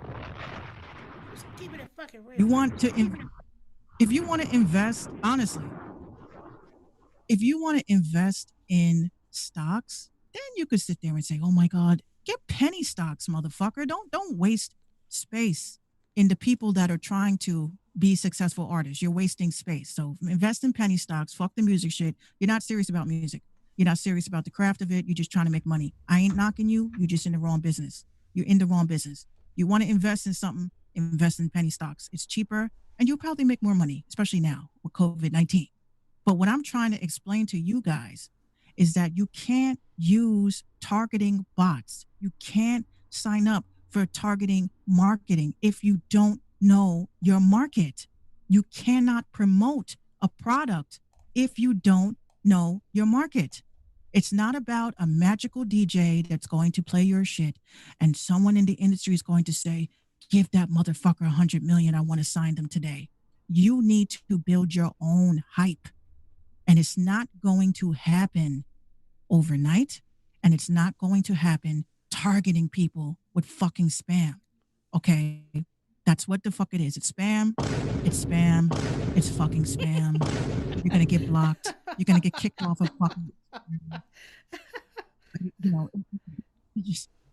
Speaker 4: keeping it fucking
Speaker 5: You
Speaker 4: real.
Speaker 5: want to, if you want to invest, honestly, if you want to invest in stocks, then you could sit there and say, "Oh my God, get penny stocks, motherfucker! Don't waste space in the people that are trying to be successful artists. You're wasting space. So invest in penny stocks. Fuck the music shit. You're not serious about music. You're not serious about the craft of it. You're just trying to make money. I ain't knocking you. You're just in the wrong business. You're in the wrong business. You want to invest in something, invest in penny stocks. It's cheaper and you'll probably make more money, especially now with COVID-19. But what I'm trying to explain to you guys is that you can't use targeting bots. You can't sign up for targeting marketing if you don't know your market. You cannot promote a product if you don't know your market. It's not about a magical DJ that's going to play your shit and someone in the industry is going to say, give that motherfucker 100 million. I want to sign them today. You need to build your own hype. And it's not going to happen overnight. And it's not going to happen targeting people with fucking spam. Okay. That's what the fuck it is. It's spam. It's spam. It's fucking spam. You're going to get blocked. You're going to get kicked off of fucking. You know,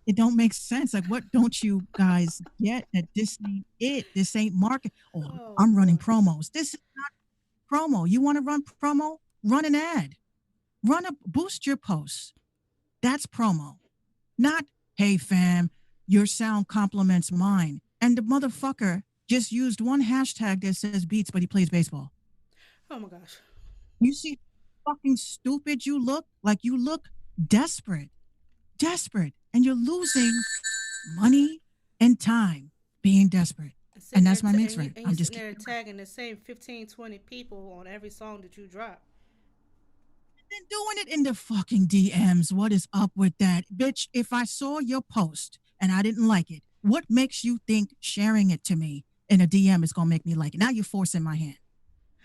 Speaker 5: it don't make sense. Like, what don't you guys get that this ain't it? This ain't market. Oh, I'm running promos. This is not promo. You want to run promo? Run an ad. Boost your posts. That's promo. Not, hey fam, your sound complements mine. And the motherfucker just used one hashtag that says beats, but he plays baseball.
Speaker 4: Oh my gosh.
Speaker 5: You see fucking stupid you look? Like you look desperate. Desperate. And you're losing money and time being desperate. And that's my mix rate.
Speaker 4: I'm just sitting there tagging the same 15, 20 people on every song that you drop.
Speaker 5: Been doing it in the fucking DMs. What is up with that? Bitch, if I saw your post and I didn't like it, what makes you think sharing it to me in a DM is going to make me like it? Now you're forcing my hand.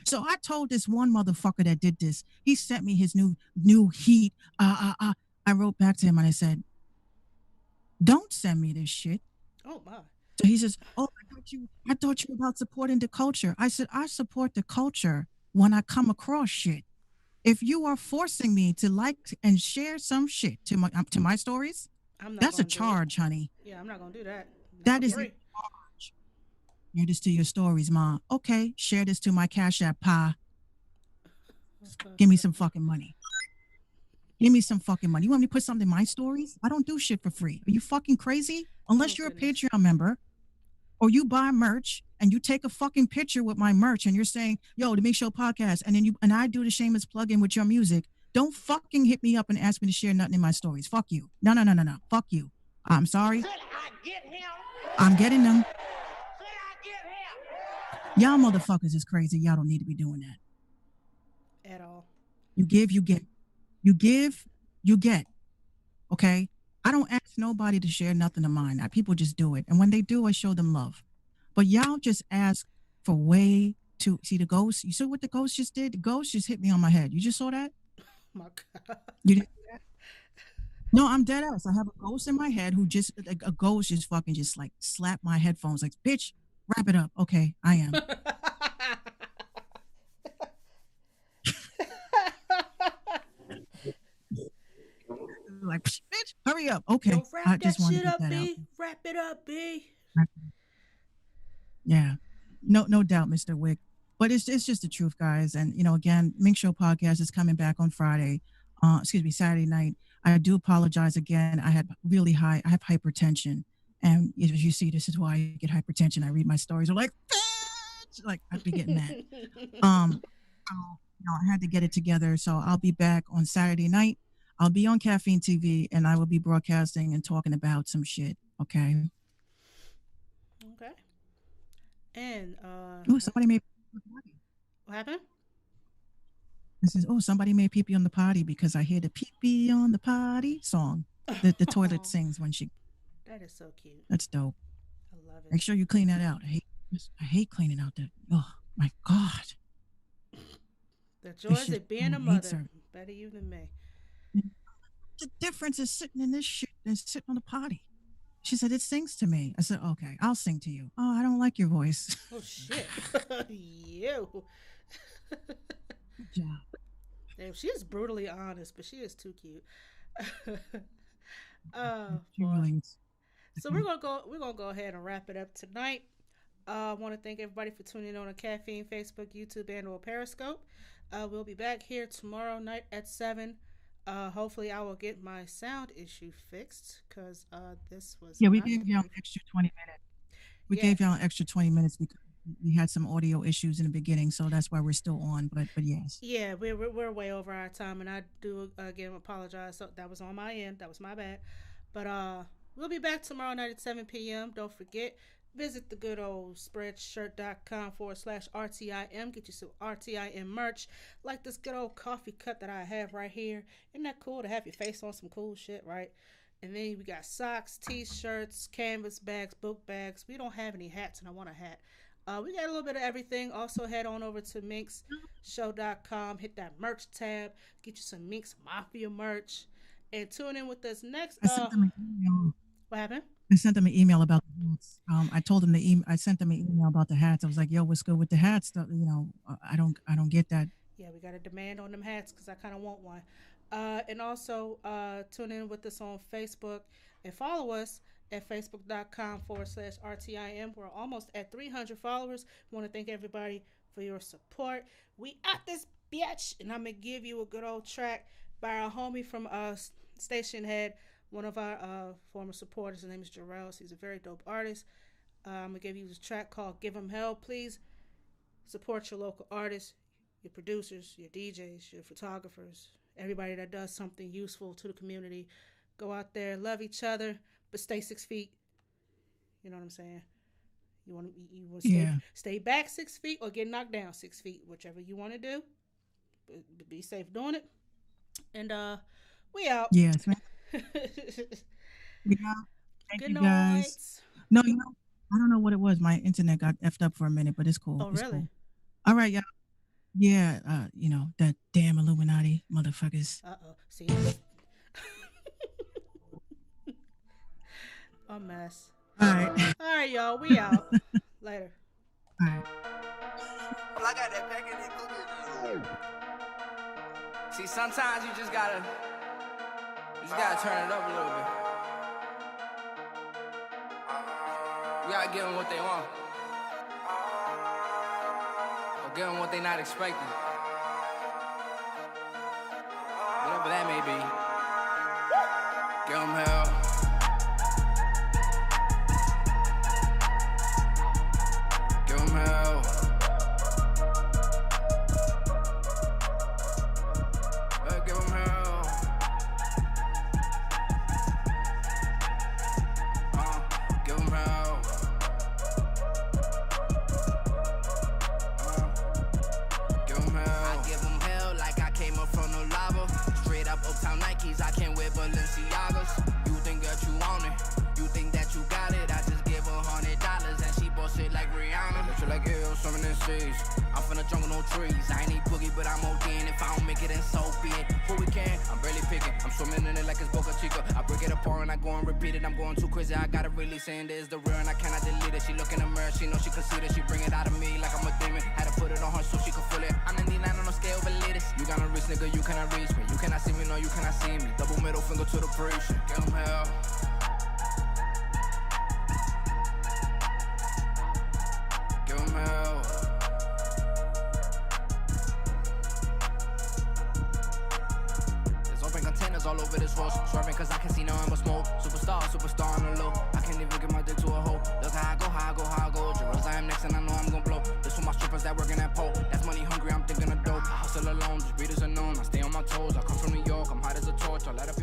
Speaker 5: So I told this one motherfucker that did this, he sent me his new heat. I wrote back to him and I said, don't send me this shit.
Speaker 4: Oh my.
Speaker 5: So he says, oh, I thought you were about supporting the culture. I said, I support the culture when I come across shit. If you are forcing me to like and share some shit to my stories, that's a charge, honey.
Speaker 4: Yeah, I'm not gonna do that.
Speaker 5: That is a charge. Share this to your stories, Ma. Okay, share this to my Cash App, Pa. Give me some fucking money. Give me some fucking money. You want me to put something in my stories? I don't do shit for free. Are you fucking crazy? Unless you're a Patreon member or you buy merch and you take a fucking picture with my merch and you're saying, yo, the Make Show podcast, and then I do the shameless plug-in with your music, don't fucking hit me up and ask me to share nothing in my stories. Fuck you. No. Fuck you. I'm sorry. I'm getting them. Y'all motherfuckers is crazy. Y'all don't need to be doing that.
Speaker 4: At all.
Speaker 5: You give, you get. You give, you get. Okay? I don't ask nobody to share nothing of mine. People just do it. And when they do, I show them love. But y'all just ask for way too. See the ghost? You saw what the ghost just did? The ghost just hit me on my head. You just saw that?
Speaker 4: Oh my God.
Speaker 5: You didn't see that? No, I'm dead ass. I have a ghost in my head who just, like, a ghost just fucking just like slapped my headphones like, bitch, wrap it up. Okay, I am. Like, bitch, hurry up. Okay.
Speaker 4: Yo,
Speaker 5: I just want to get that
Speaker 4: B.
Speaker 5: out.
Speaker 4: Wrap it up, B.
Speaker 5: Yeah. No doubt, Mr. Wick. But it's just the truth, guys. And, you know, again, Mink Show podcast is coming back on Friday. Saturday night. I do apologize again. I have hypertension. And as you see, this is why I get hypertension. I read my stories. I'm like, bitch! Like, I'd be getting mad. I had to get it together. So I'll be back on Saturday night. I'll be on Caffeine TV and I will be broadcasting and talking about some shit. Okay.
Speaker 4: Okay. And
Speaker 5: somebody made
Speaker 4: what happened?
Speaker 5: This is somebody made pee-pee on the potty because I hear the pee-pee on the potty song that the toilet sings when she.
Speaker 4: That is so cute.
Speaker 5: That's dope.
Speaker 4: I love it.
Speaker 5: Make sure you clean that out. I hate cleaning out that. Oh my God.
Speaker 4: The joys of being a mother. Better you than me.
Speaker 5: The difference is sitting in this shit than sitting on the potty. She said, it sings to me. I said, okay, I'll sing to you. Oh, I don't like your voice.
Speaker 4: Oh shit. You.
Speaker 5: Good job.
Speaker 4: Damn, she is brutally honest, but she is too cute. Oh
Speaker 5: She
Speaker 4: boy.
Speaker 5: really is.
Speaker 4: So we're gonna go ahead and wrap it up tonight. I want to thank everybody for tuning in on the Caffeine Facebook, YouTube, and or Periscope. We'll be back here tomorrow night at 7. Hopefully, I will get my sound issue fixed because this was
Speaker 5: Yeah, we
Speaker 4: not
Speaker 5: gave
Speaker 4: the
Speaker 5: y'all an
Speaker 4: best.
Speaker 5: extra 20 minutes. We
Speaker 4: Yeah,
Speaker 5: gave y'all an extra 20 minutes because we had some audio issues in the beginning, so that's why we're still on. But yes.
Speaker 4: yeah, we're way over our time, and I do again apologize. So that was on my end. That was my bad. But we'll be back tomorrow night at 7 p.m. Don't forget, visit the good old spreadshirt.com/RTIM. Get you some RTIM merch, like this good old coffee cup that I have right here. Isn't that cool to have your face on some cool shit, right? And then we got socks, t-shirts, canvas bags, book bags. We don't have any hats, and I want a hat. We got a little bit of everything. Also, head on over to minxshow.com. Hit that merch tab. Get you some Minx Mafia merch. And tune in with us next.
Speaker 5: I sent them an email.
Speaker 4: What happened?
Speaker 5: I sent them an email about the hats. I told them I sent them an email about the hats. I was like, "Yo, what's good with the hats?" I don't get that.
Speaker 4: Yeah, we got a demand on them hats because I kind of want one. And also tune in with us on Facebook and follow us at facebook.com/RTIM. We're almost at 300 followers. Want to thank everybody for your support. We at this bitch, and I'm gonna give you a good old track by our homie from Station Head, one of our former supporters. His name is Jarrell. He's a very dope artist. I'm gonna give you this track called "Give 'Em Hell." Please support your local artists, your producers, your DJs, your photographers, everybody that does something useful to the community. Go out there, love each other, but stay 6 feet. You know what I'm saying? You want to stay back 6 feet or get knocked down 6 feet, whichever you want to do. But be safe doing it. And we out.
Speaker 5: Yes, man. Yeah. Thank
Speaker 4: Good
Speaker 5: you
Speaker 4: night.
Speaker 5: guys. No, I don't know what it was. My internet got effed up for a minute, but it's cool.
Speaker 4: Oh,
Speaker 5: It's
Speaker 4: really?
Speaker 5: cool. All right, y'all. Yeah, that damn Illuminati motherfuckers.
Speaker 4: Uh-oh. See? A mess.
Speaker 5: All right.
Speaker 4: All right, y'all. We out. Later.
Speaker 5: All right.
Speaker 1: Well, I got that pack in there. See, sometimes you just gotta turn it up a little bit. You gotta give them what they want. Or give them what they not expecting. Whatever that may be. Give them hell. Give them hell. Give them hell. Give them hell. Give them hell. I give them hell like I came up from the lava. Straight up Uptown Nikes, I can't wear Balenciagas. You think that you own it, you think that you got it. I just give her $100 and she boss it like Rihanna. Bitch, you like ill, swimming in seas. I'm from the jungle, no trees. I ain't need boogie, but I'm okay. And if I don't make it, then so be it. Who we can, I'm barely picking. I'm swimming in it like it's Boca Chica. I break it apart and I go and repeat it. I'm going too crazy, I gotta really saying this the real and I cannot delete it. She look in the mirror, she know she can see it. She bring it out of me like I'm a demon. Had to put it on her so she could feel it. I'm 99 on a scale of latest. You got a rich nigga, you cannot reach me. You cannot see me, no, you cannot see me. Double middle finger to the preacher. Give him hell. Give him hell. There's open containers all over this horse. Swerving cause I can see nothing but smoke. Superstar on the low. I can't even get my dick to a hole. Look how I go. Jerusalem next and I know I'm gon' blow. This for my strippers that work in that pole. That's money hungry, I'm thinking of dope. I hustle alone, just readers unknown. I stay on my toes. I come from New York, I'm hot as a torch. I let up